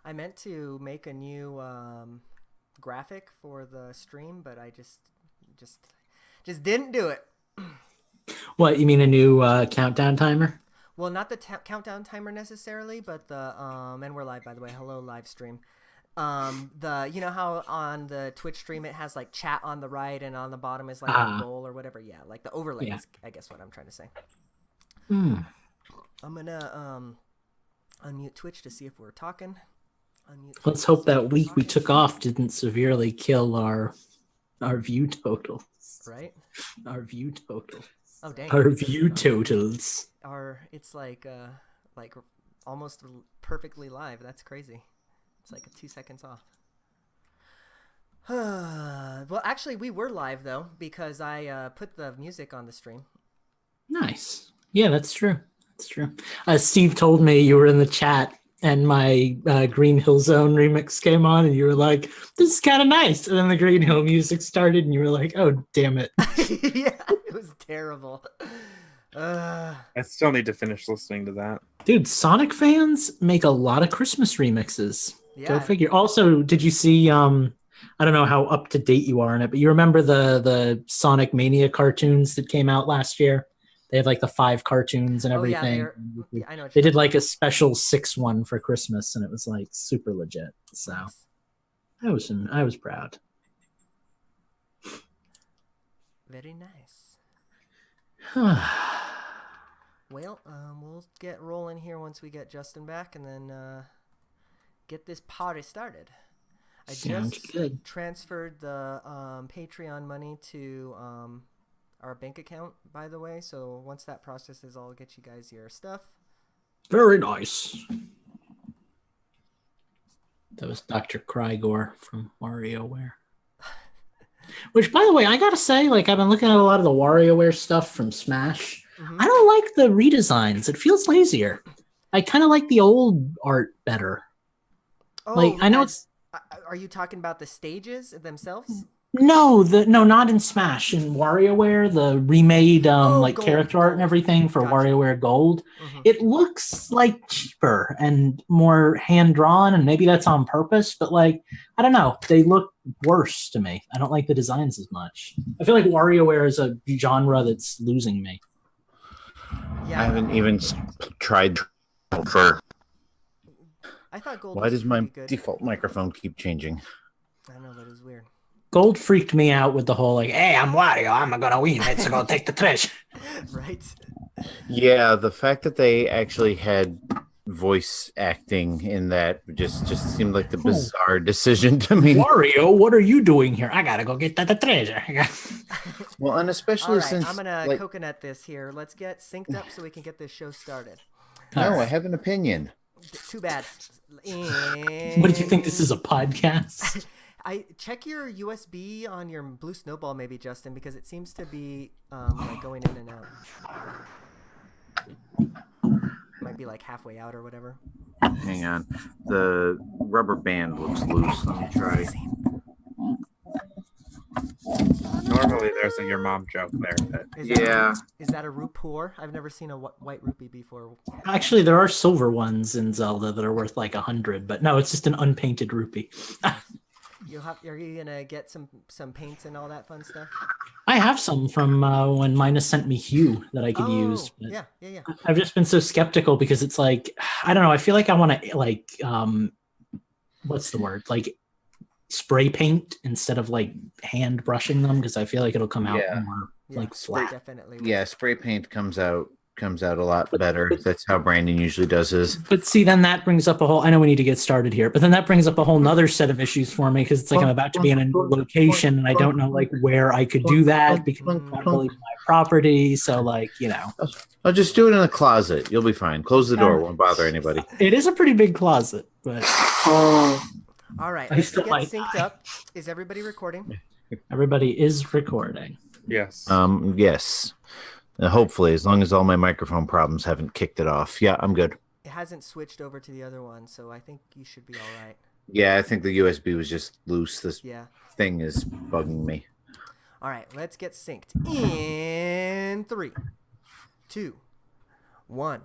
I meant to make a new graphic for the stream, but I just just didn't do it. What, you mean a new countdown timer? Well, not the countdown timer necessarily, but the and we're live by the way. Hello, live stream. The you know how on the Twitch stream it has like chat on the right and on the bottom is like our Ah, goal or whatever. Yeah, like the overlay yeah. is I guess what I'm trying to say. Hmm. I'm gonna unmute Twitch to see if we're talking. Unmute Twitch Let's to hope see if that we're week we talking. took off didn't severely kill our view totals. Right? Our view totals. Oh dang. Our view totals. Our it's like almost perfectly live. That's crazy. It's like 2 seconds off. Well, actually, we were live though because I put the music on the stream. Nice. Yeah, that's true. That's true. Steve told me you were in the chat and my Green Hill Zone remix came on and you were like, this is kind of nice. And then the Green Hill music started and you were like, oh, damn it. Yeah, it was terrible. I still need to finish listening to that. Dude, Sonic fans make a lot of Christmas remixes. Go Yeah. figure. Also, did you see I don't know how up to date you are in it, but you remember the Sonic Mania cartoons that came out last year? They had like the 5 cartoons and Oh yeah, everything. I know. What They you're did like talking a special 6 one for Christmas and it was like super legit. So about. Nice. I was proud. Very nice. All Well, we'll get rolling here once we get Justin back, and then get this party started. I Sounds just good. transferred the Patreon money to our bank account, by the way. So once that processes, I'll get you guys your stuff. Very nice. That was Dr. Krygor from WarioWare. Which, by the way, I gotta say, like, I've been looking at a lot of the WarioWare stuff from Smash. Mm-hmm. I don't like the redesigns. It feels lazier. I kind of like the old art better. Oh, Like, I know it's are you talking about the stages themselves? no, not in Smash. In WarioWare, the remade like Gold, character art and gold. everything for Gotcha. WarioWare Gold, Mm-hmm. it looks like cheaper and more hand drawn, and maybe that's on purpose. But like, I don't know, they look worse to me. I don't like the designs as much. I feel like WarioWare is a genre that's losing me. Yeah, I haven't even tried for. I thought gold. Why was does my pretty good. default microphone keep changing? I know, but it was weird. Gold freaked me out with the whole like, "Hey, I'm Wario. I'm gonna win. Let's go take the trash." Right. Yeah, the fact that they actually had voice acting in that just seemed like the bizarre decision to me. Wario, what are you doing here? I gotta go get the treasure. Well, and All especially right, since I'm gonna like, coconut this here. Let's get synced up so we can get this show started. no, I have an opinion. Too bad. What did you think? This is a podcast? I check your USB on your Blue Snowball, maybe Justin, because it seems to be like going in and out. Might be like halfway out or whatever. Hang on, the rubber band looks loose. Let me try. Normally, there's a your mom joke there. But Is that a rupee? I've never seen a white rupee before. Actually, there are silver ones in Zelda that are worth like 100, but no, it's just an unpainted rupee. Are you gonna get some paints and all that fun stuff? I have some from when Minus sent me Hue that I could use. But Yeah. I've just been so skeptical because it's like, I don't know. I feel like I want to like, what's the word? Like spray paint instead of like hand brushing them because I feel like it'll come out more like flat. Definitely. Yeah, spray paint comes out a lot better. That's how Brandon usually does his. But see, then that brings up a whole. I know we need to get started here, but then that brings up a whole nother set of issues for me because it's like I'm about to be in a new location and I don't know like where I could do that because it's not really my property. So like I'll just do it in a closet. You'll be fine. Close the door. Won't bother anybody. it is a pretty big closet, but All right, I let's still get might synced die. up. Is everybody recording? everybody is recording. yes. Yes. Hopefully, as long as all my microphone problems haven't kicked it off. Yeah, I'm good. It hasn't switched over to the other one, so I think you should be all right. Yeah, I think the USB was just loose. This Yeah. thing is bugging me. All right, let's get synced. In 3, 2, 1.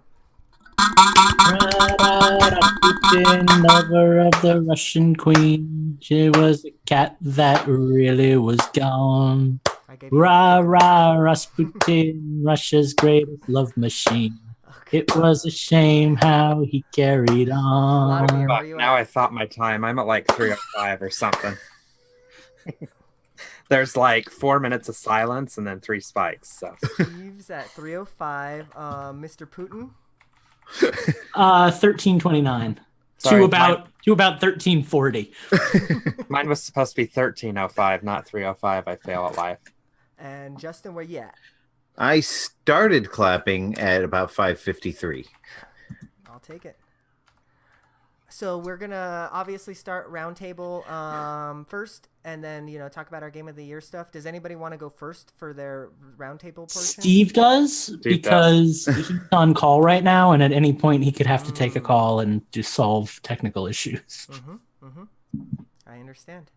Rasputin, lover of the Russian queen. She was a cat that really was gone. I gave you Rah, rah, Rasputin, Russia's greatest love machine. Okay. It was a shame how he carried Vladimir, on. where Fuck, you now at? I thought my time. I'm at like 3:05 or something. There's like 4 minutes of silence and then 3 spikes. So Steve's at 3:05. Mr. Putin. 1329. Sorry, to about 1340. mine was supposed to be 13:05, not 3:05. I fail at life. And Justin, where you at? I started clapping at about 5:53. I'll take it. So we're gonna obviously start roundtable first, and then talk about our game of the year stuff. Does anybody want to go first for their roundtable portion? Steve does, because he's on call right now, and at any point he could have to take a call and just solve technical issues. I understand.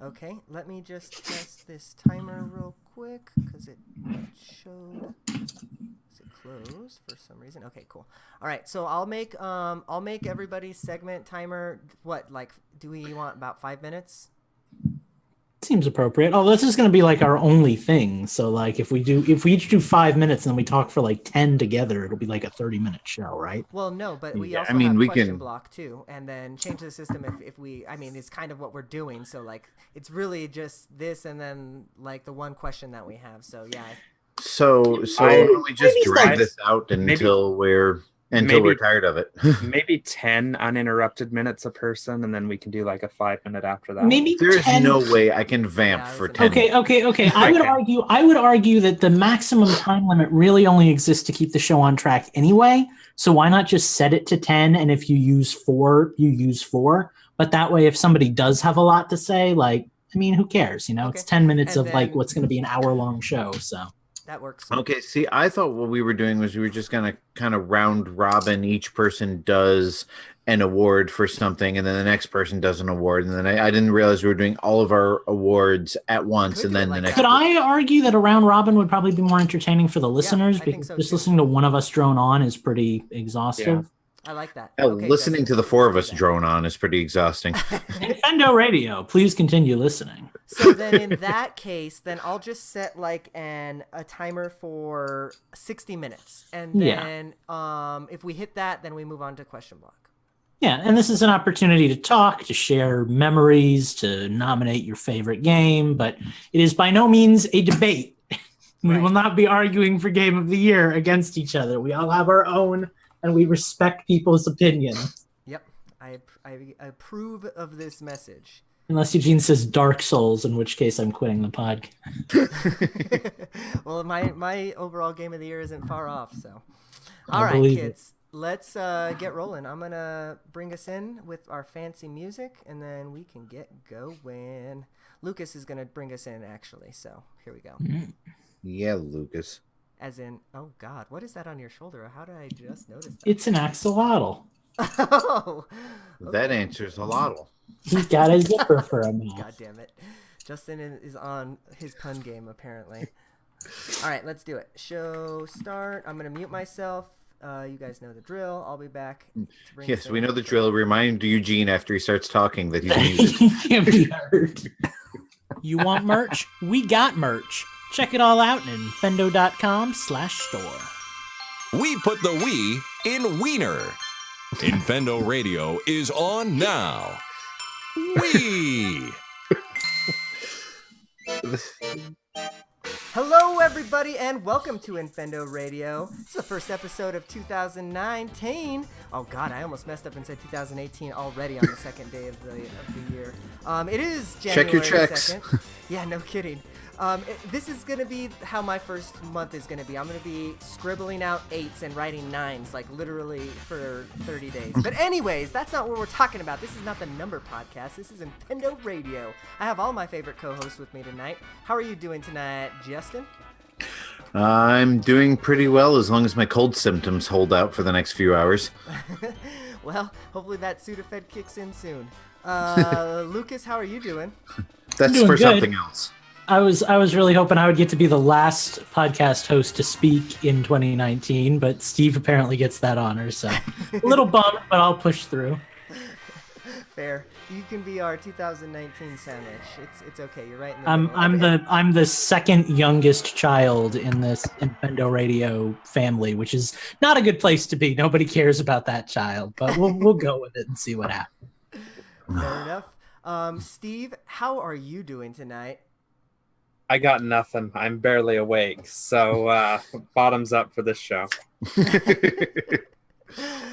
Okay, let me just test this timer real quick because it showed. Is it closed for some reason? Okay, cool. All right, so I'll make everybody's segment timer. What, like, do we want about 5 minutes? Seems appropriate. Oh, this is going to be like our only thing. So, like, if we each do 5 minutes and then we talk for like 10 together, it'll be like a 30-minute show, right? Well, no, but we Yeah, also I mean, have we question can- block too, and then change the system if we. I mean, it's kind of what we're doing. So like, it's really just this, and then like the one question that we have. So yeah. So I- why don't we just maybe drag like- this out until we're tired of it? Maybe 10 uninterrupted minutes a person, and then we can do like a 5-minute after that. Maybe There's 10. no way I can vamp Yeah, for that's 10. Okay. I would argue that the maximum time limit really only exists to keep the show on track anyway. So why not just set it to 10? And if you use 4, you use 4. But that way, if somebody does have a lot to say, like, I mean, who cares? You know, Okay. it's 10 minutes And of like then- what's going to be an hour-long show. So That works. Okay, see, I thought what we were doing was we were just going to kind of round robin. Each person does an award for something, and then the next person does an award. And then I didn't realize we were doing all of our awards at once, Could and do it then like the that. next. could I argue that a round robin would probably be more entertaining for the listeners? I think Because so, just too. listening to one of us drone on is pretty exhaustive. I like that. Hell, Okay, listening Justin, to the four of let's us do that. drone on is pretty exhausting. Infendo Radio, please continue listening. So then in that case, then I'll just set like a timer for 60 minutes. And Yeah. then if we hit that, then we move on to question block. Yeah, and this is an opportunity to talk, to share memories, to nominate your favorite game, but it is by no means a debate. We Right. will not be arguing for Game of the Year against each other. We all have our own, and we respect people's opinions. Yep. I approve of this message. Unless Eugene says Dark Souls, in which case I'm quitting the podcast. Well, my overall game of the year isn't far off, so. I All right, believe it. kids. Let's get rolling. I'm going to bring us in with our fancy music, and then we can get going. Lucas is going to bring us in, actually, so here we go. Yeah, Lucas. As in, oh, God, what is that on your shoulder? How did I just notice that? It's an axolotl. Oh, That answers a lot. He's got a zipper for a mouth. God damn it. Justin is on his pun game, apparently. All right, let's do it. Show start. I'm going to mute myself. You guys know the drill. I'll be back. to bring Yes, us we in. know the drill. Remind Eugene after he starts talking that he's muted. He can't be heard. You want merch? We got merch. Check it all out at infendo.com/store. We put the we in wiener. Infendo Radio is on now. We. Hello, everybody, and welcome to Infendo Radio. This is the first episode of 2019. Oh, God, I almost messed up and said 2018 already on the second day of the year. It is January Check your checks. 2nd. Yeah, no kidding. This is going to be how my first month is going to be. I'm going to be scribbling out 8s and writing 9s, like literally for 30 days. But anyways, that's not what we're talking about. This is not the number podcast. This is Infendo Radio. I have all my favorite co-hosts with me tonight. How are you doing tonight, Justin? I'm doing pretty well as long as my cold symptoms hold out for the next few hours. Well, hopefully that Sudafed kicks in soon. Lucas, how are you doing? That's doing for good. something else. I was really hoping I would get to be the last podcast host to speak in 2019, but Steve apparently gets that honor, so a little bummed, but I'll push through. Fair. You can be our 2019 sandwich. It's okay. You're right in the middle. I'm the second youngest child in this Infendo Radio family, which is not a good place to be. Nobody cares about that child, but we'll go with it and see what happens. Fair enough. Steve, how are you doing tonight? I got nothing. I'm barely awake. So bottoms up for this show.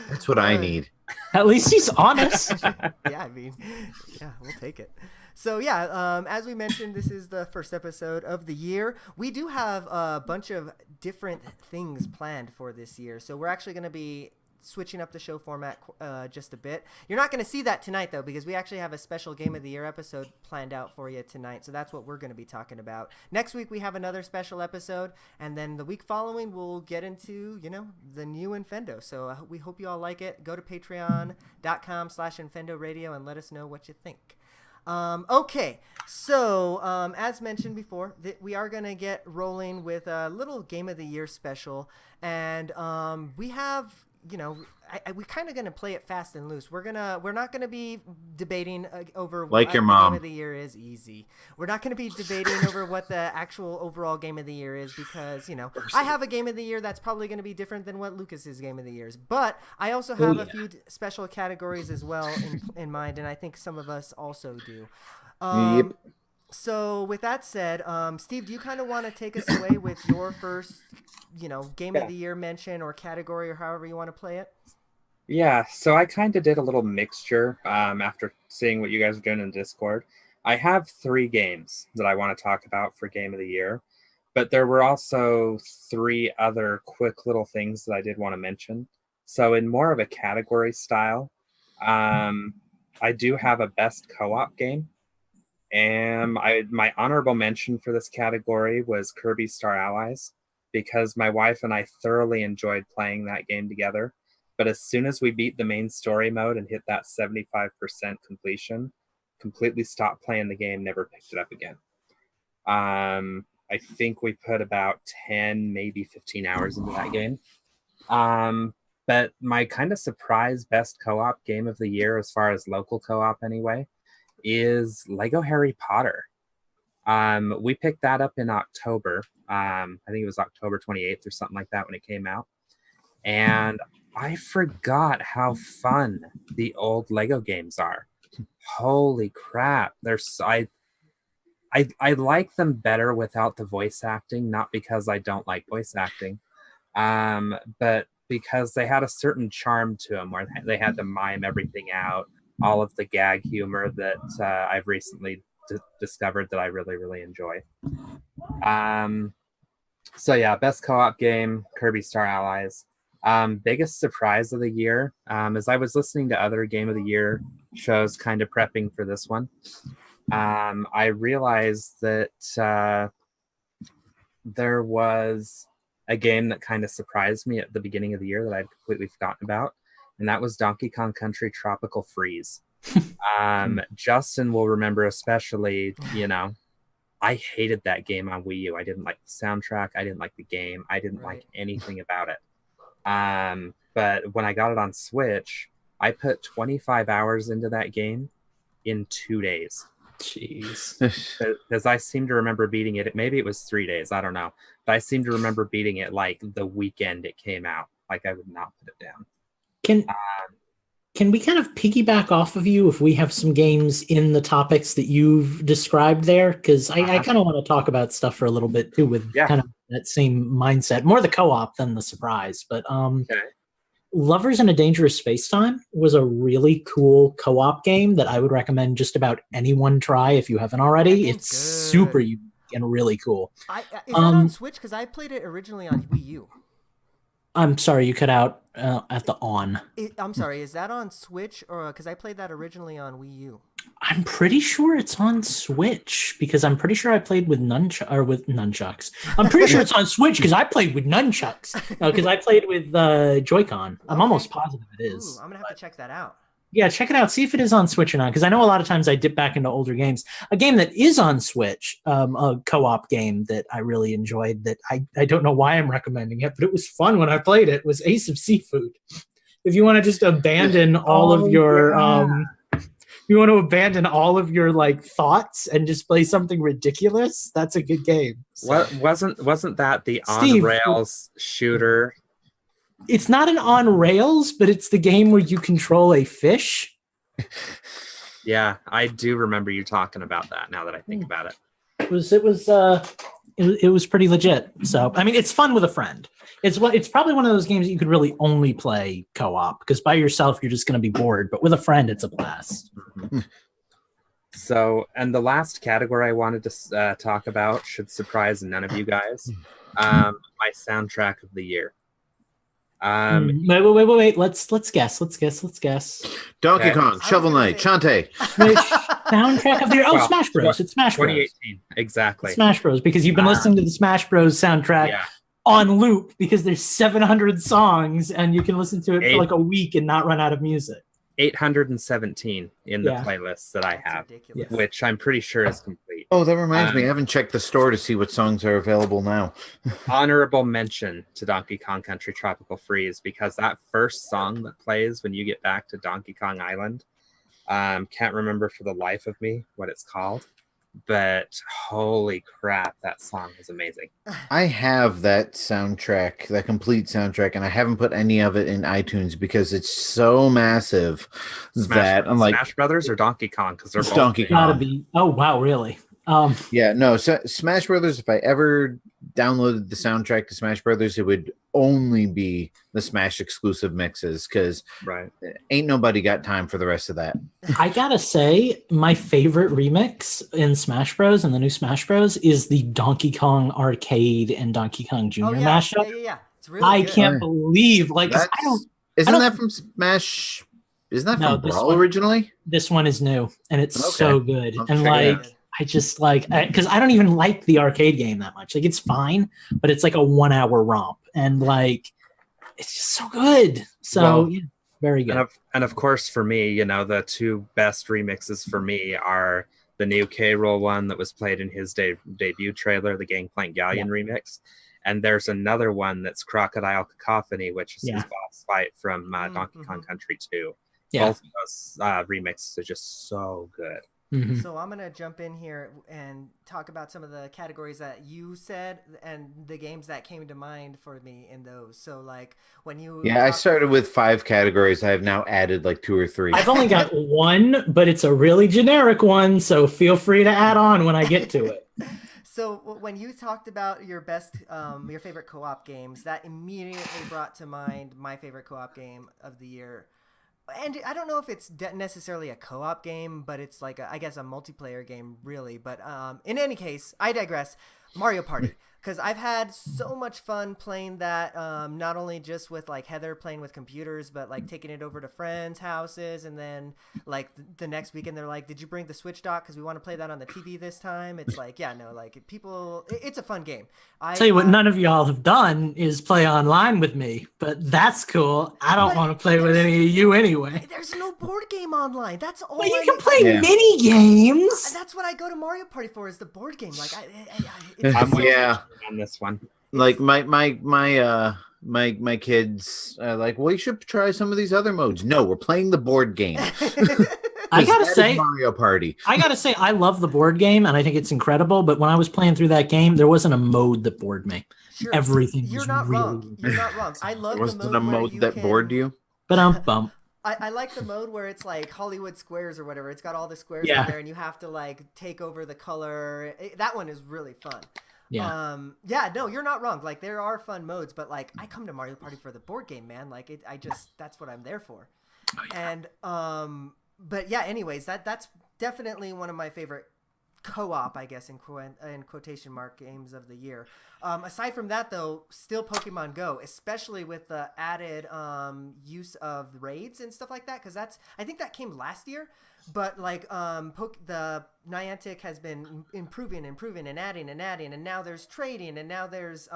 That's what I need. At least he's honest. Yeah, I mean, yeah, we'll take it. So yeah, as we mentioned, this is the first episode of the year. We do have a bunch of different things planned for this year. So we're actually going to be switching up the show format just a bit. You're not going to see that tonight, though, because we actually have a special Game of the Year episode planned out for you tonight. So that's what we're going to be talking about. Next week, we have another special episode. And then the week following, we'll get into, the new Infendo. So we hope you all like it. Go to patreon.com/Infendo Radio and let us know what you think. Okay, so as mentioned before, we are going to get rolling with a little Game of the Year special. And we have... we're kind of going to play it fast and loose. We're not going to be debating over like what your the mom. Game of the Year is. Easy. We're not going to be debating over what the actual overall Game of the Year is because, I have a Game of the Year that's probably going to be different than what Lucas's Game of the Year is. But I also have a few special categories as well in mind, and I think some of us also do. Yep. So with that said, Steve, do you kind of want to take us away with your first, Game of the Year mention or category or however you want to play it? Yeah, so I kind of did a little mixture after seeing what you guys are doing in Discord. I have 3 games that I want to talk about for Game of the Year, but there were also 3 other quick little things that I did want to mention. So in more of a category style, I do have a best co-op game. And my honorable mention for this category was Kirby Star Allies, because my wife and I thoroughly enjoyed playing that game together. But as soon as we beat the main story mode and hit that 75% completion, completely stopped playing the game, never picked it up again. I think we put about 10, maybe 15 hours into that game. But my kind of surprise best co-op game of the year, as far as local co-op anyway, is Lego Harry Potter. We picked that up in October. I think it was October 28th or something like that when it came out. And I forgot how fun the old Lego games are. Holy crap. I like them better without the voice acting, not because I don't like voice acting, but because they had a certain charm to them where they had to mime everything out. All of the gag humor that I've recently discovered that I really, really enjoy. So yeah, best co-op game, Kirby Star Allies. Biggest surprise of the year, as I was listening to other Game of the Year shows, kind of prepping for this one, I realized that there was a game that kind of surprised me at the beginning of the year that I'd completely forgotten about. And that was Donkey Kong Country Tropical Freeze. Justin will remember especially, I hated that game on Wii U. I didn't like the soundtrack. I didn't like the game. I didn't like anything about it. But when I got it on Switch, I put 25 hours into that game in 2 days. Jeez. Because I seem to remember beating it. Maybe it was 3 days. I don't know. But I seem to remember beating it like the weekend it came out. Like I would not put it down. Can we kind of piggyback off of you if we have some games in the topics that you've described there? Because I kind of want to talk about stuff for a little bit too with kind of that same mindset, more the co-op than the surprise. But Lovers in a Dangerous Space-Time was a really cool co-op game that I would recommend just about anyone try if you haven't already. It's good. Super unique and really cool. Is that on Switch? Because I played it originally on Wii U. I'm sorry, you cut out at the on. I'm sorry, is that on Switch or because I played that originally on Wii U? I'm pretty sure it's on Switch because I'm pretty sure I played with nunchucks. I'm pretty sure it's on Switch because I played with nunchucks because I played with Joy-Con. I'm almost positive it is. Ooh, I'm gonna have to check that out. Yeah, check it out. See if it is on Switch or not. Because I know a lot of times I dip back into older games. A game that is on Switch, a co-op game that I really enjoyed. That I don't know why I'm recommending it, but it was fun when I played it. Was Ace of Seafood. If you want to just abandon all of your, you want to abandon all of your like thoughts and just play something ridiculous, that's a good game. So. What wasn't that the Steve, on rails shooter? It's not an on rails, but it's the game where you control a fish. Yeah, I do remember you talking about that now that I think about it. It was pretty legit. So I mean, it's fun with a friend. It's probably one of those games that you could really only play co-op, because by yourself you're just going to be bored. But with a friend, it's a blast. So, and the last category I wanted to talk about should surprise none of you guys. My soundtrack of the year. Wait. Let's guess. Donkey Okay. Kong, Shovel Knight, Shantae. Which soundtrack of the year? Oh, Well, Smash Bros. It's Smash Bros. 2018, exactly. Smash Bros. Because you've been listening to the Smash Bros. Soundtrack Yeah. on loop, because there's 700 songs and you can listen to it for like a week and not run out of music. 817 in the playlists that I That's have, ridiculous. which I'm pretty sure is complete. Oh, that reminds me. I haven't checked the store to see what songs are available now. Honorable mention to Donkey Kong Country Tropical Freeze, because that first song that plays when you get back to Donkey Kong Island, can't remember for the life of me what it's called, but holy crap, that song is amazing. I have that soundtrack, that complete soundtrack, and I haven't put any of it in iTunes because it's so massive that I'm like, Smash Brothers or Donkey Kong, because they're it's both Donkey big. Kong. Gotta be. Oh wow, really? Yeah, no, so Smash Brothers, if I ever downloaded the soundtrack to Smash Brothers, it would only be the Smash exclusive mixes, because Right. ain't nobody got time for the rest of that. I gotta say, my favorite remix in Smash Bros. And the new Smash Bros. Is the Donkey Kong Arcade and Donkey Kong Jr. mashup. Yeah. It's really I good. can't believe, like, 'cause I don't. Isn't that from Smash? Isn't that No, from this Brawl one- originally? This one is new, and it's Okay. so good. I'll And check it like, I just like, because I don't even like the arcade game that much. Like, it's fine, but it's like a 1 hour romp, and like, it's just so good. So Well, yeah, very good. And of course, for me, you know, the two best remixes for me are the new K-Rool one that was played in his debut trailer, the Gangplank Galleon remix. And there's another one that's Crocodile Cacophony, which is his boss fight from Donkey Kong Country 2. Yeah. Both of those remixes are just so good. Mhm. So I'm gonna jump in here and talk about some of the categories that you said and the games that came to mind for me in those. So like when you Yeah, I started with 5 categories. I have now added like 2 or 3. I've only got one, but it's a really generic one, so feel free to add on when I get to it. So when you talked about your best, your favorite co-op games, that immediately brought to mind my favorite co-op game of the year. And I don't know if it's necessarily a co-op game, but it's like, I guess, a multiplayer game, really. But in any case, I digress. Mario Party. Because I've had so much fun playing that, not only just with like Heather playing with computers, but like taking it over to friends' houses, and then like the next weekend they're like, "Did you bring the Switch dock? Because we want to play that on the TV this time." It's like, yeah, no, like it's a fun game. Tell you what, none of y'all have done is play online with me, but that's cool. I don't want to play with any of you anyway. There's no board game online. That's all. Well, you can play mini games. That's what I go to Mario Party for, is the board game. Like, Yeah. On this one, Like my kids are like, well, you should try some of these other modes. No, we're playing the board game. I gotta That is say, Mario Party. I love the board game, and I think it's incredible. But when I was playing through that game, there wasn't a mode that bored me. Sure. Everything You're was not really wrong. You're not wrong. I love Was the it mode a mode where that bored you? But bump. I like the mode where it's like Hollywood squares or whatever. It's got all the squares Yeah. in there, and you have to like take over the color. That one is really fun. Yeah. No, you're not wrong. Like, there are fun modes, but like, I come to Mario Party for the board game, man. Like, that's what I'm there for. Oh, yeah. And but yeah, anyways, that's definitely one of my favorite co-op, I guess, in quotation mark, games of the year. Aside from that, though, still Pokemon Go, especially with the added use of raids and stuff like that, because I think that came last year. But like the Niantic has been improving and adding, and now there's trading, and now there's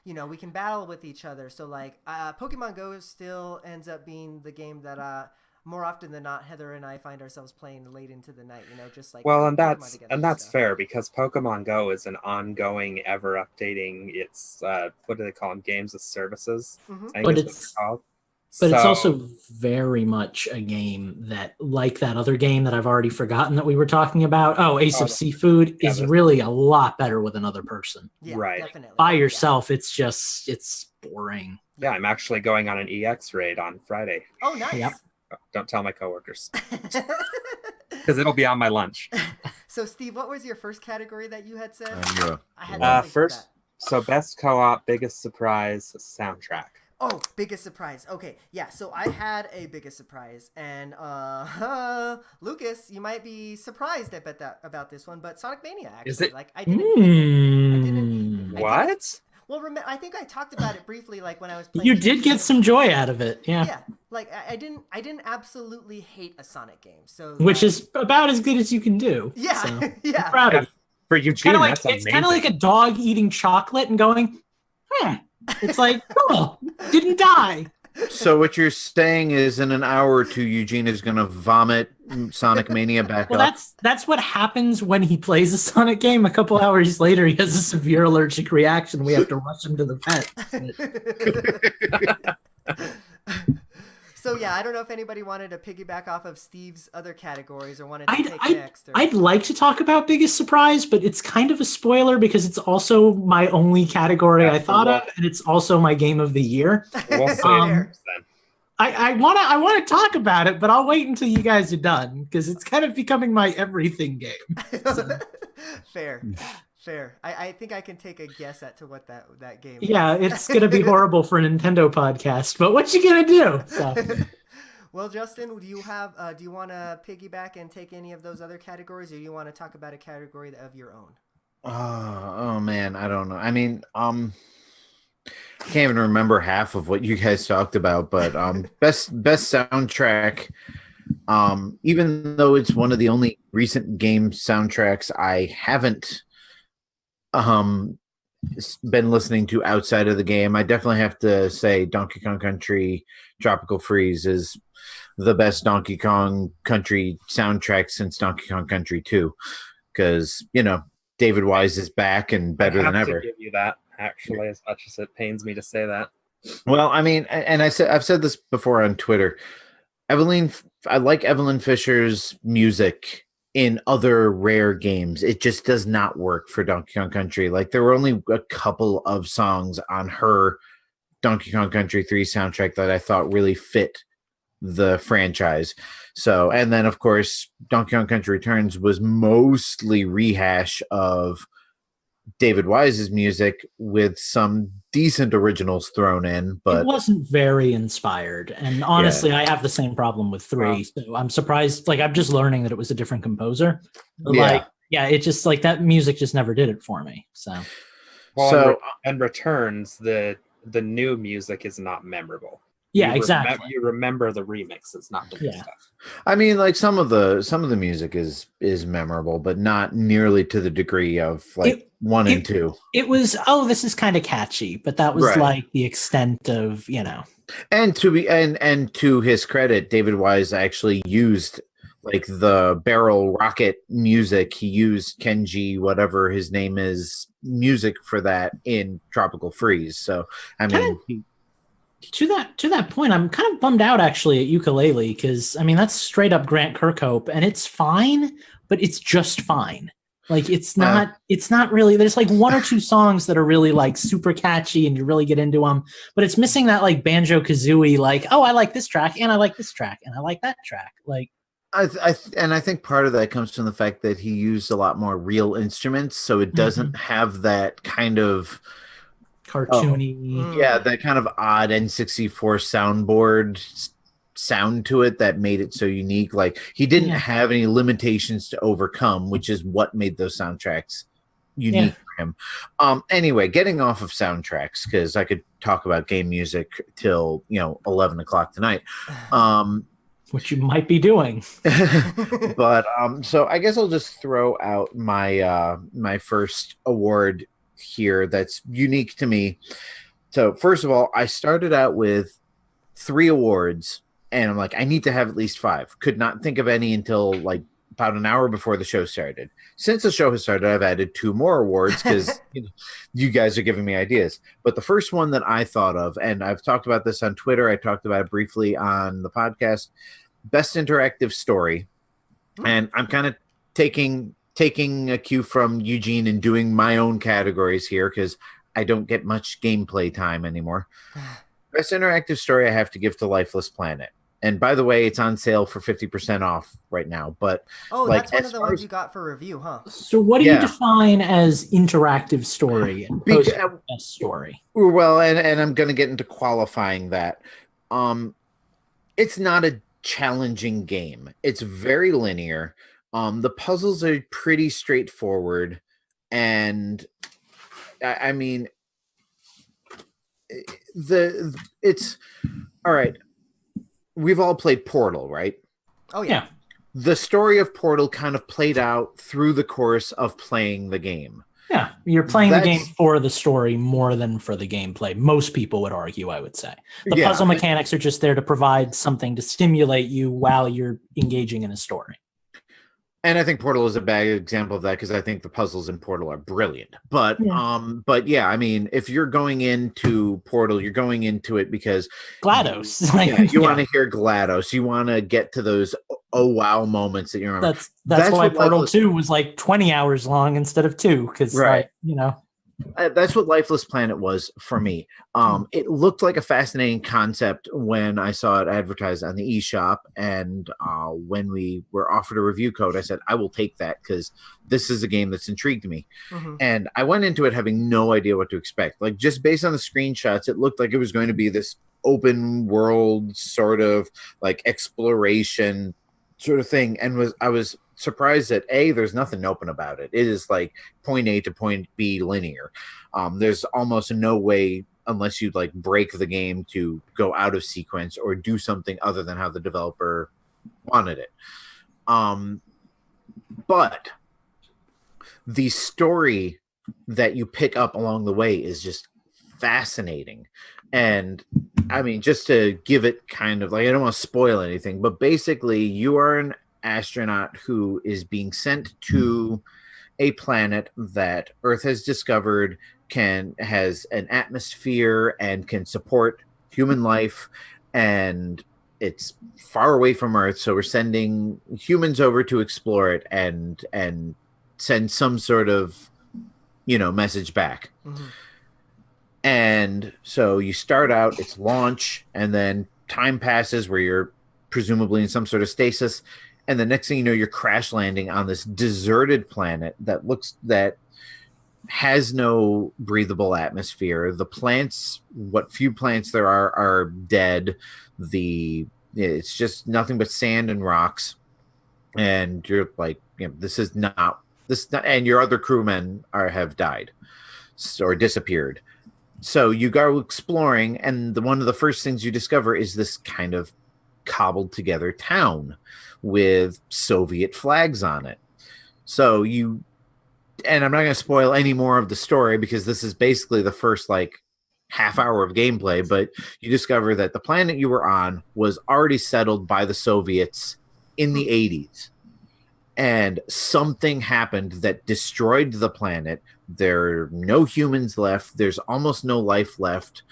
we can battle with each other. So like Pokemon Go still ends up being the game that more often than not, Heather and I find ourselves playing late into the night. Just like Well, playing and Pokemon together that's stuff. fair because Pokemon Go is an ongoing, ever updating. It's what do they call them? Games as services. Mhm. I think But is what they're called. But it's So also very much a game that, like that other game that I've already forgotten that we were talking about. Oh, Ace of Seafood yeah, is really a lot better with another person. Yeah, Right. definitely. By Yeah. yourself, it's boring. yeah, I'm actually going on an EX raid on Friday. Oh, nice. Yep. Don't tell my coworkers because it'll be on my lunch. So, Steve, what was your first category that you had said? I had Uh, something for first, that. so best co-op, biggest surprise, soundtrack. Oh, biggest surprise. Okay, yeah. So I had a biggest surprise, and Lucas, you might be surprised about this one, but Sonic Mania actually. Is it- Like I didn't. What? Well, I think I talked about it briefly, like when I was playing. You did get some joy out of it, yeah. Yeah, like I didn't absolutely hate a Sonic game, so Which is about as good as you can do. yeah, So, yeah. I'm proud of you. For Eugene, that's It's amazing. kind of like a dog eating chocolate and going, It's like, cool, didn't die. So what you're saying is, in an hour or two, Eugene is going to vomit Sonic Mania back Well, up. that's what happens when he plays a Sonic game. A couple hours later, he has a severe allergic reaction. We have to rush him to the vet. So yeah, I don't know if anybody wanted to piggyback off of Steve's other categories or wanted to take next. Or... I'd like to talk about biggest surprise, but it's kind of a spoiler because it's also my only category I thought of, and it's also my game of the year. We'll say then. I want to talk about it, but I'll wait until you guys are done because it's kind of becoming my everything game. So. Fair. I think I can take a guess at to what that game Yeah, is. it's going to be horrible for a Nintendo podcast, but what you going to do? So. Well, Justin, do you want to piggyback and take any of those other categories, or you want to talk about a category of your own? Oh man, I don't know. I mean, I can't even remember half of what you guys talked about, but best soundtrack. Even though it's one of the only recent game soundtracks I haven't been listening to outside of the game, I definitely have to say Donkey Kong Country Tropical Freeze is the best Donkey Kong Country soundtrack since Donkey Kong Country 2, because David Wise is back and better than ever. I have to give you that, actually, as much as it pains me to say that. Well, I mean, and I've said this before on Twitter. I like Evelyn Fisher's music in other rare games. It just does not work for Donkey Kong Country. Like, there were only a couple of songs on her Donkey Kong Country 3 soundtrack that I thought really fit the franchise. So, and then of course, Donkey Kong Country Returns was mostly rehash of David Wise's music with some decent originals thrown in, but it wasn't very inspired. And honestly, I have the same problem with 3. So I'm surprised. Like, I'm just learning that it was a different composer. But it just like that music just never did it for me. So, and Returns, the new music is not memorable. Yeah, exactly. You remember the remixes, not the new stuff. I mean, like some of the music is memorable, but not nearly to the degree of like 1 and 2. It was, this is kind of catchy, but that was like the extent of, And to his credit, David Wise actually used like the barrel rocket music. He used Kenji, whatever his name is, music for that in Tropical Freeze. So I mean. To that point, I'm kind of bummed out actually at Ukulele because I mean that's straight up Grant Kirkhope and it's fine, but it's just fine. Like it's not really. There's like 1 or 2 songs that are really like super catchy and you really get into them, but it's missing that like Banjo Kazooie like I like this track and I like this track and I like that track. Like I think part of that comes from the fact that he used a lot more real instruments, so it doesn't have that kind of cartoony, that kind of odd N64 soundboard sound to it that made it so unique. Like he didn't have any limitations to overcome, which is what made those soundtracks unique for him. Anyway, getting off of soundtracks, because I could talk about game music till 11 o'clock tonight. Which you might be doing. But so I guess I'll just throw out my my first award here that's unique to me. So first of all, I started out with 3 awards And I'm like, I need to have at least 5. Could not think of any until like about an hour before the show started. Since the show has started, I've added 2 more awards because you guys are giving me ideas. But the first one that I thought of, and I've talked about this on Twitter, I talked about it briefly on the podcast, Best Interactive Story. And I'm kind of taking a cue from Eugene and doing my own categories here because I don't get much gameplay time anymore. Best Interactive Story I have to give to Lifeless Planet. And by the way, it's on sale for 50% off right now. But that's one of the ones you got for review, huh? So what do you define as interactive story and best story? Well, and I'm going to get into qualifying that. It's not a challenging game. It's very linear. The puzzles are pretty straightforward. And I mean, it's all right. We've all played Portal, right? Oh, yeah. The story of Portal kind of played out through the course of playing the game. Yeah, you're playing the game for the story more than for the gameplay. Most people would argue, I would say. The puzzle mechanics are just there to provide something to stimulate you while you're engaging in a story. And I think Portal is a bad example of that because I think the puzzles in Portal are brilliant. But yeah, I mean, if you're going into Portal, you're going into it because GLaDOS. You want to hear GLaDOS. You want to get to those oh wow moments that you remember. That's why Portal 2 was like 20 hours long instead of 2 because that's what Lifeless Planet was for me. It looked like a fascinating concept when I saw it advertised on the eShop, and when we were offered a review code, I said, I will take that because this is a game that's intrigued me. Mm-hmm. And I went into it having no idea what to expect. Like, just based on the screenshots, it looked like it was going to be this open world sort of like exploration sort of thing, and I was surprised that there's nothing open about it. It is like point A to point B linear. There's almost no way, unless you like break the game, to go out of sequence or do something other than how the developer wanted it. But the story that you pick up along the way is just fascinating. And I mean, just to give it kind of like, I don't want to spoil anything, but basically you are an astronaut who is being sent to a planet that Earth has discovered has an atmosphere and can support human life, and it's far away from Earth, so we're sending humans over to explore it and send some sort of message back. Mm-hmm. And so you start out, it's launch, and then time passes where you're presumably in some sort of stasis. And the next thing you know, you're crash landing on this deserted planet that has no breathable atmosphere. The plants, what few plants there are dead. It's just nothing but sand and rocks. And you're like, this is not, and your other crewmen have died or disappeared. So you go exploring, and one of the first things you discover is this kind of cobbled together town with Soviet flags on it. So and I'm not going to spoil any more of the story because this is basically the first like half hour of gameplay, but you discover that the planet you were on was already settled by the Soviets in the 80s. And something happened that destroyed the planet. There are no humans left. There's almost no life left.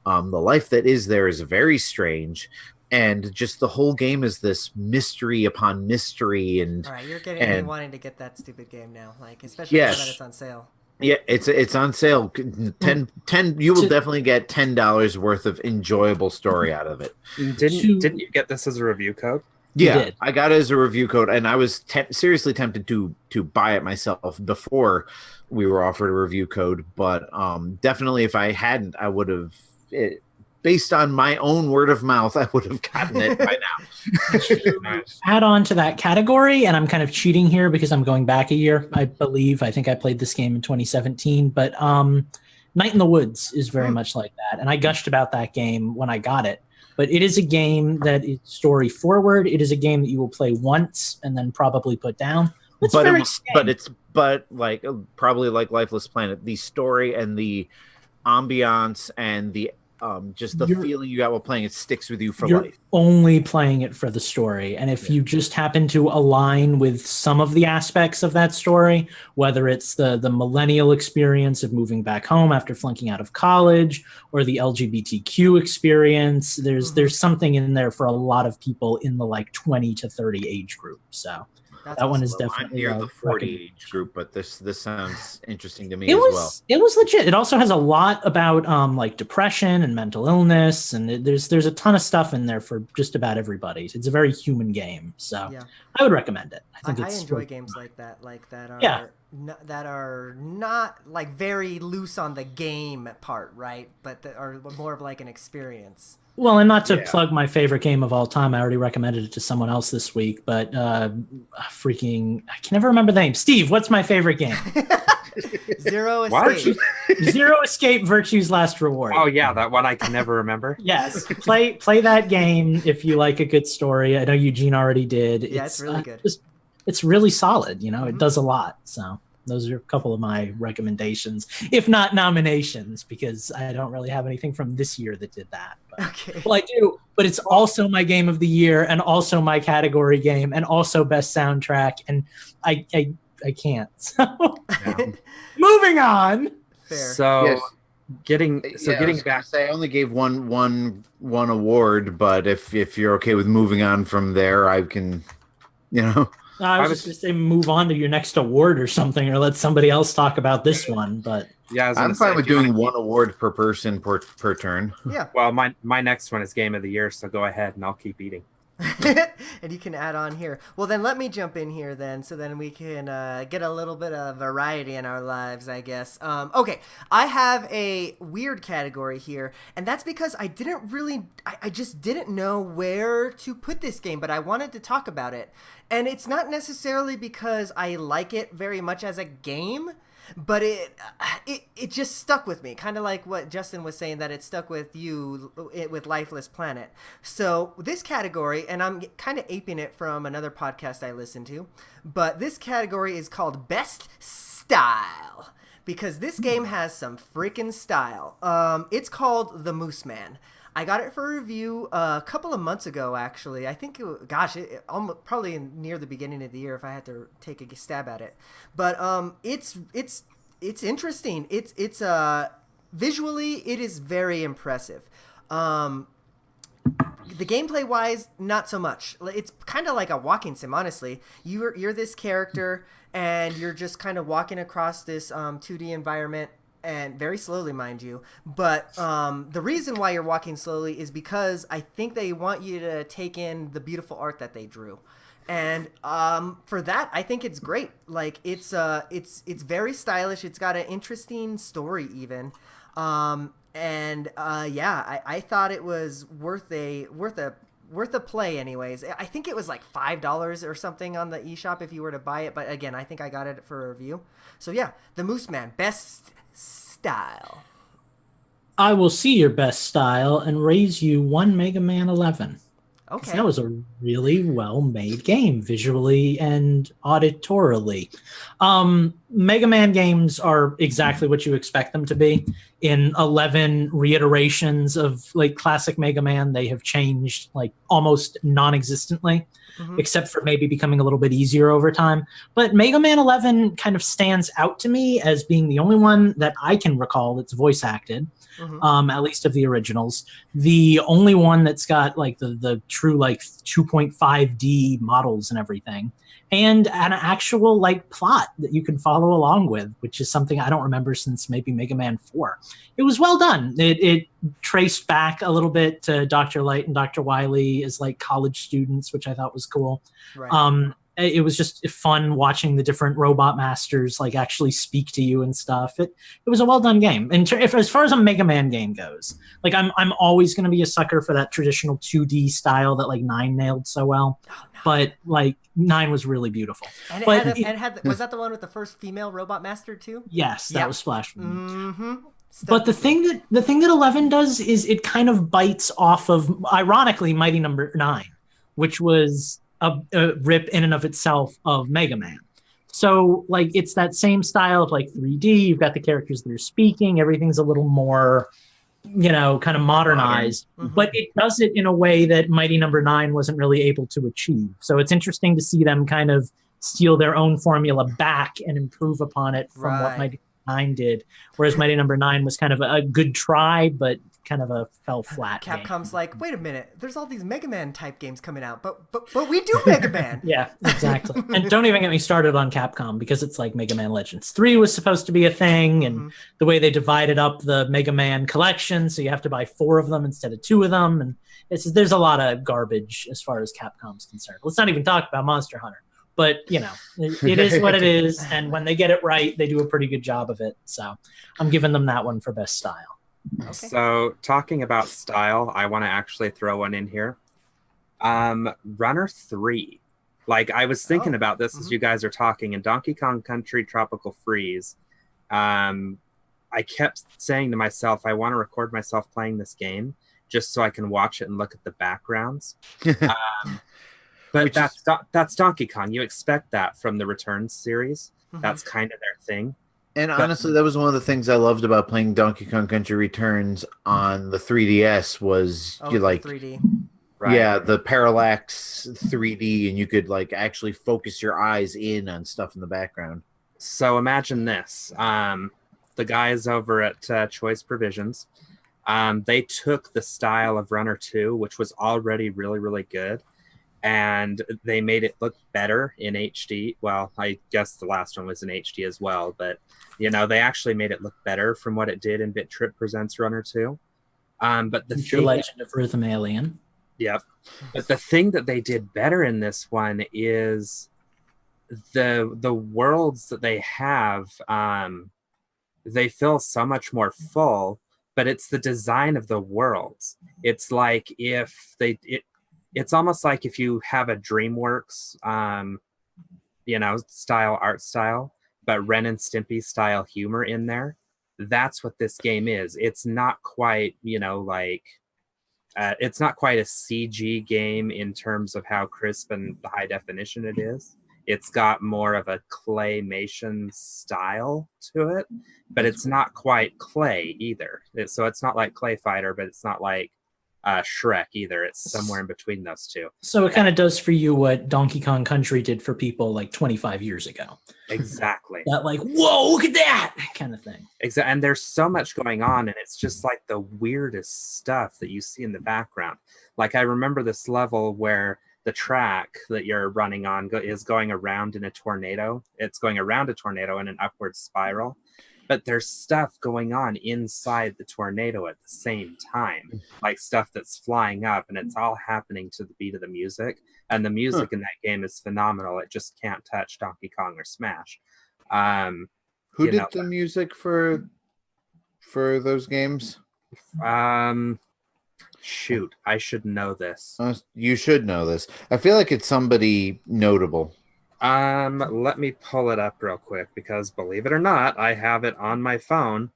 The life that is there is very strange. And just the whole game is this mystery upon mystery. And all right, you're getting me wanting to get that stupid game now, like especially now that it's on sale. Yeah, it's on sale. 10 you will definitely get $10 worth of enjoyable story out of it. Didn't you get this as a review code? Yeah, I got it as a review code, and I was seriously tempted to buy it myself before we were offered a review code. But definitely, if I hadn't, I would have. Based on my own word of mouth, I would have gotten it by now. Add on to that category, and I'm kind of cheating here because I'm going back a year. I think I played this game in 2017, but Night in the Woods is very much like that, and I gushed about that game when I got it. But it is a game that is story forward. It is a game that you will play once and then probably put down. But probably like Lifeless Planet, the story and the ambiance and the just the feeling you got while playing it sticks with you for You're life. only playing it for the story. And if you just happen to align with some of the aspects of that story, whether it's the millennial experience of moving back home after flunking out of college, or the LGBTQ experience, there's something in there for a lot of people in the like 20 to 30 age group. So that one is definitely I'm near the 40 age group, but this sounds interesting to me It as well. It was legit. It also has a lot about like depression and mental illness, and there's a ton of stuff in there for just about everybody. It's a very human game, so I would recommend it. I think I enjoy games like that that are not like very loose on the game part, right? But that are more of like an experience. Well, and not to plug my favorite game of all time, I already recommended it to someone else this week, but I can never remember the name. Steve, what's my favorite game? Zero Escape. Zero Escape, Virtue's Last Reward. Oh yeah, that one I can never remember. Yes, play that game if you like a good story. I know Eugene already did. Yeah, it's really good. It's really solid. You know, it does a lot. So those are a couple of my recommendations, if not nominations, because I don't really have anything from this year that did that. But, okay. Well, I do, but it's also my game of the year, and also my category game, and also best soundtrack, and I can't. So moving on. Fair. So getting back, I only gave one award, but if you're okay with moving on from there, I can, I was just going to say move on to your next award or something, or let somebody else talk about this one. But yeah, I'm fine with doing one award per person per turn. Yeah. Well, my next one is Game of the Year, so go ahead and I'll keep eating. And you can add on here. Well, then let me jump in here then, so then we can get a little bit of variety in our lives, I guess. Okay, I have a weird category here, and that's because I just didn't know where to put this game, but I wanted to talk about it. And it's not necessarily because I like it very much as a game, but it just stuck with me, kind of like what Justin was saying, that it stuck with you with Lifeless Planet. So this category, and I'm kind of aping it from another podcast I listened to, but this category is called Best Style, because this game has some freaking style. It's called The Moose Man. I got it for review a couple of months ago, actually. I think, almost, probably near the beginning of the year if I had to take a stab at it. But it's interesting. It's visually, it is very impressive. The gameplay wise, not so much. It's kind of like a walking sim, honestly. You're this character, and you're just kind of walking across this 2D environment. And very slowly, mind you. But the reason why you're walking slowly is because I think they want you to take in the beautiful art that they drew. And for that, I think it's great. Like it's very stylish. It's got an interesting story even. I thought it was worth a play anyways. I think it was like $5 or something on the eShop if you were to buy it. But again, I think I got it for a review. So yeah, The Moose Man, best style. I will see your best style and raise you one Mega Man 11. Okay. That was a really well-made game, visually and auditorily. Mega Man games are exactly what you expect them to be. In 11 reiterations of like classic Mega Man, they have changed like almost non-existently, except for maybe becoming a little bit easier over time. But Mega Man 11 kind of stands out to me as being the only one that I can recall that's voice acted. At least of the originals. The only one that's got like the true like 2.5D models and everything, and an actual like plot that you can follow along with, which is something I don't remember since maybe Mega Man 4. It was well done. It traced back a little bit to Dr. Light and Dr. Wily as like college students, which I thought was cool. Right. It was just fun watching the different robot masters like actually speak to you and stuff. It was a well done game. And as far as a Mega Man game goes, like I'm always going to be a sucker for that traditional 2D style that like 9 nailed so well. Oh, no. But like 9 was really beautiful. And was that the one with the first female robot master too? Yes, that was Splash. But the thing that 11 does is it kind of bites off of, ironically, Mighty Number 9, which was a rip in and of itself of Mega Man. So like it's that same style of like 3D. You've got the characters that are speaking. Everything's a little more kind of modernized, but it does it in a way that Mighty Number 9 wasn't really able to achieve. So it's interesting to see them kind of steal their own formula back and improve upon it from what Mighty Number 9 did. Whereas Mighty Number 9 was kind of a good try, but kind of a fell flat. Capcom's like, wait a minute, there's all these Mega Man type games coming out, but we do Mega Man. Yeah, exactly. And don't even get me started on Capcom, because it's like Mega Man Legends 3 was supposed to be a thing, and the way they divided up the Mega Man collection, so you have to buy 4 of them instead of 2 of them, and there's a lot of garbage as far as Capcom's concerned. Let's not even talk about Monster Hunter. But, it is what it is, and when they get it right, they do a pretty good job of it. So I'm giving them that one for best style. Okay. So talking about style, I want to actually throw one in here. Runner 3. Like, I was thinking about this as you guys are talking, in Donkey Kong Country Tropical Freeze, I kept saying to myself, I want to record myself playing this game just so I can watch it and look at the backgrounds. But that's Donkey Kong. You expect that from the Returns series. That's kind of their thing. And honestly, that was one of the things I loved about playing Donkey Kong Country Returns on the 3DS was you like 3D. Right. Yeah, the parallax 3D, and you could like actually focus your eyes in on stuff in the background. So imagine this. The guys over at Choice Provisions, they took the style of Runner 2, which was already really, really good, and they made it look better in HD. Well, I guess the last one was in HD as well, but they actually made it look better from what it did in Bit Trip Presents Runner 2. But the Legend of Rhythm Alien. Yep. But the thing that they did better in this one is the worlds that they have. They feel so much more full, but it's the design of the worlds. It's like it's almost like if you have a DreamWorks, art style, but Ren and Stimpy style humor in there. That's what this game is. It's not quite, it's not quite a CG game in terms of how crisp and high definition it is. It's got more of a claymation style to it, but it's not quite clay either. So it's not like Clay Fighter, but it's not like Shrek either. It's somewhere in between those two. So it kind of does for you what Donkey Kong Country did for people like 25 years ago. Exactly. That like, whoa, look at that kind of thing. Exactly. And there's so much going on, and it's just like the weirdest stuff that you see in the background. Like, I remember this level where the track that you're running on is going around in a tornado. It's going around a tornado in an upward spiral. But there's stuff going on inside the tornado at the same time, like stuff that's flying up, and it's all happening to the beat of the music. And the music in that game is phenomenal. It just can't touch Donkey Kong or Smash. Who did the music for those games? Shoot, I should know this. You should know this. I feel like it's somebody notable. Let me pull it up real quick, because believe it or not, I have it on my phone,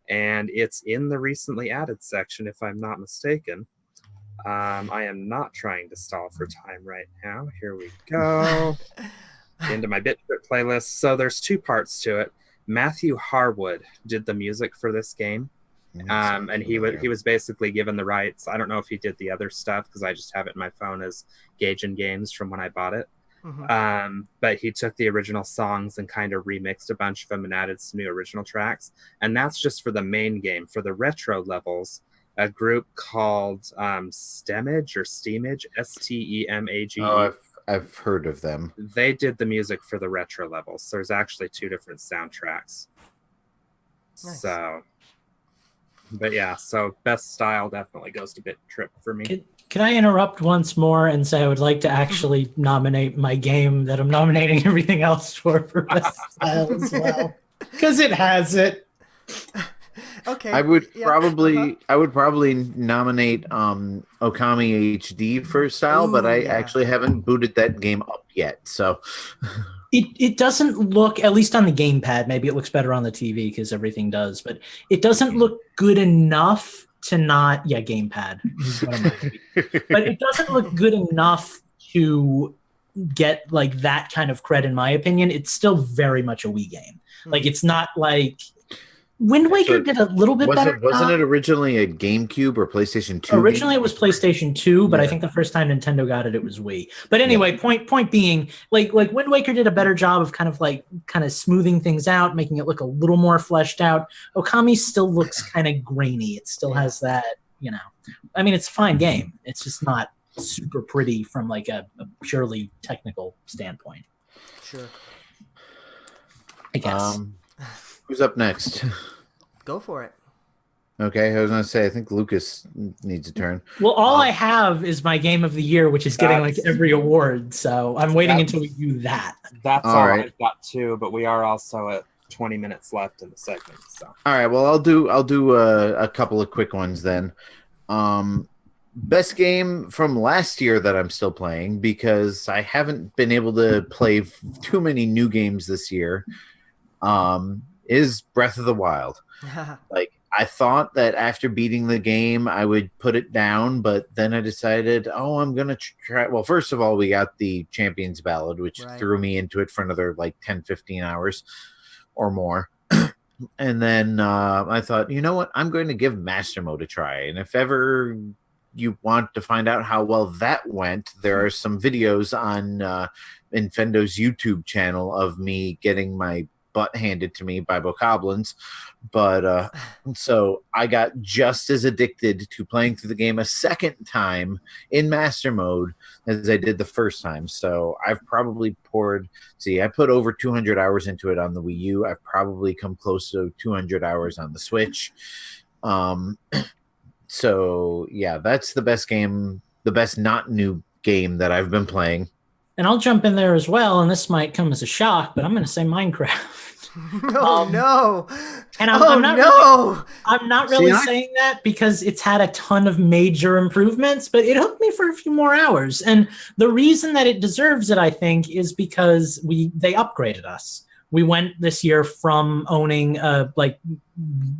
and it's in the recently added section, if I'm not mistaken. I am not trying to stall for time right now. Here we go. Into my Bit Trip playlist. So there's 2 parts to it. Matthew Harwood did the music for this game. And he was basically given the rights. I don't know if he did the other stuff, because I just have it in my phone as Gaijin Games from when I bought it. But he took the original songs and kind of remixed a bunch of them and added some new original tracks. And that's just for the main game. For the retro levels, a group called Stemage or Steamage, Stemage. Oh, I've heard of them. They did the music for the retro levels. So there's actually 2 different soundtracks. Nice. So, but yeah, so best style definitely goes to Bit Trip for me. Can I interrupt once more and say I would like to actually nominate my game that I'm nominating everything else for best style as well, because it has it. Okay. I would probably nominate Okami HD for style, but I actually haven't booted that game up yet. So it doesn't look, at least on the gamepad, maybe it looks better on the TV because everything does, but it doesn't look good enough to not, gamepad. But it doesn't look good enough to get like that kind of cred, in my opinion. It's still very much a Wii game. Like, it's not like Wind Waker So did a little bit better. Wasn't it originally a GameCube or PlayStation 2? Originally, it was PlayStation 2, but I Yeah. think the first time Nintendo got it, it was Wii. But anyway, point being, like Wind Waker did a better job of kind of smoothing things out, making it look a little more fleshed out. Okami still looks kind of grainy. It still has that, I mean, it's a fine game. It's just not super pretty from like a purely technical standpoint. Sure. I guess. Who's up next? Go for it. Okay, I was gonna say I think Lucas needs a turn. Well, all I have is my game of the year, which is getting like every award. So I'm waiting until we do that. That's All all right. I've got too, but we are also at 20 minutes left in the segment. So All right, well I'll do a couple of quick ones then. Best game from last year that I'm still playing because I haven't been able to play too many new games this year. Is Breath of the Wild. Like I thought that after beating the game, I would put it down, but then I decided, I'm going to try. Well, first of all, we got the Champions Ballad, which threw me into it for another like 10, 15 hours or more. And then I thought, you know what? I'm going to give Master Mode a try. And if ever you want to find out how well that went, there are some videos on Infendo's YouTube channel of me getting my butt handed to me by bokoblins. But so I got just as addicted to playing through the game a second time in Master Mode as I did the first time. So I've probably I put over 200 hours into it on the Wii U. I've probably come close to 200 hours on the Switch. So yeah, that's the best game, the best not new game that I've been playing. And I'll jump in there as well, and this might come as a shock, but I'm going to say Minecraft. No. And I'm not really saying that because it's had a ton of major improvements, but it hooked me for a few more hours. And the reason that it deserves it, I think, is because they upgraded us. We went this year from owning a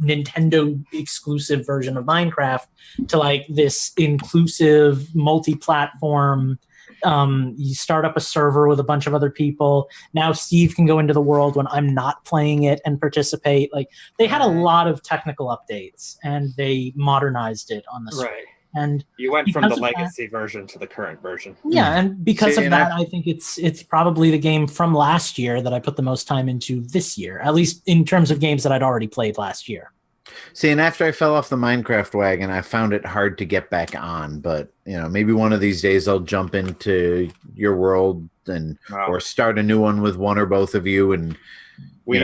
Nintendo exclusive version of Minecraft to like this inclusive multi-platform. You start up a server with a bunch of other people. Now Steve can go into the world when I'm not playing it and participate. Like they had a lot of technical updates and they modernized it on the Switch. right. And You went from the legacy version to the current version. yeah, and because of that, I think it's probably the game from last year that I put the most time into this year, at least in terms of games that I'd already played last year. See, and after I fell off the Minecraft wagon, I found it hard to get back on. But maybe one of these days I'll jump into your world or start a new one with one or both of you, and we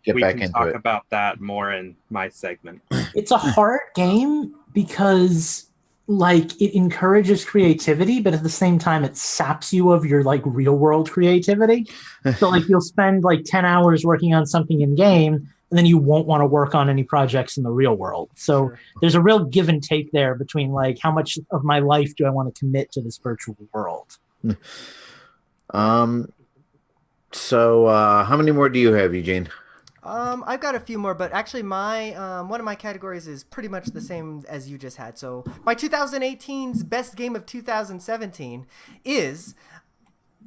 get back can into talk it. about that more in my segment. It's a hard game because it encourages creativity, but at the same time it saps you of your real world creativity. So you'll spend 10 hours working on something in game, and then you won't want to work on any projects in the real world. So there's a real give and take there between how much of my life do I want to commit to this virtual world. So how many more do you have, Eugene? I've got a few more, but actually my one of my categories is pretty much the same as you just had. So my 2018's best game of 2017 is,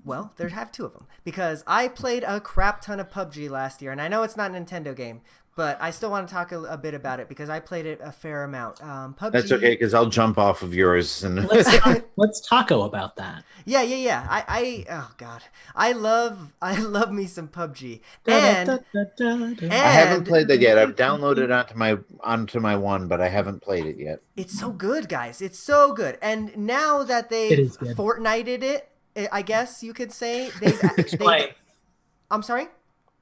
well, there have two of them, because I played a crap ton of PUBG last year, and I know it's not a Nintendo game, but I still want to talk a bit about it because I played it a fair amount. PUBG. That's okay, because I'll jump off of yours. And Let's taco about that. Yeah. Oh God, I love me some PUBG. And I haven't played that yet. I've downloaded it onto my one, but I haven't played it yet. It's so good, guys. It's so good. And now that they've Fortnited it, I guess you could say Explain. I'm sorry?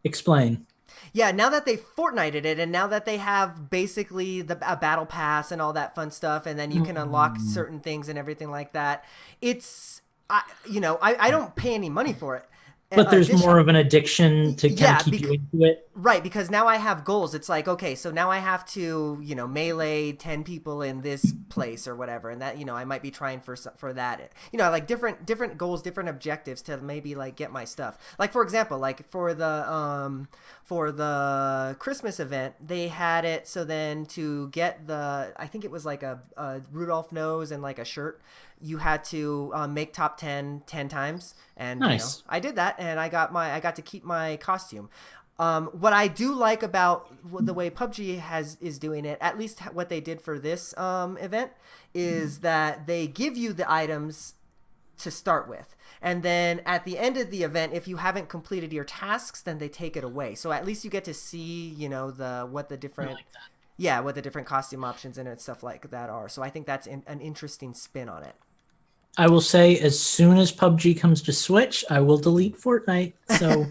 Explain. Yeah, now that they've Fortnited it, and now that they have basically a battle pass and all that fun stuff, and then you can unlock certain things and everything like that, I don't pay any money for it. But there's more of an addiction to kind of keep you into it. Right, because now I have goals. It's okay, so now I have to, melee 10 people in this place or whatever, and that, I might be trying for that. Different goals, different objectives to maybe get my stuff. For example, for the Christmas event, they had it so then to get I think it was a Rudolph nose and a shirt, you had to make top 10 times, and nice. I did that, and I got to keep my costume. What I do like about the way PUBG is doing it, at least what they did for this event, is that they give you the items to start with, and then at the end of the event, if you haven't completed your tasks, then they take it away. So at least you get to see, what the different what the different costume options and stuff like that are. So I think that's an interesting spin on it. I will say, as soon as PUBG comes to Switch, I will delete Fortnite. So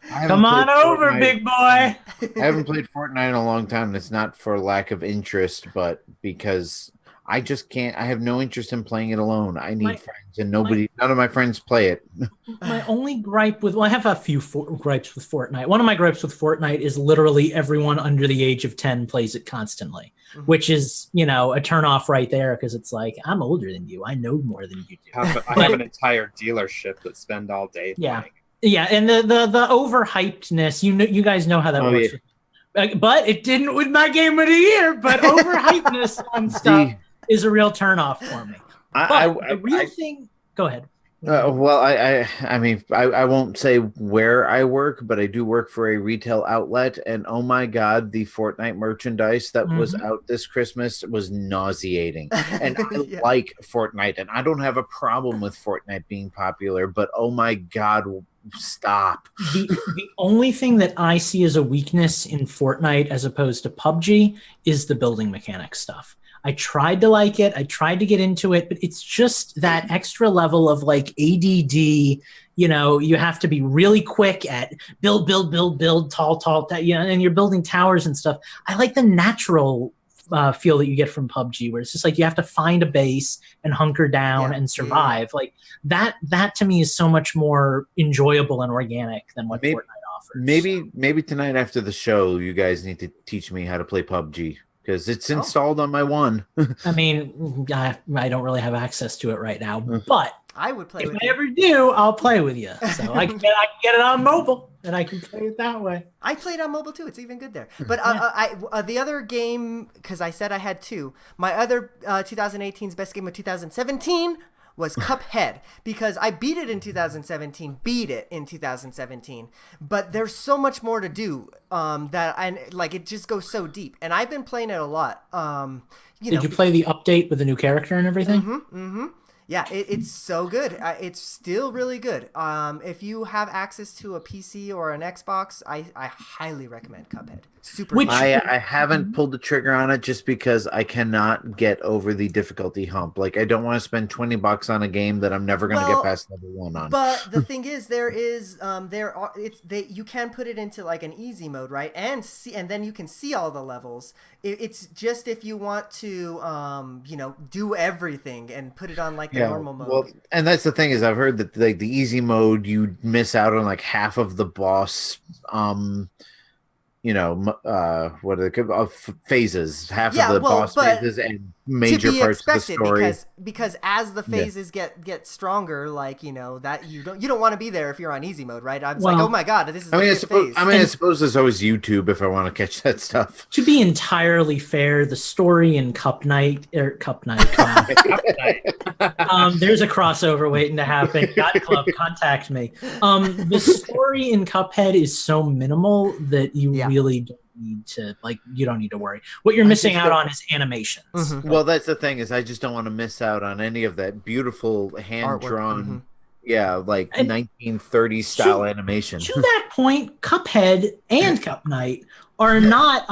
come on over, big boy. I haven't played Fortnite in a long time, and it's not for lack of interest, but because I just can't. I have no interest in playing it alone. I need friends, and none of my friends play it. My only gripe I have a few gripes with Fortnite. One of my gripes with Fortnite is literally everyone under the age of 10 plays it constantly, which is, a turnoff right there, because it's like, I'm older than you. I know more than you do. I have an entire dealership that spend all day playing. Yeah, and the overhypedness, you guys know how that works. Yeah. But it didn't with my game of the year, but overhypedness on stuff is a real turnoff for me. The real thing, go ahead. Well, I mean, I won't say where I work, but I do work for a retail outlet, and oh my God, the Fortnite merchandise that was out this Christmas was nauseating. And I like Fortnite, and I don't have a problem with Fortnite being popular, but oh my God, stop. The only thing that I see as a weakness in Fortnite as opposed to PUBG is the building mechanics stuff. I tried to like it. I tried to get into it, but it's just that extra level of like ADD. You have to be really quick at build, tall, and you're building towers and stuff. I like the natural feel that you get from PUBG, where it's just like you have to find a base and hunker down and survive. Like that to me is so much more enjoyable and organic than what Fortnite offers. Maybe tonight after the show, you guys need to teach me how to play PUBG. Because it's installed on my one. I mean, I don't really have access to it right now, but I would play with you. If I ever do, I'll play with you. So I can get it on mobile, and I can play it that way. I played on mobile too. It's even good there. But the other game, because I said I had two, my other 2018's best game of 2017 was Cuphead, because I beat it in 2017, but there's so much more to do it just goes so deep, and I've been playing it a lot. Did you play the update with the new character and everything? Yeah, it's so good. It's still really good. If you have access to a PC or an Xbox, I highly recommend Cuphead. Super. I haven't pulled the trigger on it just because I cannot get over the difficulty hump. Like, I don't want to spend $20 on a game that I'm never going to get past level 1 on. But the thing is, you can put it into like an easy mode, right? And then you can see all the levels. It's just if you want to, do everything and put it on like the normal mode. Well, and that's the thing is, I've heard that like the easy mode, you miss out on like half of the boss. What are the phases? Half of the boss phases and major parts of the story. Because as the phases get stronger, like that you don't want to be there if you're on easy mode, right? I was like, oh my God, this is. I suppose there's always YouTube if I want to catch that stuff. To be entirely fair, the story in Cup Night, there's a crossover waiting to happen. Yacht Club, contact me. The story in Cuphead is so minimal that you really don't need to you don't need to worry. What you're missing out on is animations. Well, that's the thing is I just don't want to miss out on any of that beautiful hand-drawn 1930s style animation. To that point, Cuphead and Cup Night are not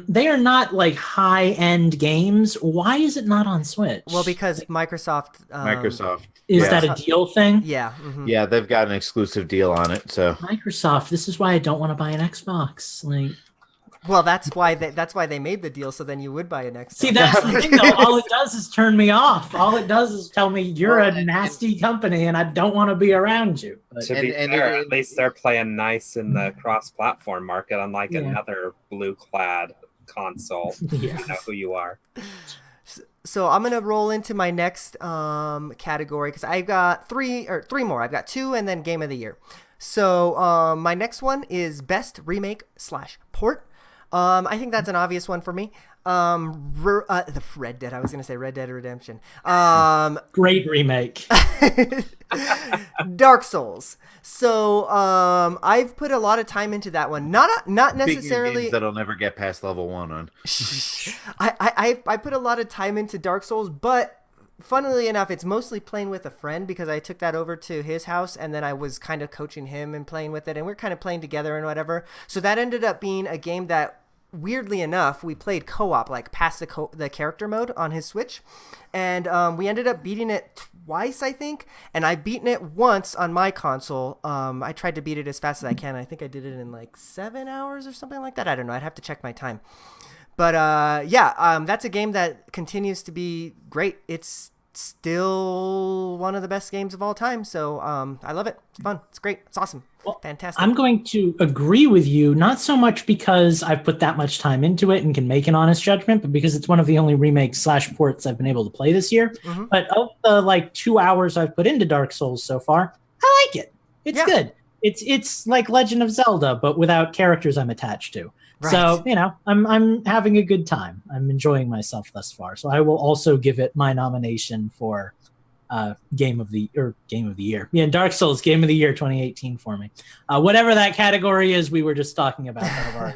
they are not like high-end games. Why is it not on Switch? Well, because Microsoft is that a deal thing? Yeah. Yeah, they've got an exclusive deal on it. So Microsoft, this is why I don't want to buy an Xbox. Well, that's why they made the deal, so then you would buy an Xbox. See, that's the thing, though. All it does is turn me off. All it does is tell me you're a nasty company, and I don't want to be around you. But, to be fair, at least they're playing nice in the cross-platform market, unlike another blue-clad console. You know who you are. So I'm gonna roll into my next category because I've got three more. I've got two, and then Game of the Year. So my next one is Best Remake / Port. I think that's an obvious one for me. The Red Dead. I was going to say Red Dead Redemption. Great remake. Dark Souls. So I've put a lot of time into that one. Not Speaking of necessarily games that'll never get past level 1 on. I put a lot of time into Dark Souls, but funnily enough, it's mostly playing with a friend because I took that over to his house and then I was kind of coaching him and playing with it, and we're kind of playing together and whatever. So that ended up being a game that, weirdly enough, we played co-op, like past the character mode on his Switch, and we ended up beating it twice, I think, and I've beaten it once on my console. I tried to beat it as fast as I can. I think I did it in like 7 hours or something like that. I don't know. I'd have to check my time. But that's a game that continues to be great. It's still one of the best games of all time. So I love it. It's fun. It's great. It's awesome. Well, fantastic. I'm going to agree with you, not so much because I've put that much time into it and can make an honest judgment, but because it's one of the only remakes / ports I've been able to play this year. Mm-hmm. But of the 2 hours I've put into Dark Souls so far, I like it. It's good. It's like Legend of Zelda, but without characters I'm attached to. Right. So, I'm having a good time. I'm enjoying myself thus far. So I will also give it my nomination for Game of the Year. Yeah, Dark Souls Game of the Year 2018 for me. Whatever that category is, we were just talking about one of our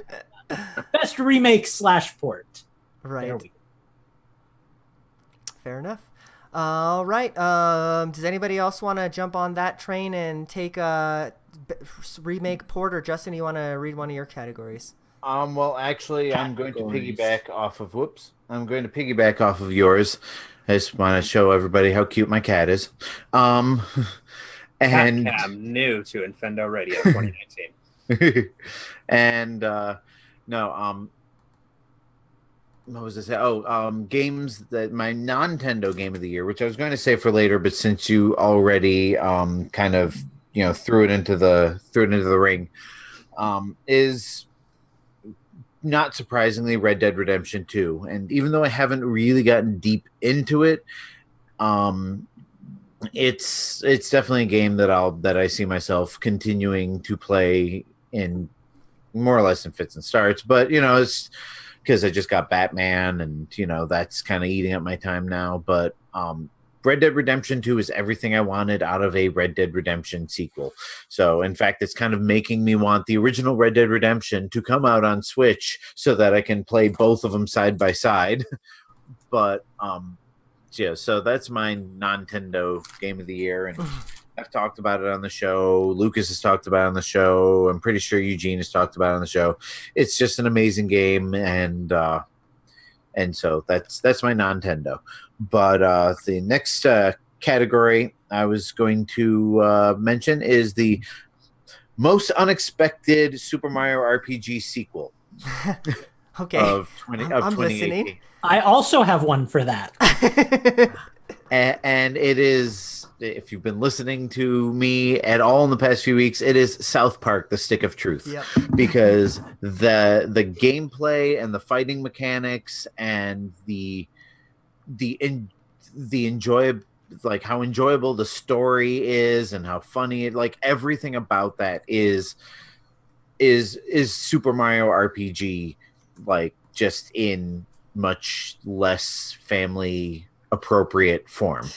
best remake / port. Right. Fair enough. All right. Does anybody else want to jump on that train and take a remake port, or Justin, you want to read one of your categories? Well, actually, I'm going to piggyback off of yours. I just want to show everybody how cute my cat is. And I'm new to Infendo Radio 2019. And what was I say? Games that my Nintendo game of the year, which I was going to say for later, but since you already kind of threw it into the ring, is, not surprisingly, Red Dead Redemption 2. And even though I haven't really gotten deep into it, it's definitely a game that I see myself continuing to play in more or less in fits and starts. But it's because I just got Batman, and that's kind of eating up my time now. But Red Dead Redemption 2 is everything I wanted out of a Red Dead Redemption sequel. So, in fact, it's kind of making me want the original Red Dead Redemption to come out on Switch so that I can play both of them side by side. But, so that's my Nintendo Game of the Year. And I've talked about it on the show. Lucas has talked about it on the show. I'm pretty sure Eugene has talked about it on the show. It's just an amazing game. And so that's my Nintendo. But the next category I was going to mention is the most unexpected Super Mario RPG sequel. Okay. Of I'm 2018. listening. I also have one for that. And it is, if you've been listening to me at all in the past few weeks, it is South Park: The Stick of Truth. Yep. Because the gameplay and the fighting mechanics and the enjoyable, like how enjoyable the story is and how funny it, like everything about that is Super Mario RPG, like just in much less family appropriate form.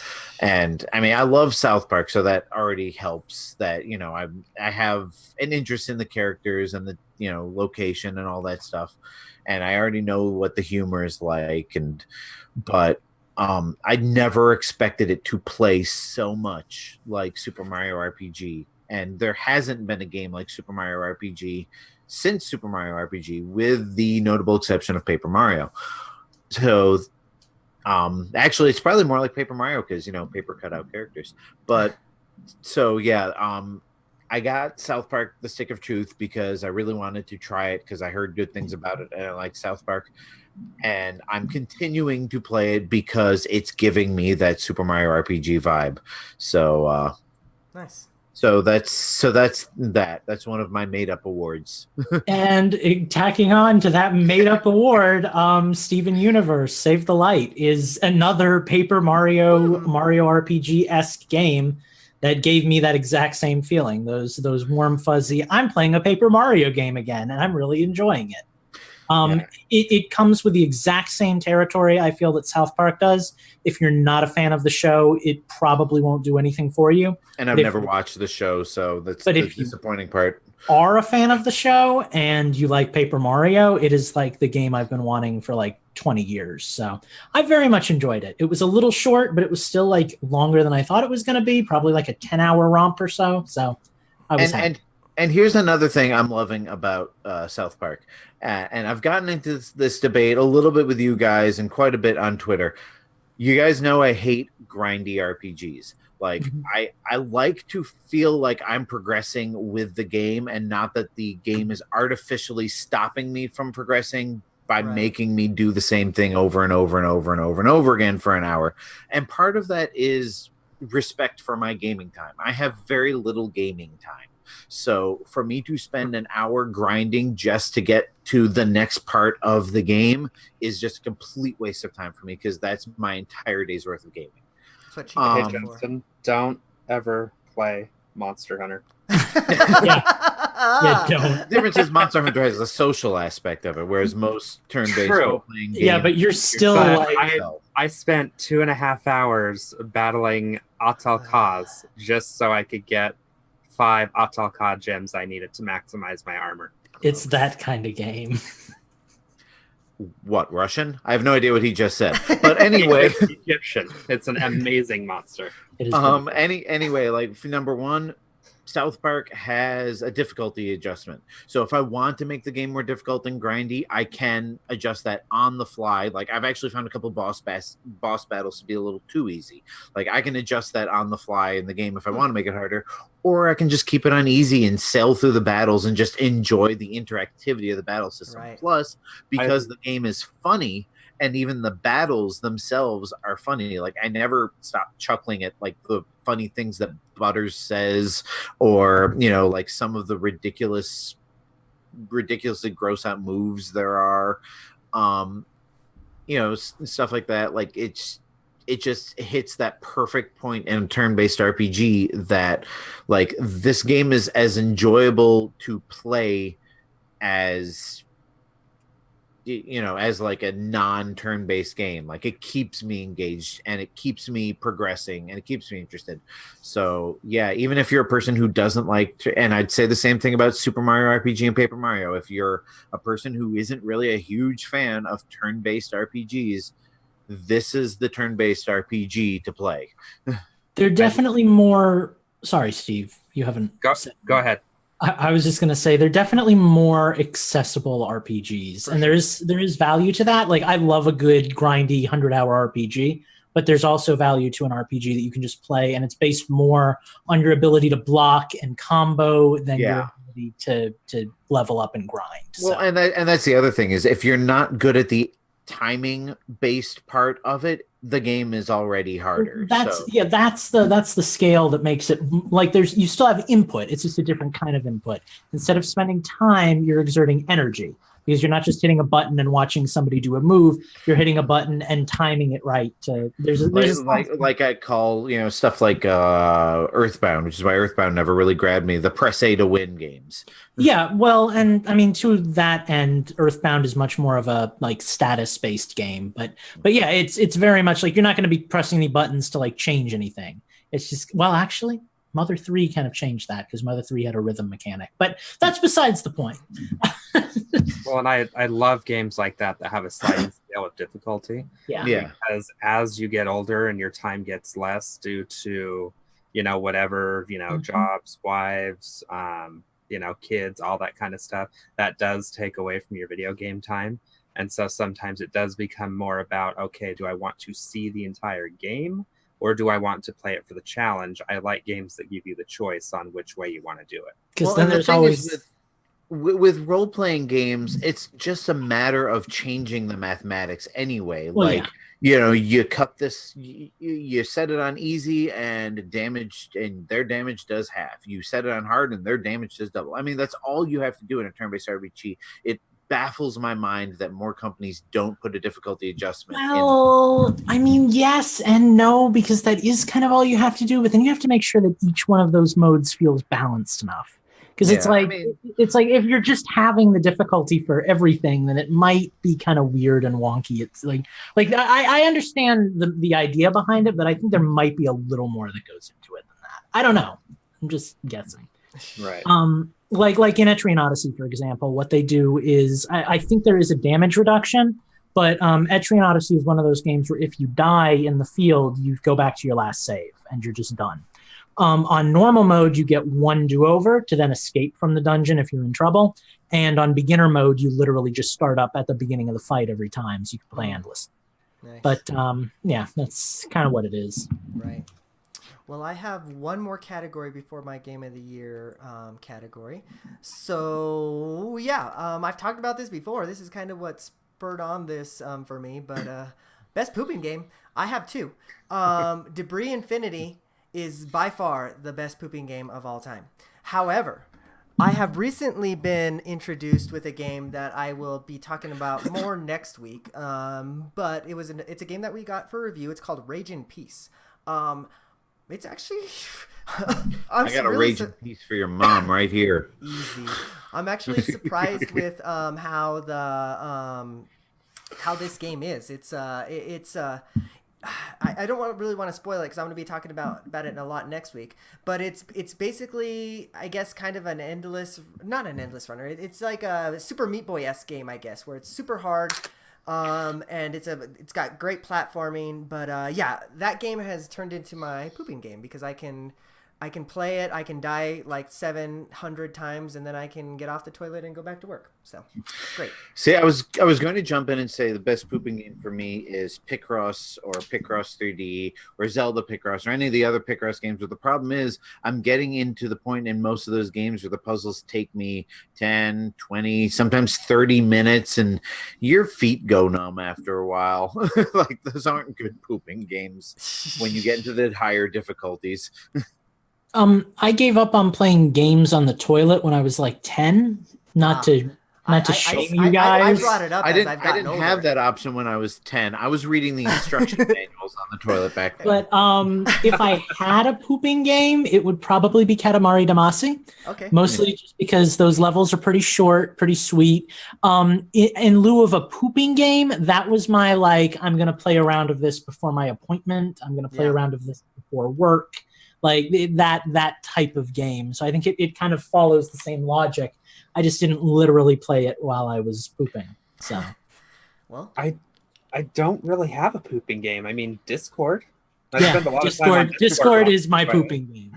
And I mean, I love South Park, so that already helps that I have an interest in the characters and the location and all that stuff, and I already know what the humor is like. But I never expected it to play so much like Super Mario RPG, and there hasn't been a game like Super Mario RPG since Super Mario RPG, with the notable exception of Paper Mario. So actually it's probably more like Paper Mario because paper cut out characters. But so I got South Park: The Stick of Truth because I really wanted to try it because I heard good things about it and I like South Park. And I'm continuing to play it because it's giving me that Super Mario RPG vibe. So nice. So that's one of my made up awards. And tacking on to that made up award, Steven Universe Save the Light is another Paper Mario RPG-esque game that gave me that exact same feeling. Those warm fuzzy, I'm playing a Paper Mario game again and I'm really enjoying it. Yeah. It comes with the exact same territory I feel that South Park does. If you're not a fan of the show, it probably won't do anything for you. And I've never watched the show, so that's the disappointing part. Are a fan of the show and you like Paper Mario, it is like the game I've been wanting for like 20 years. So I very much enjoyed it. It was a little short, but it was still like longer than I thought it was going to be, probably like a 10-hour romp or so. So I was happy. And here's another thing I'm loving about South Park. And I've gotten into this debate a little bit with you guys and quite a bit on Twitter. You guys know I hate grindy RPGs. Like, I like to feel like I'm progressing with the game and not that the game is artificially stopping me from progressing by making me do the same thing over and over and over and over and over again for an hour. And part of that is respect for my gaming time. I have very little gaming time. So for me to spend an hour grinding just to get to the next part of the game is just a complete waste of time for me because that's my entire day's worth of gaming. That's what you Hey, Justin, don't ever play Monster Hunter. Yeah, don't. The difference is Monster Hunter has a social aspect of it, whereas most turn-based role-playing games... Yeah, but you're still I spent 2.5 hours battling Atal-Kaz just so I could get 5 Atal-Ka gems I needed to maximize my armor. It's that kind of game. What, Russian? I have no idea what he just said. But anyway, Egyptian. It's an amazing monster. It is anyway, like for number one, South Park has a difficulty adjustment. So if I want to make the game more difficult and grindy, I can adjust that on the fly. Like I've actually found a couple boss battles to be a little too easy. Like I can adjust that on the fly in the game if I want to make it harder, or I can just keep it on easy and sail through the battles and just enjoy the interactivity of the battle system. Right. Plus, because the game is funny, and even the battles themselves are funny. Like I never stop chuckling at like the funny things that Butters says, or like some of the ridiculously gross out moves there are, stuff like that. Like it just hits that perfect point in a turn-based RPG that like this game is as enjoyable to play as as like a non-turn-based game. Like it keeps me engaged and it keeps me progressing and it keeps me interested. So yeah, even if you're a person who doesn't like to, and I'd say the same thing about Super Mario RPG and Paper Mario, if you're a person who isn't really a huge fan of turn-based RPGs, this is the turn-based RPG to play. They're definitely more... Sorry, Steve, you haven't... Go ahead. I was just going to say they're definitely more accessible RPGs, and there is value to that. Like I love a good grindy 100-hour RPG, but there's also value to an RPG that you can just play, and it's based more on your ability to block and combo than your ability to level up and grind. Well, and that's the other thing is if you're not good at the timing based part of it, the game is already harder. That's the scale that makes it like you still have input. It's just a different kind of input. Instead of spending time, you're exerting energy because you're not just hitting a button and watching somebody do a move. You're hitting a button and timing it right. Like I call stuff like Earthbound, which is why Earthbound never really grabbed me. The press A to win games. Yeah, well, and I mean to that end, Earthbound is much more of a like status-based game, but yeah, it's very much like you're not going to be pressing any buttons to like change anything. It's just actually, Mother 3 kind of changed that because Mother 3 had a rhythm mechanic, but that's besides the point. Well, and I love games like that have a sliding scale of difficulty. Yeah. Because as you get older and your time gets less due to whatever jobs, wives, kids, all that kind of stuff, that does take away from your video game time. And so sometimes it does become more about, okay, do I want to see the entire game or do I want to play it for the challenge? I like games that give you the choice on which way you want to do it. Because then there's always... With role-playing games, it's just a matter of changing the mathematics anyway. You cut this, you set it on easy and their damage does half. You set it on hard and their damage does double. I mean, that's all you have to do in a turn-based RPG. It baffles my mind that more companies don't put a difficulty adjustment in. Well, I mean, yes and no, because that is kind of all you have to do, but then you have to make sure that each one of those modes feels balanced enough. Because it's Yeah, I like mean- it's like if you're just having the difficulty for everything, then it might be kind of weird and wonky. It's like I understand the idea behind it, but I think there might be a little more that goes into it than that. I don't know. I'm just guessing. Right. Like in Etrian Odyssey, for example, what they do is I think there is a damage reduction, but Etrian Odyssey is one of those games where if you die in the field, you go back to your last save and you're just done. On normal mode, you get one do-over to then escape from the dungeon if you're in trouble. And on beginner mode, you literally just start up at the beginning of the fight every time, so you can play endless. Nice. But yeah, that's kind of what it is. Right. Well, I have one more category before my Game of the Year category. So, yeah, I've talked about this before. This is kind of what spurred on this for me. But best pooping game, I have two. Debris Infinity is by far the best pooping game of all time. However, I have recently been introduced with a game that I will be talking about more next week. But it's a game that we got for review. It's called Rage in Peace. It's actually I got a Rage in Peace for your mom right here. Easy. I'm actually surprised with how this game is. I don't really want to spoil it because I'm going to be talking about it a lot next week. But it's basically, I guess, kind of not an endless runner. It's like a Super Meat Boy-esque game, I guess, where it's super hard. And it's got great platforming, but yeah, that game has turned into my pooping game because I can play it. I can die like 700 times, and then I can get off the toilet and go back to work. So it's great. See, I was going to jump in and say the best pooping game for me is Picross or Picross 3D or Zelda Picross or any of the other Picross games. But the problem is I'm getting into the point in most of those games where the puzzles take me 10, 20, sometimes 30 minutes, and your feet go numb after a while. Like, those aren't good pooping games when you get into the higher difficulties. I gave up on playing games on the toilet when I was like 10. Not to shame you guys. I brought it up. I didn't over have that option when I was 10. I was reading the instruction manuals on the toilet back then. But if I had a pooping game, it would probably be Katamari Damacy. Okay. Mostly just because those levels are pretty short, pretty sweet. In lieu of a pooping game, that was my I'm going to play a round of this before my appointment. I'm going to play a round of this before work. Like that type of game. So I think it kind of follows the same logic. I just didn't literally play it while I was pooping. So, well, I don't really have a pooping game. I mean, Discord. I spend a lot of time on Discord is my pooping game.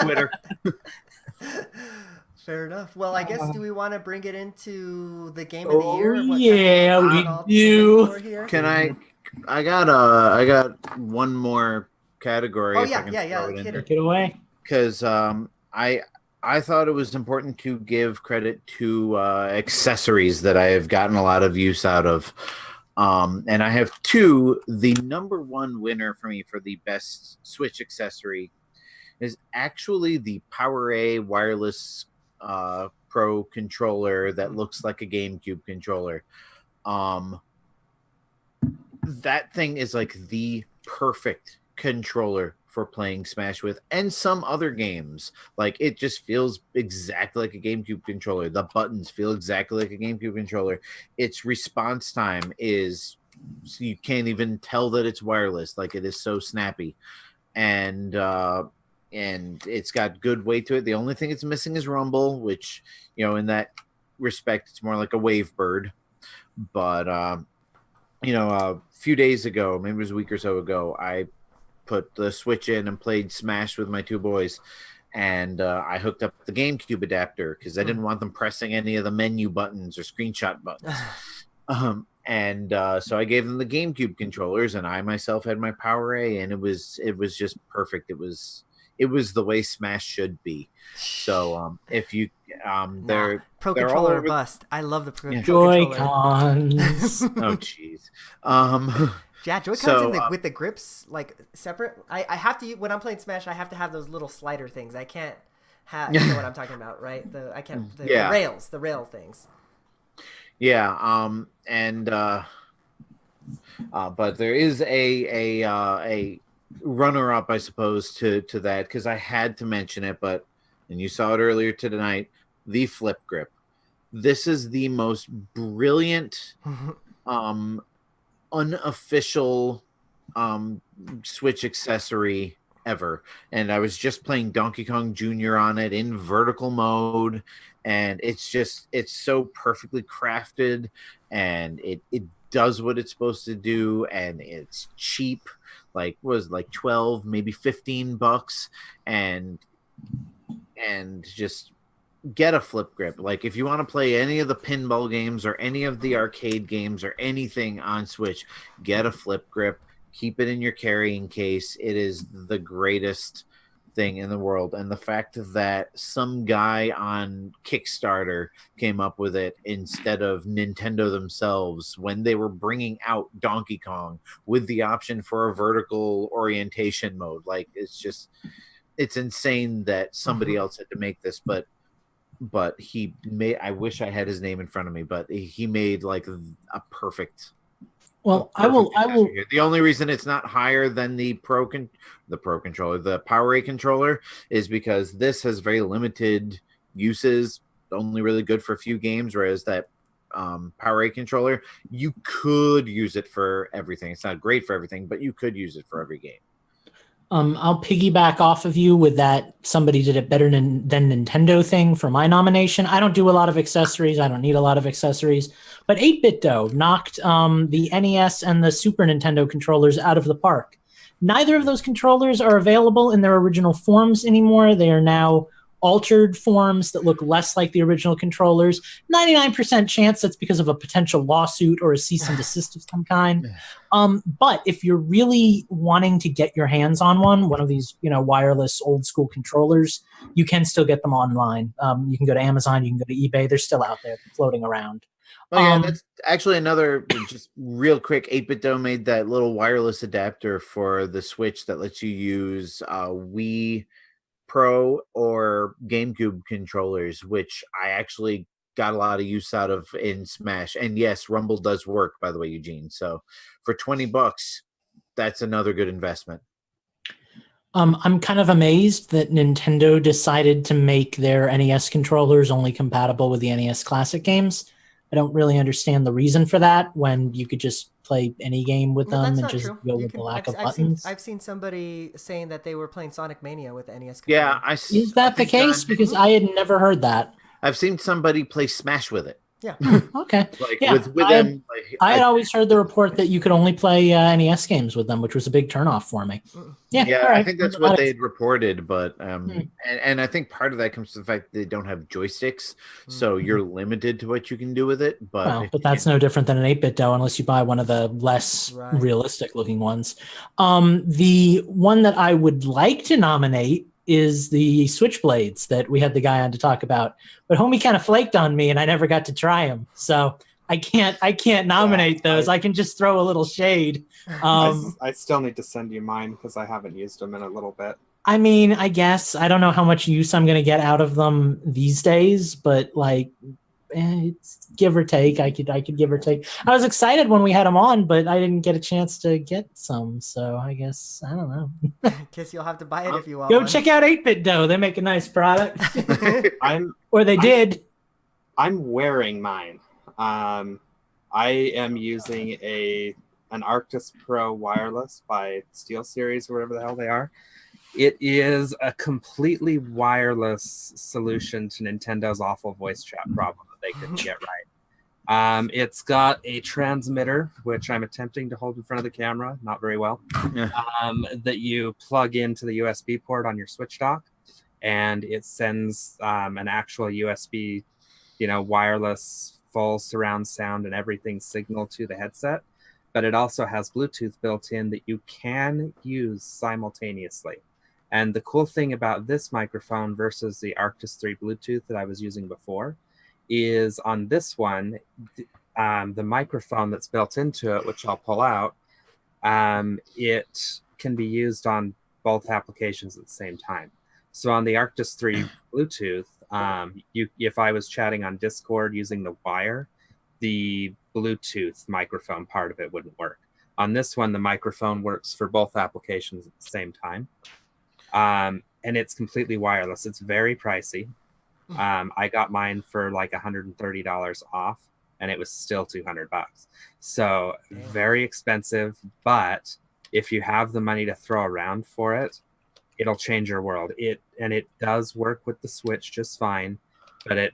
Twitter. Fair enough. Well, I guess do we want to bring it into the Game of the Year? Yeah, we do. Can I got one more category. Oh yeah. Hit it away. Because I thought it was important to give credit to accessories that I have gotten a lot of use out of. And I have two. The number one winner for me for the best Switch accessory is actually the PowerA wireless Pro controller that looks like a GameCube controller. That thing is like the perfect controller for playing Smash with and some other games. Like, it just feels exactly like a GameCube controller. The buttons feel exactly like a GameCube controller. Its response time is, you can't even tell that it's wireless. Like, it is so snappy. And it's got good weight to it. The only thing it's missing is rumble, which, in that respect, it's more like a Wavebird. But, a few days ago, maybe it was a week or so ago, I put the Switch in and played Smash with my two boys, and I hooked up the GameCube adapter because I didn't want them pressing any of the menu buttons or screenshot buttons. So I gave them the GameCube controllers, and I myself had my PowerA, and it was just perfect. It was the way Smash should be. So if you they're Pro they're controller all over... bust. I love the Pro Joy-Cons. Oh jeez. Yeah, Joy-Cons with the grips separate. I have to, when I'm playing Smash, I have to have those little slider things. I can't have, you know what I'm talking about, right? The rail things. Yeah. But there is a runner-up, I suppose, to that, because I had to mention it, but and you saw it earlier tonight, the flip grip. This is the most brilliant, unofficial Switch accessory ever. And I was just playing Donkey Kong Jr. on it in vertical mode, and it's so perfectly crafted, and it does what it's supposed to do, and it's cheap, like 12, maybe $15, and just get a flip grip. Like, if you want to play any of the pinball games or any of the arcade games or anything on Switch, get a flip grip. Keep it in your carrying case. It is the greatest thing in the world. And the fact that some guy on Kickstarter came up with it instead of Nintendo themselves when they were bringing out Donkey Kong with the option for a vertical orientation mode. Like, it's insane that somebody else had to make this, but he made, I wish I had his name in front of me, but he made like a perfect. Well, I will. Here. The only reason it's not higher than the Power A controller, is because this has very limited uses, only really good for a few games, whereas that Power A controller, you could use it for everything. It's not great for everything, but you could use it for every game. I'll piggyback off of you with that somebody did it better than Nintendo thing for my nomination. I don't do a lot of accessories. I don't need a lot of accessories. But 8-Bit Do knocked the NES and the Super Nintendo controllers out of the park. Neither of those controllers are available in their original forms anymore. They are now altered forms that look less like the original controllers. 99% chance that's because of a potential lawsuit or a cease and desist of some kind. But if you're really wanting to get your hands on one of these, wireless old school controllers, you can still get them online. You can go to Amazon, you can go to eBay. They're still out there floating around. Oh yeah, that's actually another, just real quick, 8-Bit Do made that little wireless adapter for the Switch that lets you use Wii Pro or GameCube controllers, which I actually got a lot of use out of in Smash. And yes, Rumble does work, by the way, Eugene. So for $20, that's another good investment. I'm kind of amazed that Nintendo decided to make their NES controllers only compatible with the NES Classic games. I don't really understand the reason for that when you could just play any game with them and just go with the lack of buttons. I've seen somebody saying that they were playing Sonic Mania with the NES controller. Yeah, is that the case? Because I had never heard that. I've seen somebody play Smash with it. Yeah. Okay. Like yeah, with them. I had always heard the report that you could only play NES games with them, which was a big turnoff for me. Yeah. Yeah, right. I think that's what they'd reported, but and I think part of that comes to the fact that they don't have joysticks, so you're limited to what you can do with it. But that's no different than an 8-Bit Do unless you buy one of the less realistic looking ones. The one that I would like to nominate is the Switchblades that we had the guy on to talk about, but homie kind of flaked on me and I never got to try them, so I can't nominate those. I can just throw a little shade. I still need to send you mine because I haven't used them in a little bit. I mean, I guess I don't know how much use I'm going to get out of them these days, but like, it's give or take. I could give or take. I was excited when we had them on, but I didn't get a chance to get some, so I guess I don't know. Guess you'll have to buy it if you want. Go check out 8-Bit Do. They make a nice product. They did. I'm wearing mine. I am using an Arctis Pro wireless by SteelSeries or whatever the hell they are. It is a completely wireless solution to Nintendo's awful voice chat problem that they couldn't get right. It's got a transmitter, which I'm attempting to hold in front of the camera, not very well, that you plug into the USB port on your Switch dock, and it sends an actual USB, wireless full surround sound and everything signal to the headset. But it also has Bluetooth built in that you can use simultaneously. And the cool thing about this microphone versus the Arctis 3 Bluetooth that I was using before is on this one, the microphone that's built into it, which I'll pull out, it can be used on both applications at the same time. So on the Arctis 3 Bluetooth, if I was chatting on Discord using the wire, the Bluetooth microphone part of it wouldn't work. On this one, the microphone works for both applications at the same time. and it's completely wireless. It's very pricey. I got mine for like $130 off, and it was still $200. So very expensive, but if you have the money to throw around for it, it'll change your world. It does work with the Switch just fine, but it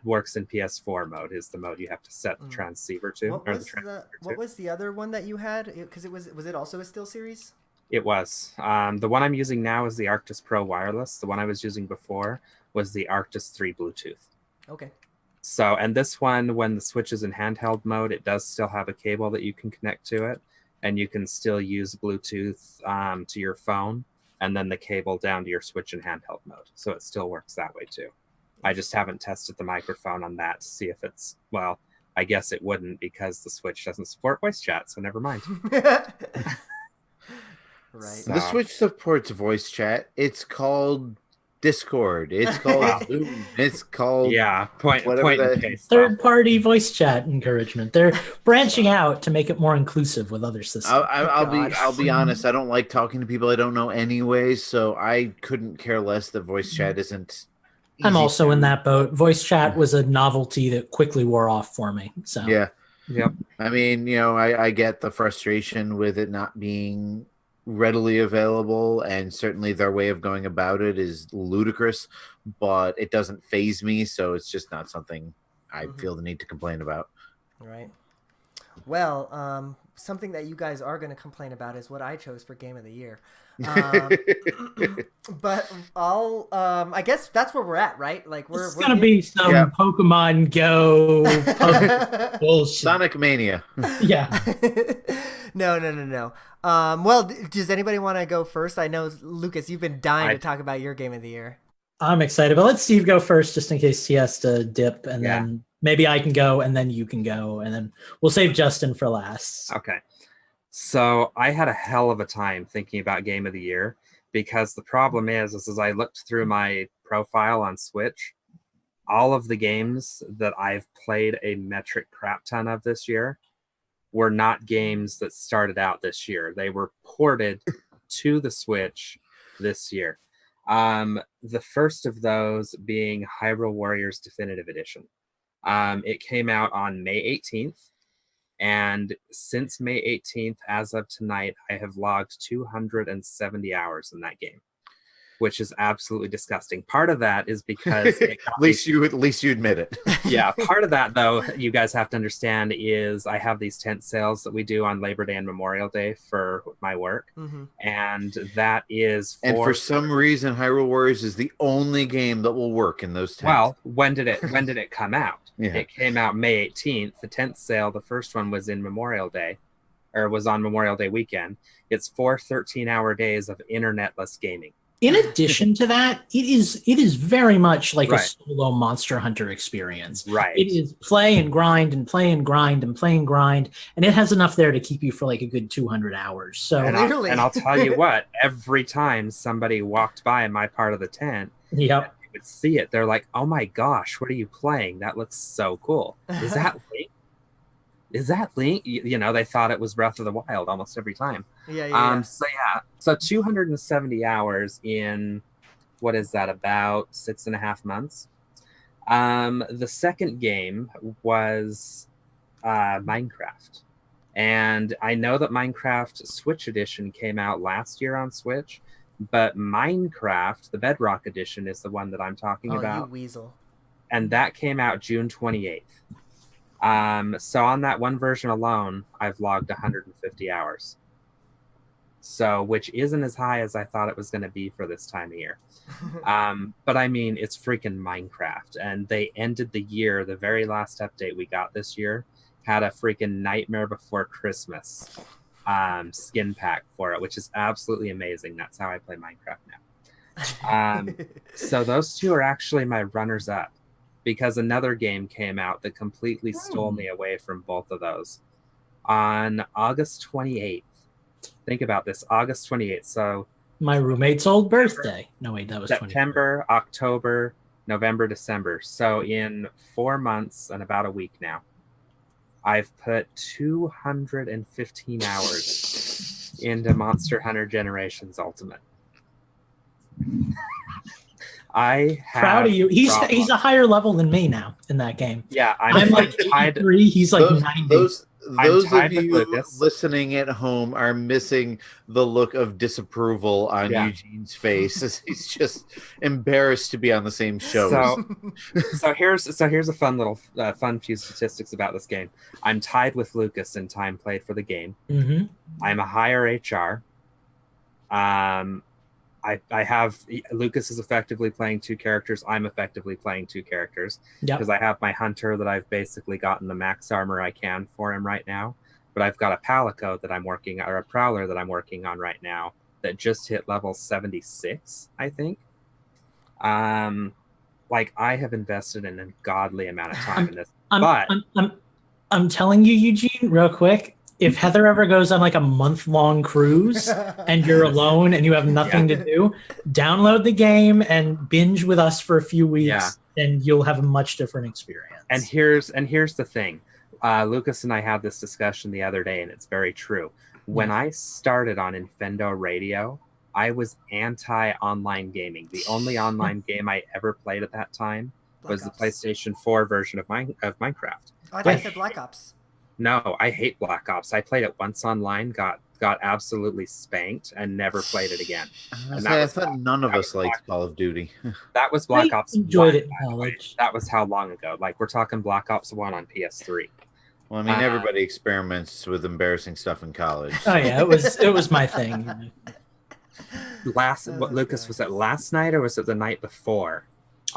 works in PS4 mode is the mode you have to set the transceiver to. What was the other one that you had? Because was it also a SteelSeries? It was. The one I'm using now is the Arctis Pro wireless. The one I was using before was the Arctis 3 Bluetooth. Okay. So, and this one, when the Switch is in handheld mode, it does still have a cable that you can connect to it, and you can still use Bluetooth to your phone, and then the cable down to your Switch in handheld mode. So it still works that way too. I just haven't tested the microphone on that to see if it's, well, I guess it wouldn't because the Switch doesn't support voice chat, so never mind. Right. The Switch supports voice chat. It's called Discord. It's called Zoom. It's called point in case. Third-party voice chat encouragement. They're branching out to make it more inclusive with other systems. I'll be honest. I don't like talking to people I don't know anyway, so I couldn't care less that voice chat isn't. I'm also in that boat. Voice chat was a novelty that quickly wore off for me. So yeah, yep. I mean, I get the frustration with it not being readily available, and certainly their way of going about it is ludicrous, but it doesn't faze me, so it's just not something I feel the need to complain about. Right. Well, something that you guys are going to complain about is what I chose for Game of the Year. But I guess that's where we're at, right? Like we're gonna be some Pokemon Go bullshit. Sonic Mania. Yeah. No. Well, does anybody want to go first? I know, Lucas, you've been dying to talk about your Game of the Year. I'm excited, but let Steve go first just in case he has to dip, and then maybe I can go, and then you can go, and then we'll save Justin for last. Okay. So I had a hell of a time thinking about Game of the Year because the problem is as I looked through my profile on Switch, all of the games that I've played a metric crap ton of this year were not games that started out this year. They were ported to the Switch this year. The first of those being Hyrule Warriors Definitive Edition. It came out on May 18th. And since May 18th, as of tonight, I have logged 270 hours in that game, which is absolutely disgusting. Part of that is because at least you admit it. Yeah, part of that though, you guys have to understand is I have these tent sales that we do on Labor Day and Memorial Day for my work, and that is for some reason Hyrule Warriors is the only game that will work in those tents. Well, when did it come out? Yeah. It came out May 18th. The 10th sale, the first one was in Memorial Day, or was on Memorial Day weekend. It's 4 13-hour days of internetless gaming. In addition to that, it is very much like a solo Monster Hunter experience. Right. It is play and grind and play and grind and play and grind, and it has enough there to keep you for like a good 200 hours. So I'll tell you what, every time somebody walked by in my part of the tent, would see it, they're like, "Oh my gosh, what are you playing? That looks so cool. Is that Link? Is that Link?" They thought it was Breath of the Wild almost every time. So 270 hours in, what is that, about 6.5 months? The second game was Minecraft. And I know that Minecraft Switch Edition came out last year on Switch, but Minecraft, the Bedrock Edition, is the one that I'm talking about. You weasel. And that came out June 28th. So on that one version alone, I've logged 150 hours. So, which isn't as high as I thought it was going to be for this time of year. But I mean, it's freaking Minecraft. And they ended the year, the very last update we got this year, had a freaking Nightmare Before Christmas skin pack for it, which is absolutely amazing. That's how I play Minecraft now. So those two are actually my runners up, because another game came out that completely stole me away from both of those. On August 28th, think about this, August 28th. So my roommate's old birthday. No, wait, that was September, 24. October, November, December. So in 4 months and about a week now, I've put 215 hours into Monster Hunter Generations Ultimate. I have Proud of you. He's problems. a higher level than me now in that game. Yeah, I'm like tied. 83. He's like 90. Those tied of with you Lucas. listening at home are missing the look of disapproval on Yeah. Eugene's face as he's just embarrassed to be on the same show. So here's a fun few statistics about this game. I'm tied with Lucas in time played for the game. Mm-hmm. I'm a higher HR. I have Lucas is effectively playing two characters. I'm effectively playing two characters because I have my hunter that I've basically gotten the max armor I can for him right now. But I've got a palico that I'm working or a prowler that I'm working on right now that just hit level 76, I think. Like I have invested an ungodly amount of time in this. I'm telling you, Eugene, real quick. If Heather ever goes on like a month-long cruise and you're alone and you have nothing to do, download the game and binge with us for a few weeks, and you'll have a much different experience. And here's the thing. Lucas and I had this discussion the other day, and it's very true. When I started on Infendo Radio, I was anti-online gaming. The only online game I ever played at that time was the PlayStation 4 version of Minecraft. Oh, I thought you said Black Ops. No, I hate Black Ops. I played it once online, got absolutely spanked, and never played it again. I thought none of us liked Call of Duty. That was Black Ops 1. Enjoyed it in college. That was how long ago? Like, we're talking Black Ops 1 on PS3. Well, I mean, everybody experiments with embarrassing stuff in college. Oh yeah, it was my thing. Lucas, was it last night or was it the night before?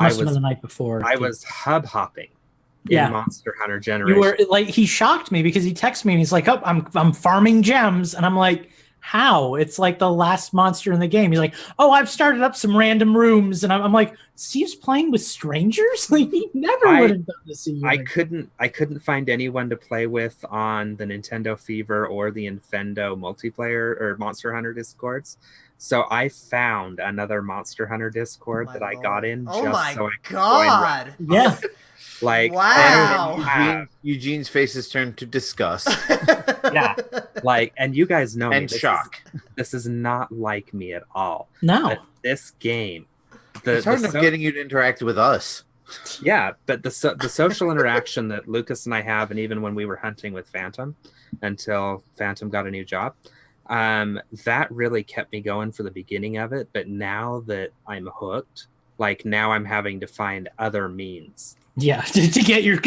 Must have been the night before. I was hub hopping. Yeah, Monster Hunter Generation. You were like, he shocked me because he texted me and he's like, "Oh, I'm farming gems," and I'm like, "How?" It's like the last monster in the game. He's like, "Oh, I've started up some random rooms," and I'm like, "Steve's playing with strangers? Like he never would have done this to you." I couldn't find anyone to play with on the Nintendo Fever or the Infendo multiplayer or Monster Hunter Discords. So I found another Monster Hunter Discord I got in. Oh my so I god! Yeah. Like, wow. Eugene's face has turned to disgust. Yeah, like, and you guys know and me. shock. This is not like me at all. No, but this game, it's hard enough getting you to interact with us. Yeah, but the social interaction that Lucas and I have, and even when we were hunting with Phantom, until Phantom got a new job, that really kept me going for the beginning of it. But now that I'm hooked, like now I'm having to find other means. Yeah, to get your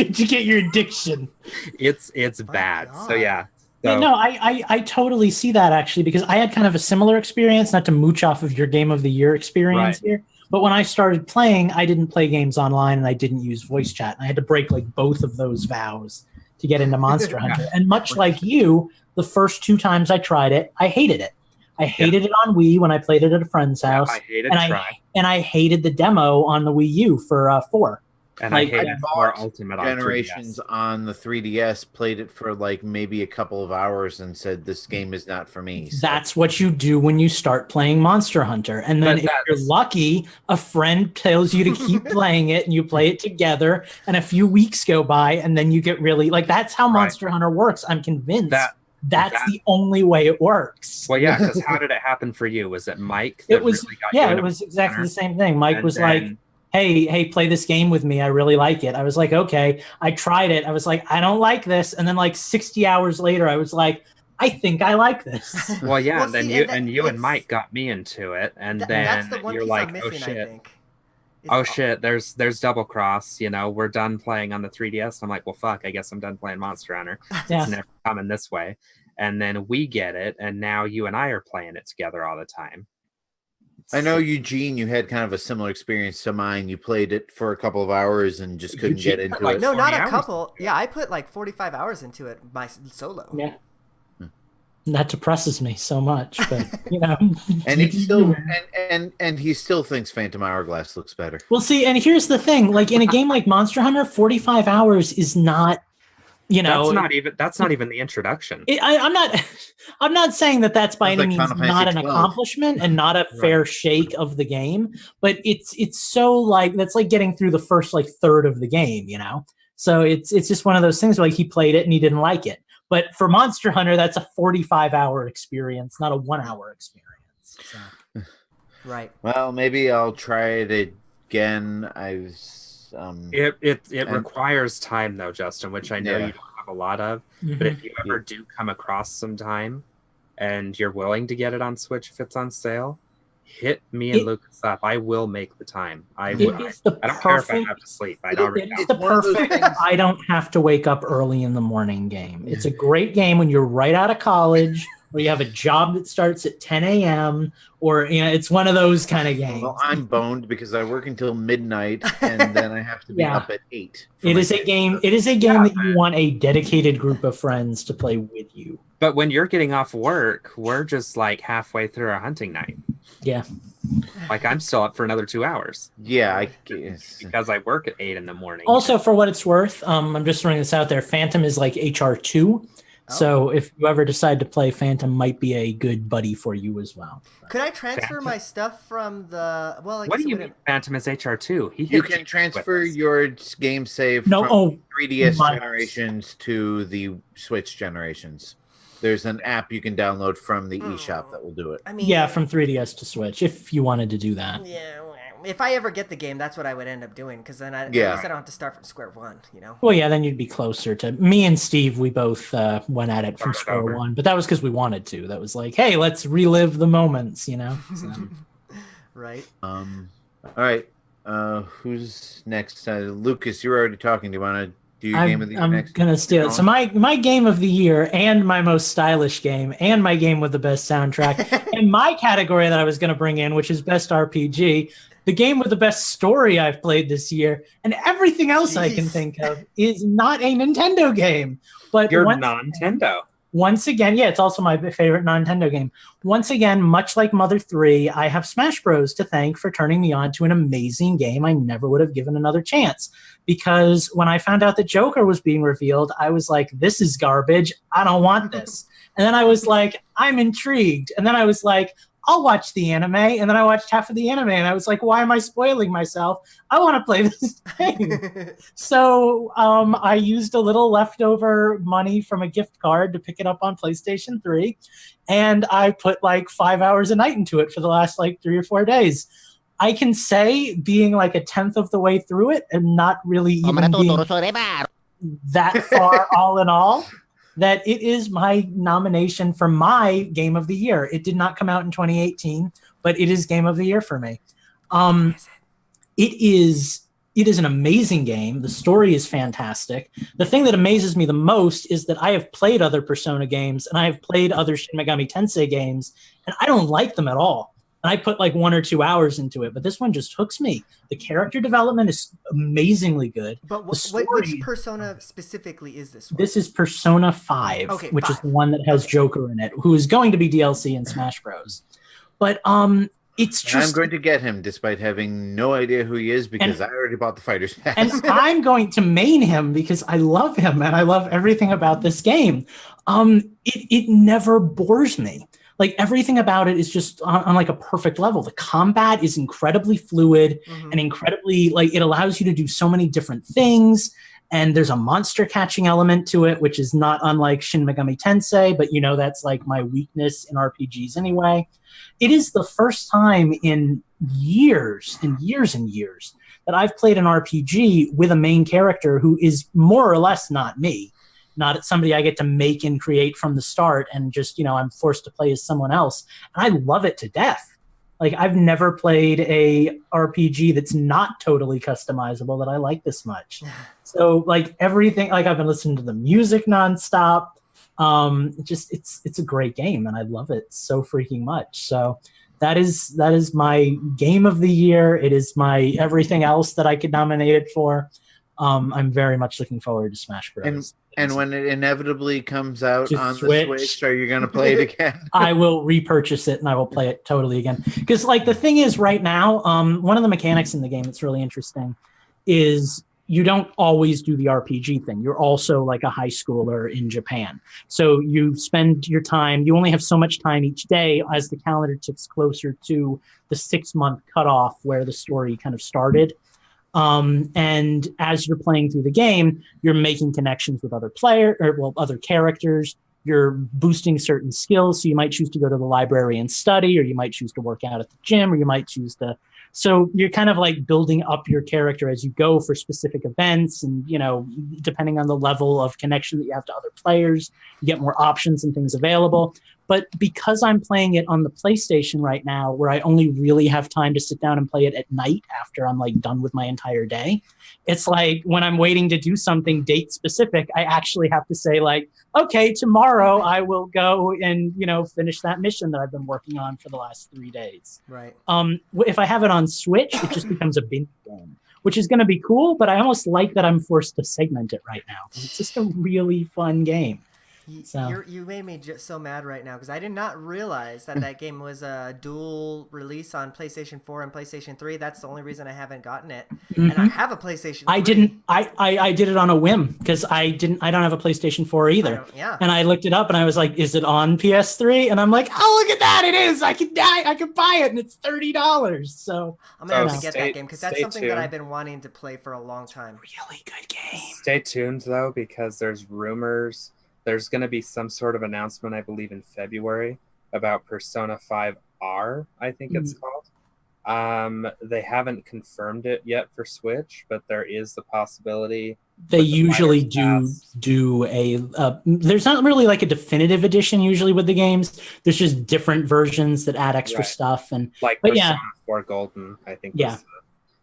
addiction. It's bad. God. So yeah. Yeah, no, I totally see that actually, because I had kind of a similar experience, not to mooch off of your Game of the Year experience here, but when I started playing, I didn't play games online and I didn't use voice chat. And I had to break like both of those vows to get into Monster Hunter. And much like you, the first 2 times I tried it, I hated it. I hated it on Wii when I played it at a friend's house. I hated I hated the demo on the Wii U for 4. And I hated more Ultimate Generations on the 3DS, played it for like maybe a couple of hours and said, this game is not for me. So. That's what you do when you start playing Monster Hunter. And then if you're lucky, a friend tells you to keep playing it and you play it together and a few weeks go by and then you get really like, that's how Monster Hunter works. I'm convinced that's the only way it works. Well, yeah, because how did it happen for you? Was it Mike? It was exactly the same thing. Mike was like, hey, play this game with me. I really like it. I was like, okay. I tried it. I was like, I don't like this. And then like 60 hours later, I was like, I think I like this. Well, yeah. Well, and you and Mike got me into it. And then that's the one you're piece like, I'm missing, oh shit. I think. Oh shit, there's double cross, you know, we're done playing on the 3DS. I'm like, well, fuck, I guess I'm done playing Monster Hunter. Yeah. It's never coming this way. And then we get it, and now you and I are playing it together all the time. I know, Eugene, you had kind of a similar experience to mine. You played it for a couple of hours and just couldn't get into it. No, not a couple. Yeah, I put like 45 hours into it by solo. Yeah. That depresses me so much, but you know. And he still and he still thinks Phantom Hourglass looks better. Well, see, and here's the thing: like in a game like Monster Hunter, 45 hours is not, you know, that's not even the introduction. I'm not saying that that's by any means not an accomplishment and not a fair shake of the game, but it's so like that's like getting through the first like third of the game, you know. So it's just one of those things where like he played it and he didn't like it. But for Monster Hunter, that's a 45-hour experience, not a 1-hour experience. So. Right. Well, maybe I'll try it again. It requires time though, Justin, which I know Yeah. you don't have a lot of. But Mm-hmm. if you ever do come across some time and you're willing to get it on Switch if it's on sale, hit me and Lucas up. I will make the time. I It is the don't care if I perfect. have to sleep. It's the one of those perfect. things- I don't have to wake up early in the morning game. It's a great game when you're right out of college, or you have a job that starts at 10 a.m. or it's one of those kind of games. Well, I'm boned because I work until midnight and then I have to be up at 8. It is a game. It is a game that you want a dedicated group of friends to play with you. But when you're getting off work, we're just like halfway through our hunting night. Yeah. Like I'm still up for another 2 hours. Yeah, I guess. Because I work at 8 in the morning. Also, for what it's worth, I'm just throwing this out there. Phantom is like HR2. So if you ever decide to play, Phantom might be a good buddy for you as well. Could I transfer my stuff from the? Well, I what guess do you it mean Phantom is HR2? You can transfer your game save No, from 3DS my- generations to the Switch generations. There's an app you can download from the eShop that will do it. I mean, Yeah, from 3DS to Switch, if you wanted to do that. Yeah, if I ever get the game, that's what I would end up doing, because then at Yeah. least I don't have to start from square one, you know? Well, yeah, then you'd be closer to me and Steve. We both went at it from Started square over. one, but that was because we wanted to. That was like, hey, let's relive the moments, So. Right. All right. Who's next? Lucas, you were already talking. Do you want to do your game of the year I'm next? gonna steal it. So my game of the year, and my most stylish game, and my game with the best soundtrack, and my category that I was gonna bring in, which is best RPG, the game with the best story I've played this year, and everything else I can Jeez. think of is not a Nintendo game. But You're non-Nintendo. once again, yeah, it's also my favorite non-Nintendo game. Once again, much like Mother 3, I have Smash Bros. To thank for turning me on to an amazing game I never would have given another chance. Because when I found out that Joker was being revealed, I was like, this is garbage. I don't want this. And then I was like, I'm intrigued. And then I was like, I'll watch the anime. And then I watched half of the anime and I was like, why am I spoiling myself? I want to play this game. So I used a little leftover money from a gift card to pick it up on PlayStation 3. And I put like 5 hours a night into it for the last like 3 or 4 days. I can say being like a tenth of the way through it and not really even being that far all in all, that it is my nomination for my game of the year. It did not come out in 2018, but it is game of the year for me. It is an amazing game. The story is fantastic. The thing that amazes me the most is that I have played other Persona games and I have played other Shin Megami Tensei games, and I don't like them at all. And I put like 1 or 2 hours into it, but this one just hooks me. The character development is amazingly good. But The which story- Persona specifically is this one? This is Persona 5, Okay, which is 5. the one that has Joker in it, who is going to be DLC in Smash Bros. But it's And I'm just, going to get him despite having no idea who he is because I already bought the Fighter's Pass. and I'm going to main him because I love him and I love everything about this game. It never bores me. Like everything about it is just on like a perfect level. The combat is incredibly fluid and incredibly like it allows you to do so many different things. And there's a monster catching element to it, which is not unlike Shin Megami Tensei, but that's like my weakness in RPGs anyway. It is the first time in years and years and years that I've played an RPG with a main character who is more or less not me. Not somebody I get to make and create from the start and just, I'm forced to play as someone else. And I love it to death. Like I've never played a RPG that's not totally customizable that I like this much. So like everything, like I've been listening to the music nonstop. It's a great game and I love it so freaking much. So that is my game of the year. It is my everything else that I could nominate it for. I'm very much looking forward to Smash Bros. And when it inevitably comes out To on Switch. the Switch, are you going to play it again? I will repurchase it and I will play it totally again. Because like the thing is right now, one of the mechanics in the game that's really interesting is you don't always do the RPG thing. You're also like a high schooler in Japan. So you spend your time, you only have so much time each day as the calendar ticks closer to the 6-month cutoff where the story kind of started. And as you're playing through the game, you're making connections with other other characters. you're boosting certain skills. So you might choose to go to the library and study, or you might choose to work out at the gym, or you might choose to. So you're kind of like building up your character as you go for specific events. And, depending on the level of connection that you have to other players, you get more options and things available. But because I'm playing it on the PlayStation right now, where I only really have time to sit down and play it at night after I'm like done with my entire day, it's like when I'm waiting to do something date specific, I actually have to say like, okay, tomorrow I will go and, finish that mission that I've been working on for the last 3 days. Right. If I have it on Switch, it just becomes a binge game, which is going to be cool, but I almost like that I'm forced to segment it right now. It's just a really fun game. So. You made me just so mad right now because I did not realize that game was a dual release on PlayStation 4 and PlayStation 3. That's the only reason I haven't gotten it. And I have a PlayStation 3. I didn't. I did it on a whim because I don't have a PlayStation 4 either. Yeah. And I looked it up and I was like, "Is it on PS3?" And I'm like, "Oh, look at that! It is. I can buy it, and it's $30." So I'm gonna have to get that game because that's something tuned. that I've been wanting to play for a long time. Really good game. Stay tuned though, because there's rumors. There's going to be some sort of announcement, I believe, in February about Persona 5R, I think it's called. They haven't confirmed it yet for Switch, but there is the possibility. They usually do a. There's not really like a definitive edition usually with the games. There's just different versions that add extra stuff and like Persona 4 Golden, I think. Yeah.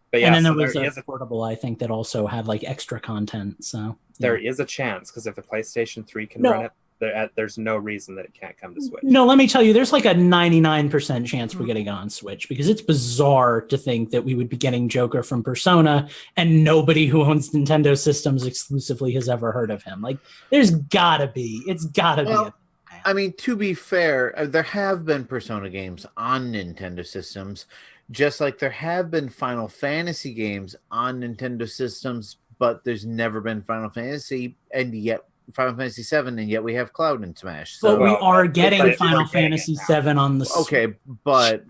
But yeah, and then so there was a portable, I think, that also had like extra content. So there is a chance because if the PlayStation 3 can run it, there's no reason that it can't come to Switch. No, let me tell you, there's like a 99% chance we're getting it on Switch because it's bizarre to think that we would be getting Joker from Persona and nobody who owns Nintendo systems exclusively has ever heard of him. Like, it's gotta be. I mean, to be fair, there have been Persona games on Nintendo systems, just like there have been Final Fantasy games on Nintendo systems, but there's never been Final Fantasy, and yet Final Fantasy 7, and yet we have Cloud in Smash. So we are getting Final Fantasy 7 on the okay, but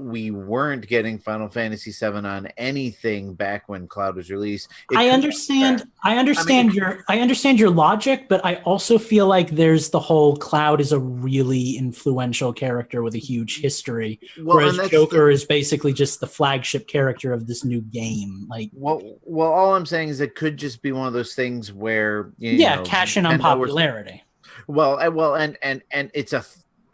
we weren't getting Final Fantasy 7 on anything back when Cloud was released. I understand your logic, but I also feel like there's the whole Cloud is a really influential character with a huge history, whereas Joker is basically just the flagship character of this new game. Like, well, all I'm saying is it could just be one of those things where cash in on popularity. And it's a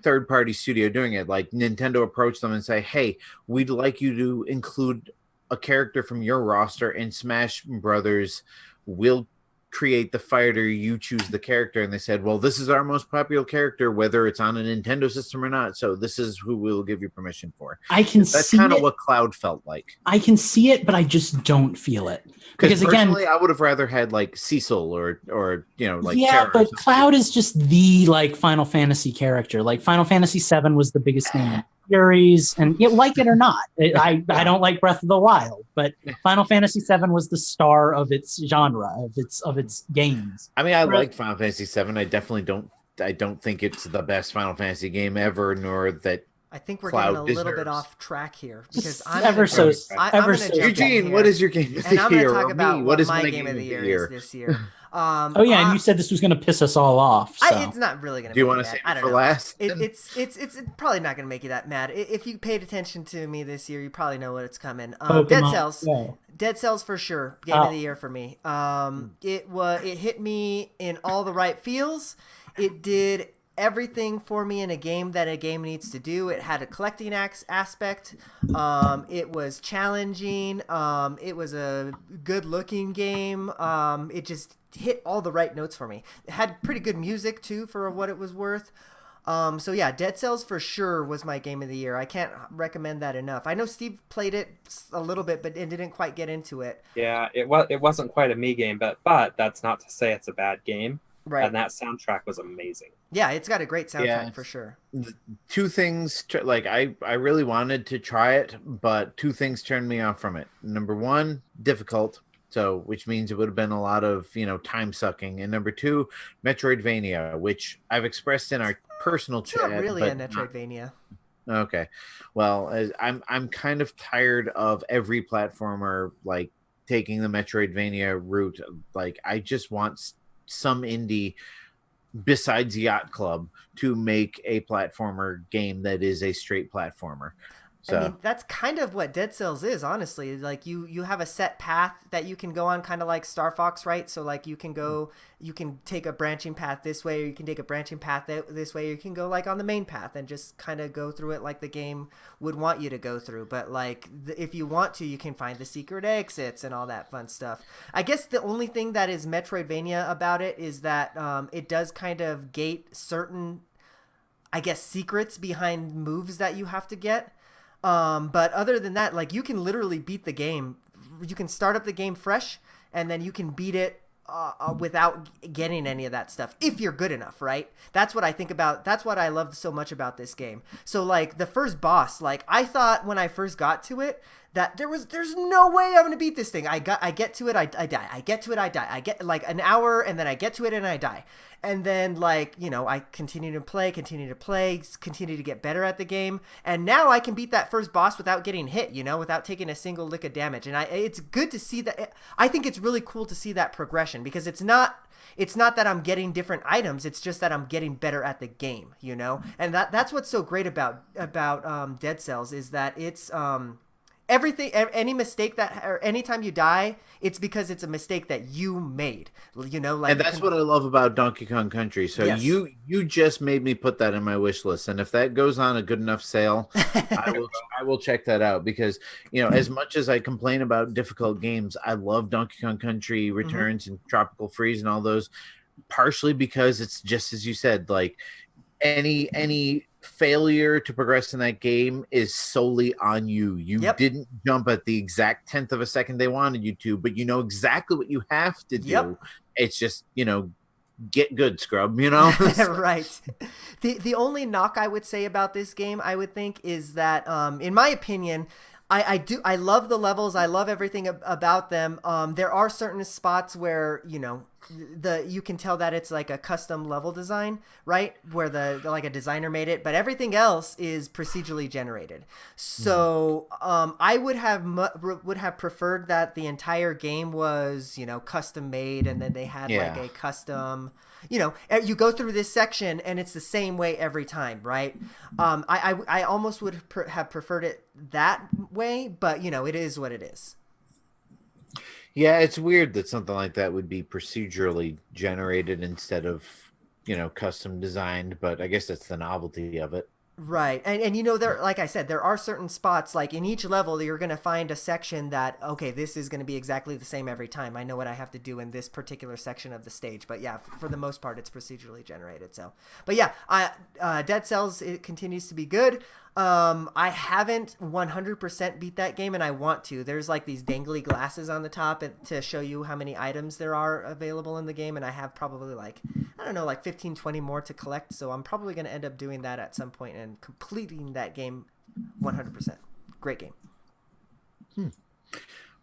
third-party studio doing it. Like Nintendo approached them and say, "Hey, we'd like you to include a character from your roster in Smash Brothers. We'll create the fighter, you choose the character." And they said, "Well, this is our most popular character, whether it's on a Nintendo system or not. So this is who we'll give you permission for." That's kind of what Cloud felt like. I can see it, but I just don't feel it. Because again, I would have rather had like Cecil or like Terra, but Cloud is just the like Final Fantasy character. Like Final Fantasy 7 was the biggest game in the series, and like it or not, I don't like Breath of the Wild, but Final Fantasy 7 was the star of its genre, of its games. I mean, I like Final Fantasy 7. I definitely don't. I don't think it's the best Final Fantasy game ever, nor that. I think we're Cloud getting a little bit off track here because Eugene, what is your game of the year? And I'm going to talk about what is my game of the year is this year. And you said this was going to piss us all off. So. It's not really going to. Do you want to save it for last? It's probably not going to make you that mad. If you paid attention to me this year, you probably know what's coming. Dead Cells for sure. Game of the year for me. It hit me in all the right feels. It did everything for me in a game that a game needs to do. It had a collecting aspect. It was challenging. It was a good-looking game. It just hit all the right notes for me. It had pretty good music too for what it was worth. So yeah, Dead Cells for sure was my game of the year. I can't recommend that enough. I know Steve played it a little bit, but didn't quite get into it. Yeah, it wasn't quite a me game, but that's not to say it's a bad game. Right. And that soundtrack was amazing. Yeah, it's got a great soundtrack for sure. Two things, I really wanted to try it, but two things turned me off from it. Number one, difficult. So, which means it would have been a lot of, time sucking. And number two, Metroidvania, which I've expressed in our personal chat. It's not really a Metroidvania. Okay. Well, I'm kind of tired of every platformer, like, taking the Metroidvania route. Like, I just want some indie besides Yacht Club to make a platformer game that is a straight platformer. I So mean, that's kind of what Dead Cells is, honestly. Like you have a set path that you can go on, kind of like Star Fox, right? So like you can take a branching path this way, or you can take a branching path this way, or you can go like on the main path and just kind of go through it like the game would want you to go through. But like if you want to, you can find the secret exits and all that fun stuff. I guess the only thing that is Metroidvania about it is that it does kind of gate certain, I guess, secrets behind moves that you have to get. But other than that, like you can literally beat the game. You can start up the game fresh, and then you can beat it without getting any of that stuff if you're good enough, right? That's what I think about. That's what I love so much about this game. So like the first boss, like I thought when I first got to it that there's no way I'm gonna beat this thing. I get to it, I die. I get to it, I die. I get like an hour, and then I get to it and I die. And then like, you know, I continue to play, continue to get better at the game. And now I can beat that first boss without getting hit, you know, without taking a single lick of damage. And it's good to see that. I think it's really cool to see that progression, because it's not that I'm getting different items. It's just that I'm getting better at the game, you know? And that's what's so great about Dead Cells, is that it's, everything, any mistake that, or anytime you die, it's because it's a mistake that you made, you know, like. And that's what I love about Donkey Kong Country. So Yes. you just made me put that in my wish list, and if that goes on a good enough sale, I will check that out, because you know, as much as I complain about difficult games, I love Donkey Kong Country Returns and Tropical Freeze and all those, partially because it's just as you said, like any failure to progress in that game is solely on you. You didn't jump at the exact 10th of a second they wanted you to, but you know exactly what you have to do. It's just, you know, get good, scrub, you know. Right. The only knock I would say about this game, I would think, is that in my opinion, I love the levels, I love everything about them. There are certain spots where, you know, you can tell that it's like a custom level design, right? Where like a designer made it, but everything else is procedurally generated. So I would have preferred that the entire game was, you know, custom made, and then they had like a custom, you know, you go through this section and it's the same way every time, right? I almost would have preferred it that way, but you know, it is what it is. Yeah, it's weird that something like that would be procedurally generated instead of, you know, custom designed, but I guess that's the novelty of it. Right. And you know, there, like I said, there are certain spots, like in each level, you're going to find a section that, okay, this is going to be exactly the same every time. I know what I have to do in this particular section of the stage. But yeah, for the most part, it's procedurally generated. So, but yeah, Dead Cells, it continues to be good. I haven't 100% beat that game, and I want to. There's like these dangly glasses on the top to show you how many items there are available in the game, and I have probably like, I don't know, like 15, 20 more to collect, so I'm probably going to end up doing that at some point and completing that game 100%. Great game.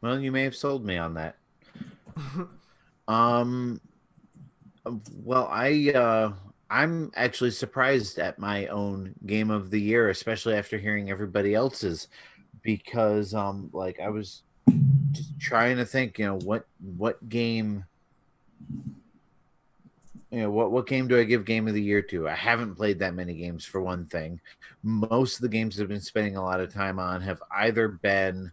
Well, you may have sold me on that. Well, I'm actually surprised at my own game of the year, especially after hearing everybody else's, because like I was just trying to think, you know, what game, you know, what game do I give game of the year to? I haven't played that many games, for one thing. Most of the games I've been spending a lot of time on have either been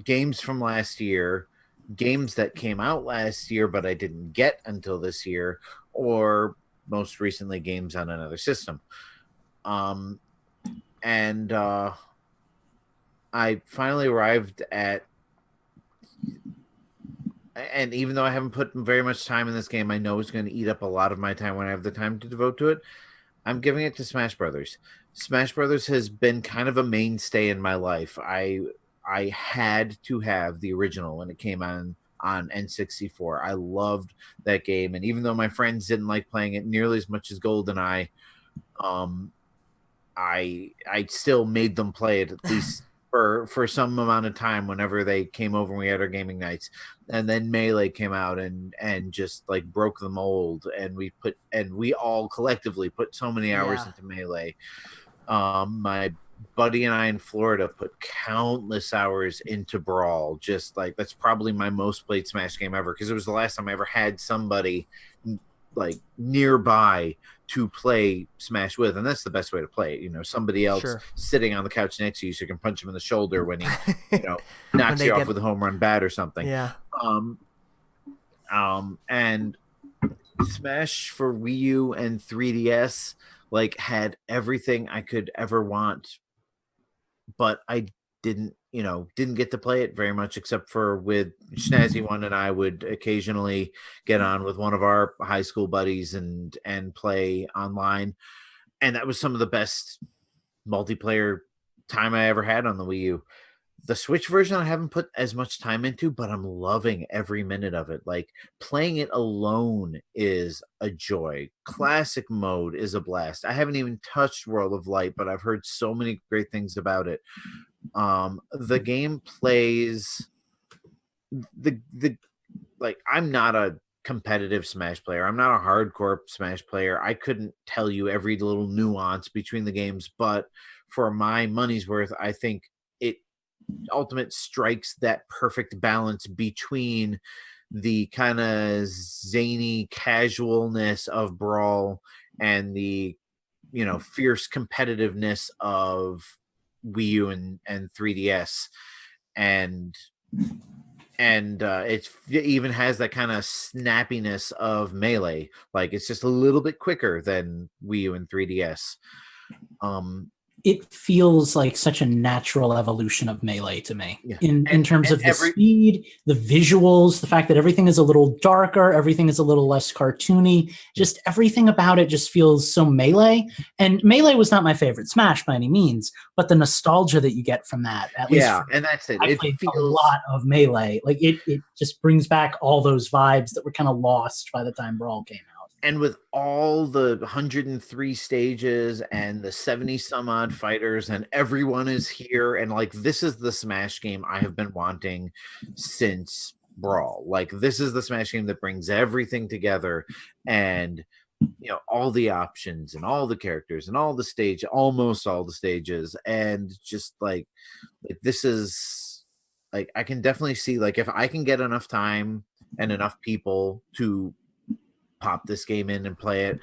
games from last year, games that came out last year but I didn't get until this year, or most recently games on another system. And I finally arrived at, and even though I haven't put very much time in this game, I know it's going to eat up a lot of my time when I have the time to devote to it. I'm giving it to Smash Brothers. Smash Brothers has been kind of a mainstay in my life. I had to have the original when it came on N64. I loved that game, and even though my friends didn't like playing it nearly as much as GoldenEye, I still made them play it, at least for some amount of time whenever they came over and we had our gaming nights. And then Melee came out and just like broke the mold, and we all collectively put so many hours into Melee. My buddy and I in Florida put countless hours into Brawl. Just like, that's probably my most played Smash game ever, because it was the last time I ever had somebody like nearby to play Smash with, and that's the best way to play it. You know, somebody else Sure. sitting on the couch next to you, so you can punch him in the shoulder when he, you know, When knocks they you off get- with a home run bat or something. Yeah. And Smash for Wii U and 3DS like had everything I could ever want, but I didn't get to play it very much, except for with Snazzy One, and I would occasionally get on with one of our high school buddies and play online, and that was some of the best multiplayer time I ever had on the Wii U. The Switch version I haven't put as much time into, but I'm loving every minute of it. Like, playing it alone is a joy. Classic mode is a blast. I haven't even touched World of Light, but I've heard so many great things about it. The game plays the like, I'm not a competitive Smash player. I'm not a hardcore Smash player. I couldn't tell you every little nuance between the games, but for my money's worth, I think it Ultimate strikes that perfect balance between the kind of zany casualness of Brawl and the, you know, fierce competitiveness of Wii U and 3DS, and it even has that kind of snappiness of Melee. Like, it's just a little bit quicker than Wii U and 3DS. It feels like such a natural evolution of Melee to me, Yeah. in terms of the every- speed, the visuals, the fact that everything is a little darker, everything is a little less cartoony. Just everything about it just feels so Melee. And Melee was not my favorite Smash by any means, but the nostalgia that you get from that, at least Yeah, and that's it. I It played feels a lot of Melee. Like, it just brings back all those vibes that were kind of lost by the time Brawl came out. And with all the 103 stages and the 70 some odd fighters, and everyone is here, and like, this is the Smash game I have been wanting since Brawl. Like, this is the Smash game that brings everything together, and, you know, all the options and all the characters and all the stage, almost all the stages, and just like this is like, I can definitely see, like, if I can get enough time and enough people to pop this game in and play it,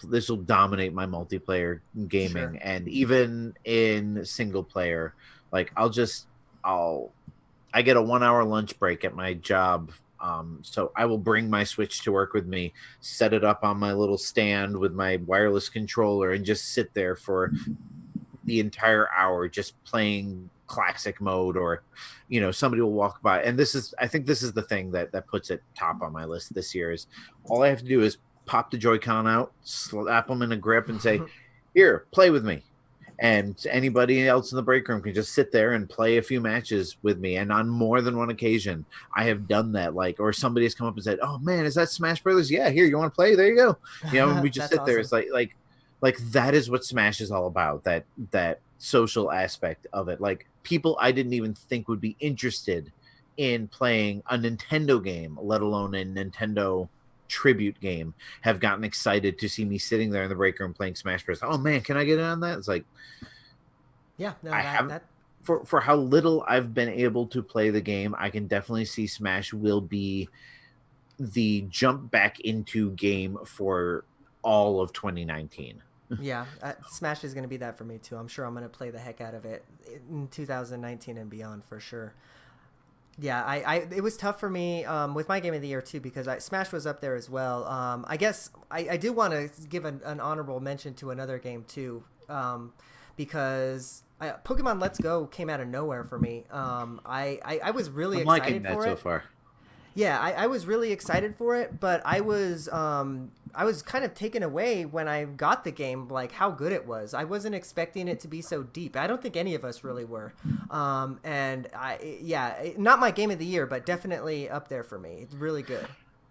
this will dominate my multiplayer gaming. Sure. And even in single player, like, I get a 1 hour lunch break at my job, so I will bring my Switch to work with me, set it up on my little stand with my wireless controller, and just sit there for the entire hour just playing classic mode. Or, you know, somebody will walk by, and I think this is the thing that puts it top on my list this year, is all I have to do is pop the Joy-Con out, slap them in a grip, and say, here, play with me. And anybody else in the break room can just sit there and play a few matches with me. And on more than one occasion, I have done that. Like, or somebody has come up and said, oh man, is that Smash Brothers? Yeah, here, you want to play? There you go. You know, and we just That's sit there. awesome. It's like that is what Smash is all about, that social aspect of it. Like, people I didn't even think would be interested in playing a Nintendo game, let alone a Nintendo tribute game, have gotten excited to see me sitting there in the break room playing Smash Bros. Oh man, can I get in on that? It's like, Yeah. No, I that, haven't- that for how little I've been able to play the game, I can definitely see Smash will be the jump back into game for all of 2019. Yeah, Smash is going to be that for me too. I'm sure I'm going to play the heck out of it in 2019 and beyond for sure. Yeah, it was tough for me with my game of the year too, because Smash was up there as well. I guess I do want to give an honorable mention to another game too, because Pokemon Let's Go came out of nowhere for me. I was really I'm excited liking that for so it. far. Yeah, I was really excited for it, but I was kind of taken away when I got the game, like how good it was. I wasn't expecting it to be so deep. I don't think any of us really were. And not my game of the year, but definitely up there for me. It's really good.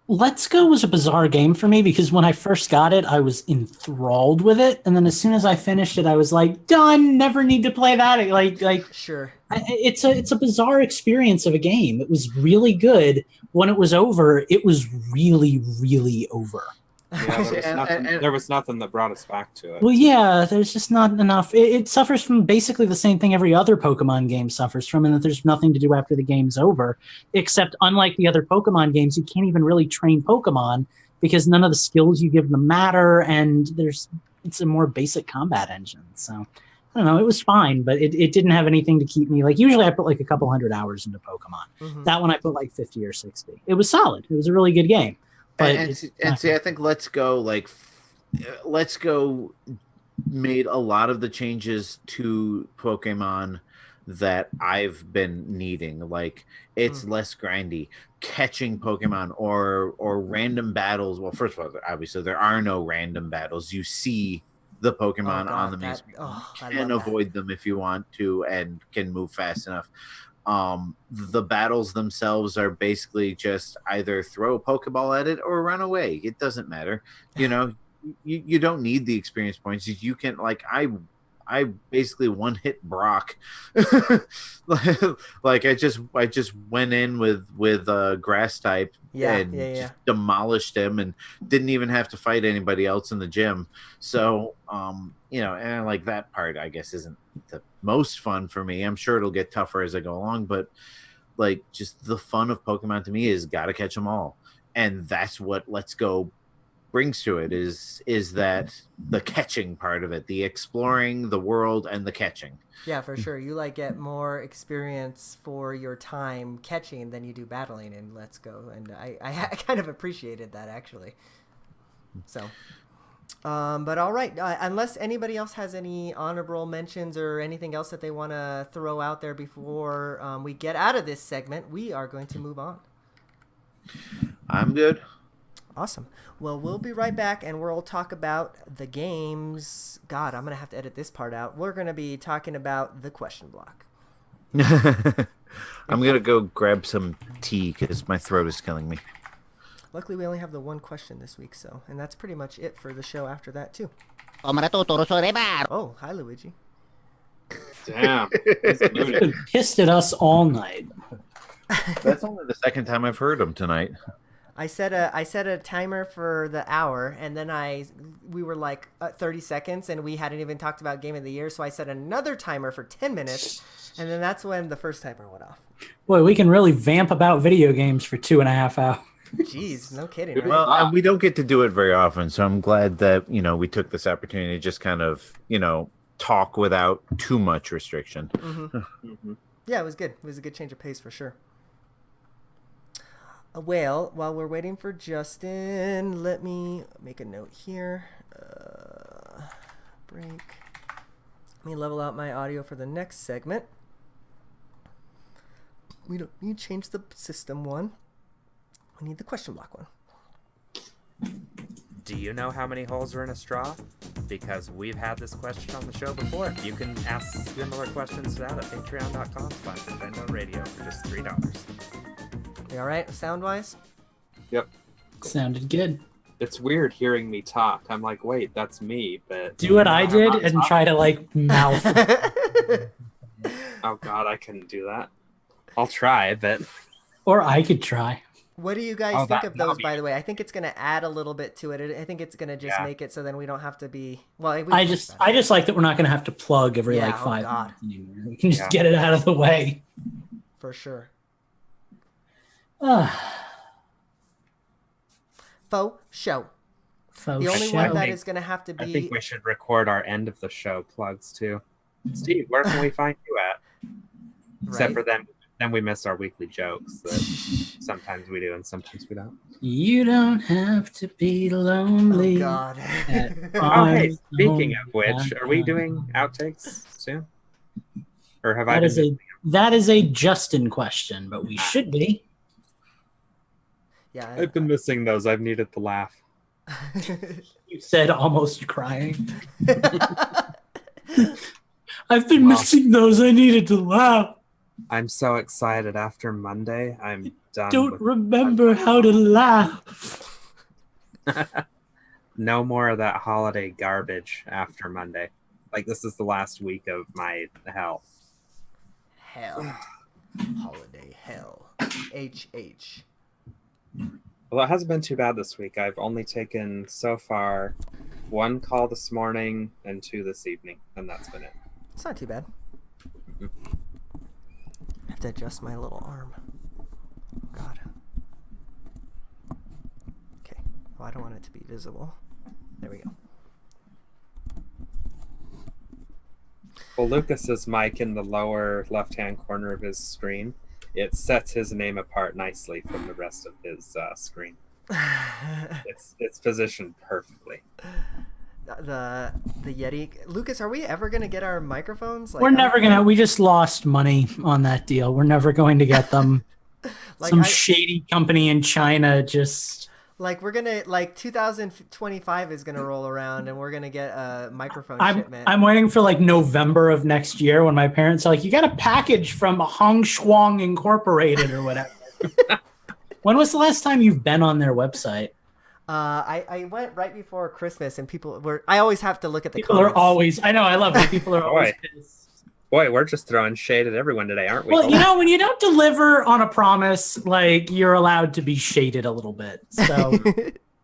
Let's Go was a bizarre game for me because when I first got it, I was enthralled with it, and then as soon as I finished it, I was like, done. Never need to play that. Like Sure. it's a bizarre experience of a game. It was really good. When it was over, it was really, really over. Yeah, there was nothing that brought us back to it. Well, yeah, there's just not enough. It suffers from basically the same thing every other Pokemon game suffers from, and that there's nothing to do after the game's over, except unlike the other Pokemon games, you can't even really train Pokemon because none of the skills you give them matter, and it's a more basic combat engine. So I don't know, it was fine, but it didn't have anything to keep me. Like, usually I put like a couple 100 hours into Pokemon. Mhm. That one I put like 50 or 60. It was solid. It was a really good game. But And see, I think Let's Go made a lot of the changes to Pokemon that I've been needing. Like, it's less grindy. Catching Pokemon or random battles. Well, first of all, obviously there are no random battles. You see the Pokemon on the main screen. You can avoid them if you want to and can move fast enough. The battles themselves are basically just either throw a Pokeball at it or run away. It doesn't matter. You know, you don't need the experience points. You can, like, I basically one hit Brock. Like, I just went in with grass type and just demolished him and didn't even have to fight anybody else in the gym. So you know, and like that part I guess isn't the most fun for me. I'm sure it'll get tougher as I go along, but like, just the fun of Pokemon to me is gotta catch them all. And that's what Let's Go brings to it, is that the catching part of it, the exploring the world and the catching. Yeah, for sure. You like get more experience for your time catching than you do battling in Let's Go, and I kind of appreciated that, actually. So, but all right, unless anybody else has any honorable mentions or anything else that they want to throw out there before we get out of this segment, we are going to move on. I'm good. Awesome. Well, we'll be right back, and we'll talk about the games. God, I'm going to have to edit this part out. We're going to be talking about the question block. I'm going to go grab some tea because my throat is killing me. Luckily, we only have the one question this week, and that's pretty much it for the show after that, too. Oh, hi, Luigi. Damn. Pissed at us all night. That's only the second time I've heard him tonight. I set a timer for the hour, and then we were like 30 seconds, and we hadn't even talked about Game of the Year, so I set another timer for 10 minutes, and then that's when the first timer went off. Boy, we can really vamp about video games for 2.5 hours. Jeez, no kidding. Right? Well, and we don't get to do it very often, so I'm glad that, you know, we took this opportunity to just kind of, you know, talk without too much restriction. Mm-hmm. Yeah, it was good. It was a good change of pace for sure. Well, while we're waiting for Justin, let me make a note here. Break. Let me level out my audio for the next segment. We don't need to change the system one. We need the question block one. Do you know how many holes are in a straw? Because we've had this question on the show before. You can ask similar questions to that at patreon.com/Infendo Radio for just $3. You all right, sound-wise? Yep. Sounded good. It's weird hearing me talk. I'm like, wait, that's me, but... Do what I did and try to, like, mouth. Oh, God, I couldn't do that. I'll try, but... Or I could try. What do you guys think of those, by the way? I think it's going to add a little bit to it. I think it's going to just make it so then we don't have to be... Well, I just like that we're not going to have to plug every, 5 minutes anymore. We can just get it out of the way. For sure. Faux show. The only one that is going to have to be... I think we should record our end of the show plugs, too. Steve, where can we find you at? Except for then we miss our weekly jokes that sometimes we do and sometimes we don't. You don't have to be lonely. Oh, God. Hey, speaking of which, are we doing outtakes soon? Or have that is a Justin question, but we should be. Yeah, I've been missing those. I've needed to laugh. You said almost crying. I've been missing those. I needed to laugh. I'm so excited. After Monday, I'm done. Don't remember how to laugh. No more of that holiday garbage after Monday. Like, this is the last week of my hell. Hell. Holiday hell. HH. Well, it hasn't been too bad this week. I've only taken, so far, 1 call this morning and 2 this evening, and that's been it. It's not too bad. I have to adjust my little arm. God. Okay. I don't want it to be visible. There we go. Well, Lucas's mic in the lower left-hand corner of his screen, it sets his name apart nicely from the rest of his screen. It's positioned perfectly. The Yeti. Lucas, are we ever gonna get our microphones? We're never gonna. We just lost money on that deal. We're never going to get them. Some shady company in China just. Like we're gonna 2025 is gonna roll around and we're gonna get a microphone shipment. I'm waiting for like November of next year when my parents are like, you got a package from Hong Shuang Incorporated or whatever. When was the last time you've been on their website? I went right before Christmas and people were. I always have to look at the people comments. Are always. I know. I love it. People are always pissed. Boy, we're just throwing shade at everyone today, aren't we? Well, you know, when you don't deliver on a promise, like you're allowed to be shaded a little bit. So,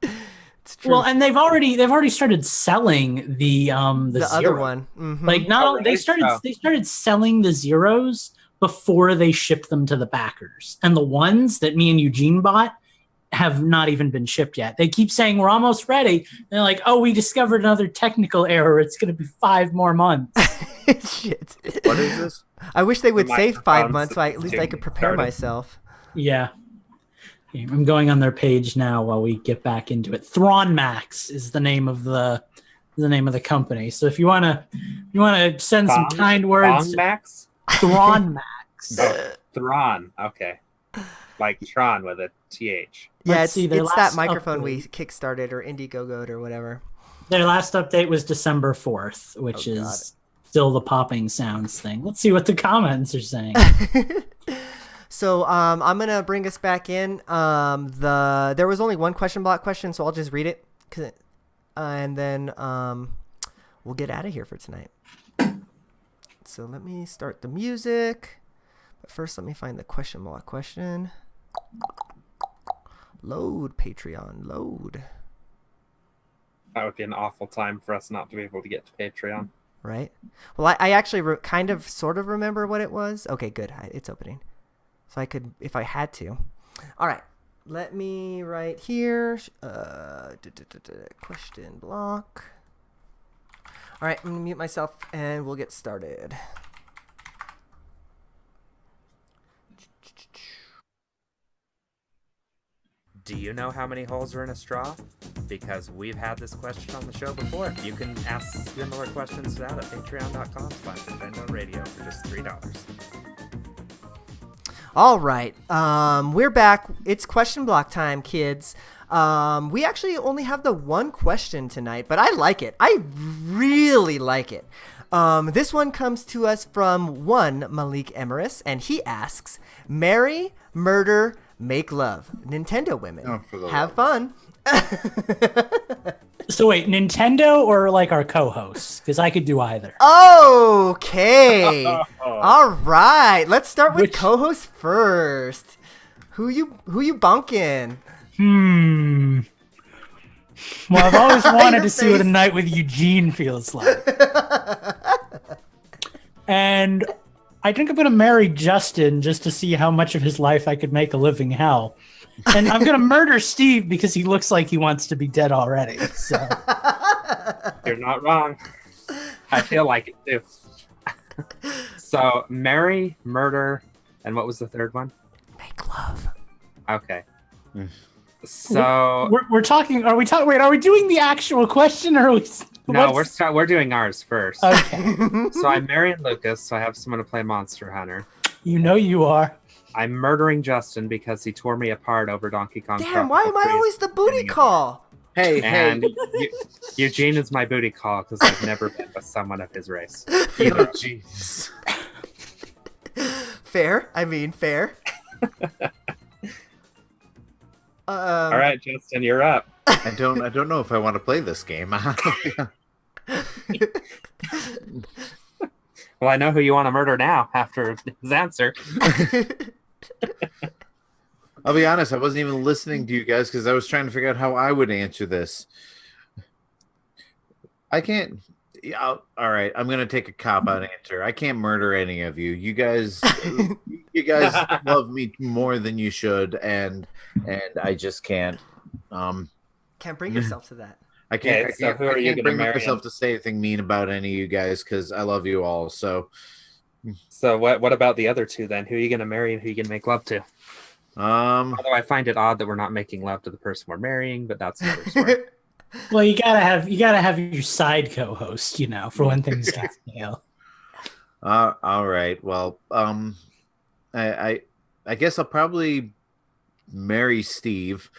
it's true. Well, and they've already started selling the other one. Mm-hmm. Like they started selling the zeros before they shipped them to the backers, and the ones that me and Eugene bought have not even been shipped yet. They keep saying we're almost ready. And they're like, oh, we discovered another technical error. It's going to be 5 more months. Shit. What is this? I wish they would say 5 months so at least I could prepare myself. Yeah. Okay, I'm going on their page now while we get back into it. Thrawn Max is the name of the company. So if you want to send some kind words, Thrawn Max? Thrawn Max. Oh, Thrawn. Okay. Like Tron with a TH. Yeah, it's that microphone we kickstarted or Indiegogo'd or whatever. Their last update was December 4th, which is still the popping sounds thing. Let's see what the comments are saying. So I'm going to bring us back in. There was only one question block question, so I'll just read it. And then we'll get out of here for tonight. So let me start the music. But first, let me find the question block question. Load, Patreon, load. That would be an awful time for us not to be able to get to Patreon. Right? Well, I actually sort of remember what it was. Okay, good. It's opening. So I could, if I had to. All right. Let me right here. Question block. All right, I'm going to mute myself and we'll get started. Do you know how many holes are in a straw? Because we've had this question on the show before. You can ask similar questions out at patreon.com/InfendoRadio for just $3. All right, we're back. It's question block time, kids. We actually only have the one question tonight, but I like it. I really like it. This one comes to us from one Malik Emeris, and he asks, marry, murder, make love. Nintendo women. Have fun. So wait, Nintendo or like our co-hosts? Because I could do either. Okay. All right. Let's start with co-host first. Who you bunking? Well, I've always wanted to see what a night with Eugene feels like. And I think I'm going to marry Justin just to see how much of his life I could make a living hell. And I'm going to murder Steve because he looks like he wants to be dead already. So You're not wrong. I feel like it too. So, marry, murder, and what was the third one? Make love. Okay. So we're talking. Are we talking? Wait, are we doing the actual question, or are we? No, we're doing ours first. Okay. So I'm marrying Lucas, so I have someone to play Monster Hunter. You know you are. I'm murdering Justin because he tore me apart over Donkey Kong. Damn, why am I always the booty call? And Eugene is my booty call because I've never been with someone of his race. Jesus. Fair. I mean, fair. All right, Justin, you're up. I don't know if I want to play this game. Well, I know who you want to murder now after his answer. I'll be honest, I wasn't even listening to you guys because I was trying to figure out how I would answer this. I can't. Yeah, all right, I'm gonna take a cop-out answer. I can't murder any of you. You guys love me more than you should, and I just can't. Can't bring yourself to that. I can't. Okay, so who are I you can't gonna bring marry myself him? to say anything mean about any of you guys because I love you all. So, So what about the other two then? Who are you gonna marry and who are you gonna make love to? Although I find it odd that we're not making love to the person we're marrying, but that's another story. Well, you gotta have your side co-host, for when things get stale. all right. Well, I guess I'll probably marry Steve.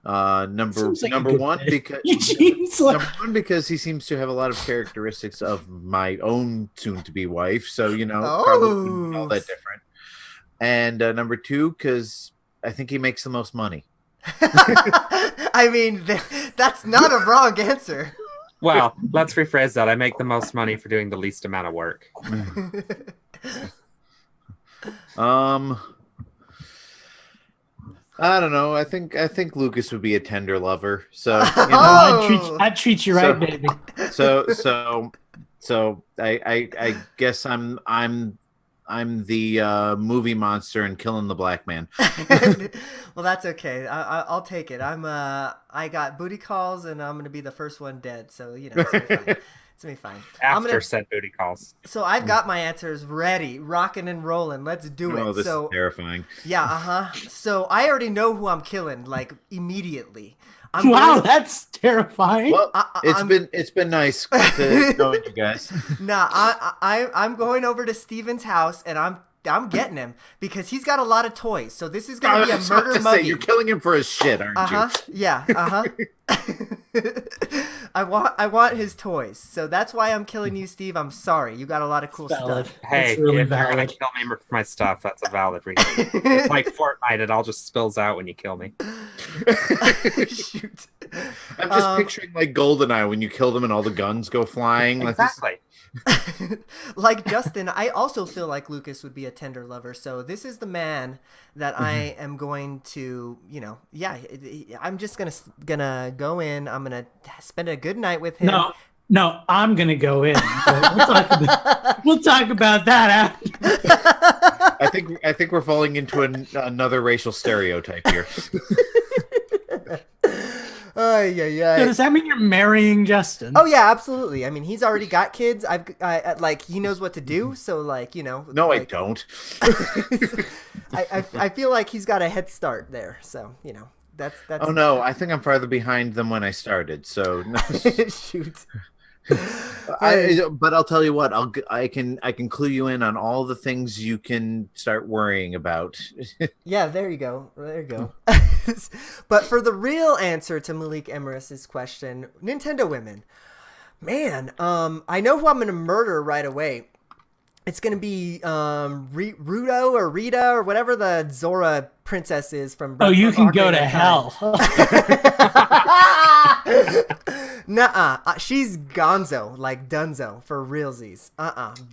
Number Seems like a number good one fit. because Eugene's like, number one because he seems to have a lot of characteristics of my own soon-to-be wife. So probably wouldn't be all that different. And number two because I think he makes the most money. I mean, that's not a wrong answer. Well, let's rephrase that. I make the most money for doing the least amount of work. I don't know. I think Lucas would be a tender lover. So Oh! I'd treat you right, baby. So I guess I'm the movie monster and killing the black man. Well, that's okay. I'll take it. I got booty calls, and I'm gonna be the first one dead. So it's gonna be fine. It's gonna be fine. After said booty calls. So I've got my answers ready, rocking and rolling. Let's do it. Oh, this is terrifying. Yeah, So I already know who I'm killing, like immediately. Wow, that's terrifying. Well, it's been nice to know you guys. Nah, I'm going over to Steven's house and I'm getting him because he's got a lot of toys. So this is gonna be a murder muggy. You're killing him for his shit, aren't you? Yeah. I want his toys. So that's why I'm killing you, Steve. I'm sorry. You got a lot of cool Valid. stuff. Hey, That's really if you're gonna valid. kill me for my stuff, that's a valid reason. It's like Fortnite, it all just spills out when you kill me. Shoot. I'm just picturing like GoldenEye when you kill them and all the guns go flying. Exactly. Like Justin, I also feel like Lucas would be a tender lover. So this is the man that I am going to, I'm just gonna go in. I'm gonna spend a good night with him. No, I'm gonna go in. We'll talk about that after. I think we're falling into another racial stereotype here. Yeah. So does that mean you're marrying Justin? Oh yeah, absolutely. I mean, he's already got kids. He knows what to do. So No, I don't. I feel like he's got a head start there. So that's. Oh no, I think I'm farther behind than when I started. So no. Shoot. But I'll tell you what, I can clue you in on all the things you can start worrying about. Yeah, there you go. But for the real answer to Malik Emeris's question, Nintendo women, man, I know who I'm gonna murder right away. It's gonna be Ruto or Rita or whatever the Zora princess is from. Oh, you can go to Ocarina of hell. Nuh-uh. She's gonzo, like Dunzo, for realsies.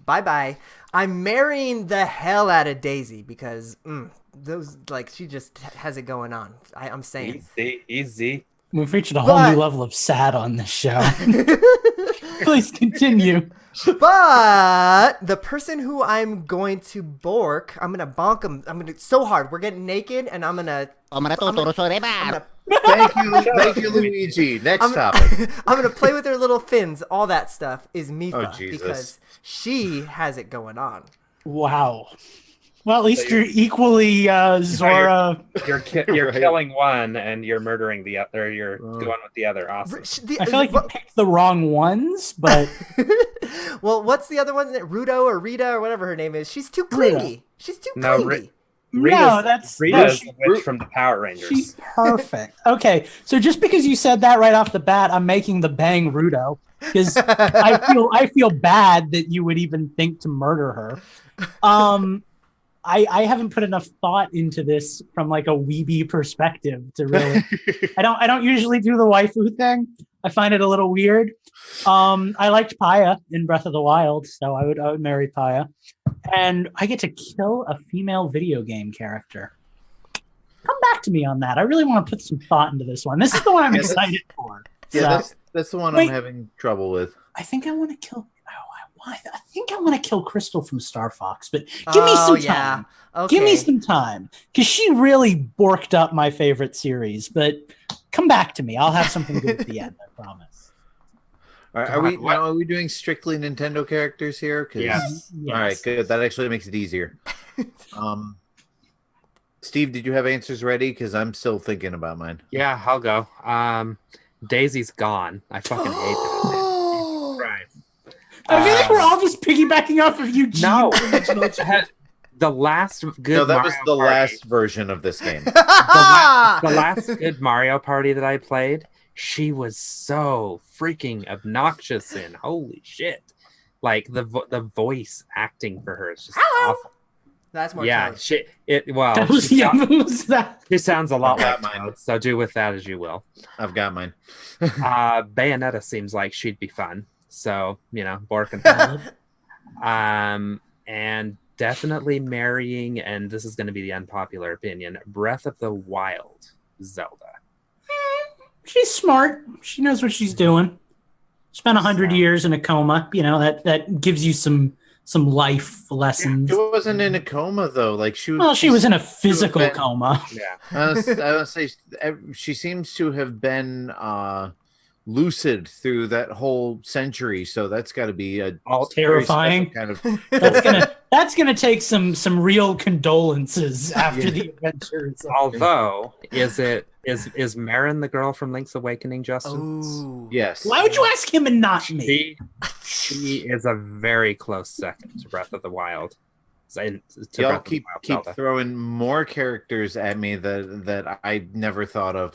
Bye-bye. I'm marrying the hell out of Daisy because she just has it going on. I'm saying. Easy. We've reached a whole new level of sad on this show. Please continue. But the person who I'm going to bork, I'm going to bonk him. So hard. We're getting naked and I'm going to... Thank you, Luigi. Next topic. I'm going to play with her little fins. All that stuff is Mifa. Oh, Jesus. Because she has it going on. Wow. Well, at least you're equally Zora. You're killing one and you're murdering the other. You're going with the other. Awesome. I feel like you picked the wrong ones, but... Well, what's the other one? Ruto or Rita or whatever her name is? She's too clingy. She's too clingy. Rita's the witch from the Power Rangers. She's perfect. Okay, so just because you said that right off the bat, I'm making the bang Ruto because I feel bad that you would even think to murder her. I haven't put enough thought into this from like a weeby perspective to really. I don't usually do the waifu thing. I find it a little weird. I liked Paya in Breath of the Wild, so I would marry Paya, and I get to kill a female video game character. Come back to me on that. I really want to put some thought into this one. This is the one I'm excited for. Yeah, that's the one I'm having trouble with. I think I want to kill. I think I want to kill Crystal from Star Fox, but give me some time. Okay. Give me some time, because she really borked up my favorite series. But come back to me. I'll have something good at the end. I promise. Are we doing strictly Nintendo characters here? Yes. All right, good. That actually makes it easier. Steve, did you have answers ready? Because I'm still thinking about mine. Yeah, I'll go. Daisy's gone. I fucking hate that. Right. I feel like we're all just piggybacking off of Eugene. No, the last good. No, that Mario was the Party. last version of this game. The last good Mario Party that I played, she was so freaking obnoxious and holy shit. Like the voice acting for her is just awful. That's more Yeah, Toad. That was, who was that? She sounds a lot I've like got Toad, so do with that as you will. I've got mine. Bayonetta seems like she'd be fun. So, Bork and and definitely marrying, and this is going to be the unpopular opinion, Breath of the Wild Zelda. She's smart. She knows what she's doing. Spent 100 years in a coma. That gives you some life lessons. She wasn't in a coma though. Like she was in a physical coma. Yeah. I would say she seems to have been lucid through that whole century. So that's got to be all terrifying. Kind of. That's gonna take some real condolences after the adventures. Although, is Marin the girl from Link's Awakening, Justin? Ooh. Yes. Why would you ask him and not me? She is a very close second to Breath of the Wild. Y'all keep throwing more characters at me that I never thought of.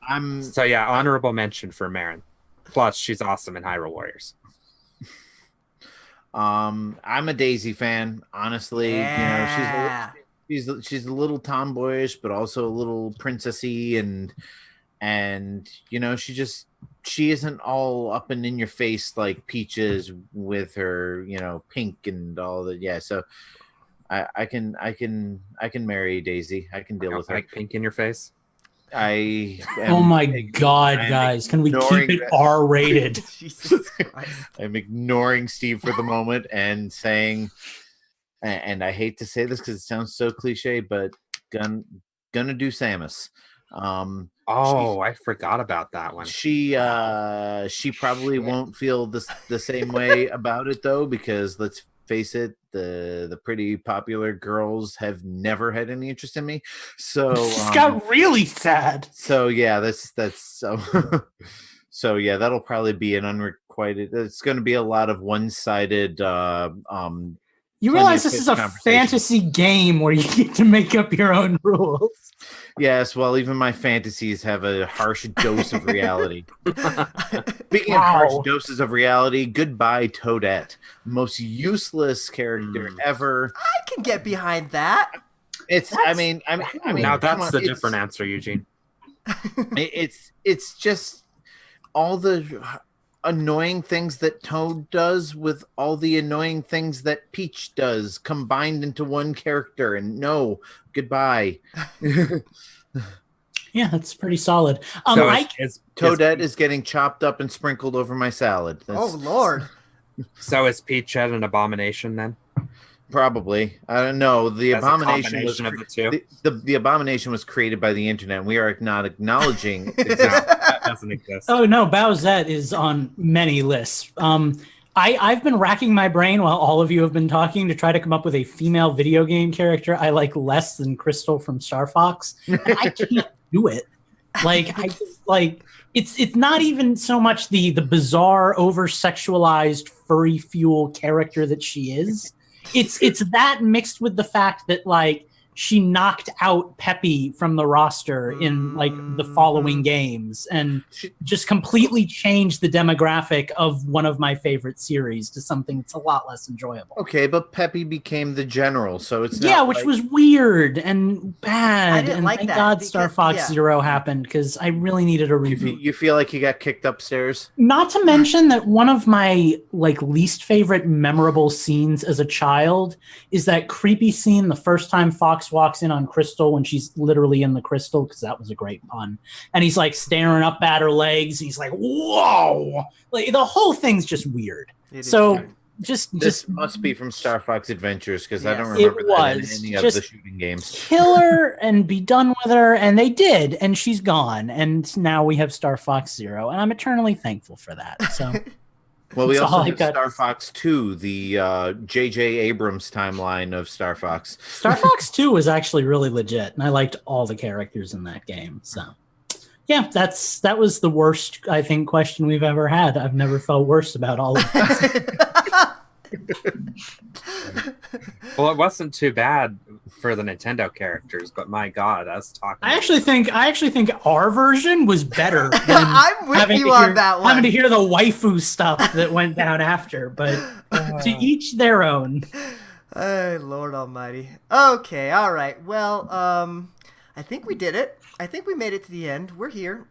Honorable mention for Marin. Plus, she's awesome in Hyrule Warriors. I'm a Daisy fan, honestly. Yeah. She's a little tomboyish, but also a little princessy, and she isn't all up and in your face like Peach is with her, pink and all that. Yeah, so I can marry Daisy. I can deal with her. Like pink in your face. Oh my God, guys! Can we keep it R-rated? Jesus Christ. I'm ignoring Steve for the moment and saying, and I hate to say this because it sounds so cliche, but gonna do Samus. I forgot about that one. She probably won't feel the same way about it though, because let's face it, the pretty popular girls have never had any interest in me. So it's got really sad. So yeah, that's so so yeah, that'll probably be an unrequited. It's going to be a lot of one-sided. You realize this is a fantasy game where you get to make up your own rules. Yes, well, even my fantasies have a harsh dose of reality. Speaking of harsh doses of reality, goodbye, Toadette. Most useless character ever. I can get behind that. I mean, now that's the different answer, Eugene. It's just all the annoying things that Toad does with all the annoying things that Peach does combined into one character, and no, goodbye. Yeah, that's pretty solid. Toadette is getting chopped up and sprinkled over my salad. Oh Lord. So is Peach an abomination then? Probably. I don't know. The As abomination was of the two. the abomination was created by the internet. And we are not acknowledging That doesn't exist. Oh no, Bowsette is on many lists. I've been racking my brain while all of you have been talking to try to come up with a female video game character I like less than Crystal from Star Fox. And I can't do it. It's not even so much the bizarre, over-sexualized furry fuel character that she is. It's that mixed with the fact that she knocked out Peppy from the roster in the following games and just completely changed the demographic of one of my favorite series to something that's a lot less enjoyable. Okay, but Peppy became the general, so it's not which was weird and bad. I didn't like thank that God because- Star Fox yeah. Zero happened because I really needed a reboot. You feel like you got kicked upstairs? Not to mention that one of my least favorite memorable scenes as a child is that creepy scene the first time Fox walks in on Crystal when she's literally in the crystal, because that was a great pun. And he's staring up at her legs. He's like, whoa! The whole thing's just weird. It is So weird. This must be from Star Fox Adventures because I don't Yes. remember It that in was. any of Just the shooting games. kill her and be done with her, and they did, and she's gone, and now we have Star Fox Zero, and I'm eternally thankful for that. So Well, we That's also all I have got Star to say. Fox 2, the J.J. Abrams timeline of Star Fox. Star Fox 2 was actually really legit, and I liked all the characters in that game. So yeah, that was the worst, I think, question we've ever had. I've never felt worse about all of this. Well, it wasn't too bad for the Nintendo characters, but my God, us talking. I actually think our version was better than I'm with having you to on hear, that one. having to hear the waifu stuff that went down after, but to each their own. Oh, Lord Almighty. Okay, all right. Well, I think we did it. I think we made it to the end. We're here.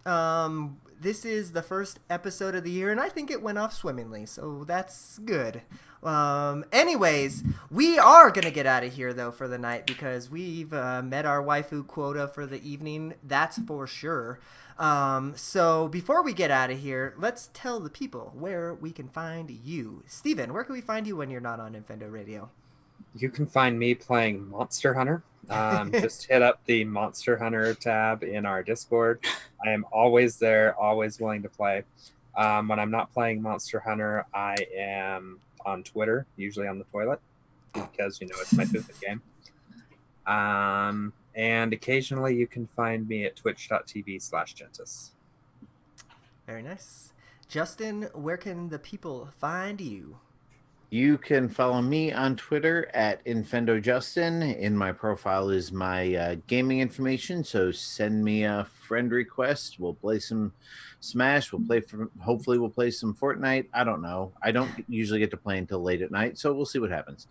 This is the first episode of the year, and I think it went off swimmingly, so that's good. Anyways, we are going to get out of here, though, for the night, because we've met our waifu quota for the evening. That's for sure. So before we get out of here, let's tell the people where we can find you. Steven, where can we find you when you're not on Infendo Radio? You can find me playing Monster Hunter. Just hit up the Monster Hunter tab in our Discord. I am always there, always willing to play. When I'm not playing Monster Hunter, I am on Twitter, usually on the toilet, because, it's my favorite game. And occasionally you can find me at twitch.tv/Gentis. Very nice. Justin, where can the people find you? You can follow me on Twitter at InfendoJustin. In my profile is my gaming information, so send me a friend request. We'll play some Smash. Hopefully we'll play some Fortnite. I don't know. I don't usually get to play until late at night, so we'll see what happens.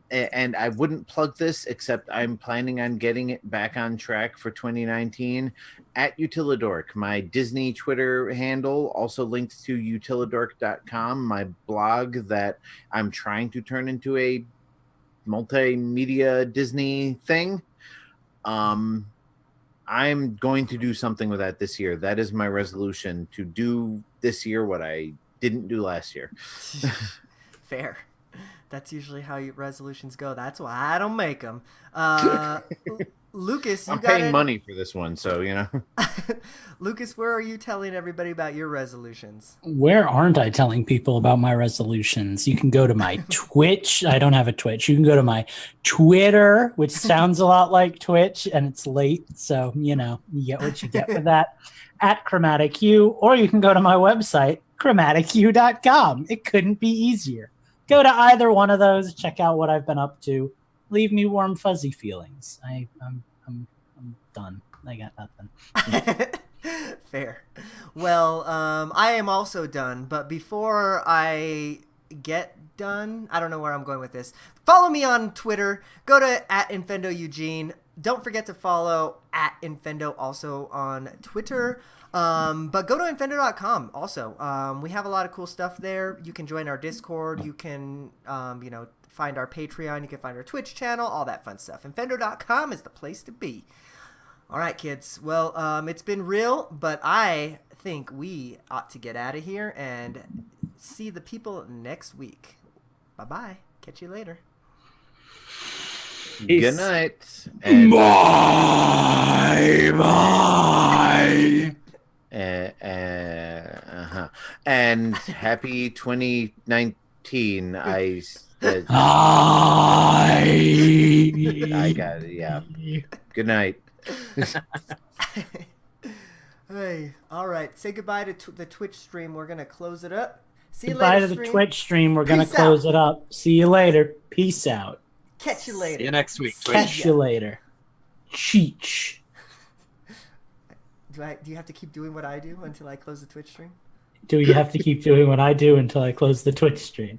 And I wouldn't plug this, except I'm planning on getting it back on track for 2019 at Utilidork, my Disney Twitter handle, also linked to utilidork.com, my blog that I'm trying to turn into a multimedia Disney thing. I'm going to do something with that this year. That is my resolution, to do this year what I didn't do last year. Fair. That's usually how resolutions go. That's why I don't make them. Lucas, I'm paying money for this one, so Lucas, where are you telling everybody about your resolutions? Where aren't I telling people about my resolutions? You can go to my Twitch. I don't have a Twitch. You can go to my Twitter, which sounds a lot like Twitch, and it's late, so you get what you get with that, at ChromaticU, or you can go to my website, chromaticu.com. It couldn't be easier. Go to either one of those, check out what I've been up to. Leave me warm, fuzzy feelings. I'm done. I got nothing. Fair. Well, I am also done, but before I get done, I don't know where I'm going with this. Follow me on Twitter. Go to @InfendoEugene. Don't forget to follow @Infendo also on Twitter. But go to infendo.com also. We have a lot of cool stuff there. You can join our Discord. You can, find our Patreon. You can find our Twitch channel, all that fun stuff. Infendo.com is the place to be. All right, kids. Well, it's been real, but I think we ought to get out of here and see the people next week. Bye-bye. Catch you later. Peace. Good night. And, Bye. and happy 2019. I got it. Yeah. Good night. Hey, all right. Say goodbye to the Twitch stream. We're gonna close it up. See you Goodbye later. to the stream. Twitch stream. We're going to Peace close out. it up. See you later. Peace out. Catch you later. See you next week. Catch you later. Cheech. Do you have to keep doing what I do until I close the Twitch stream? Do you have to keep doing what I do until I close the Twitch stream?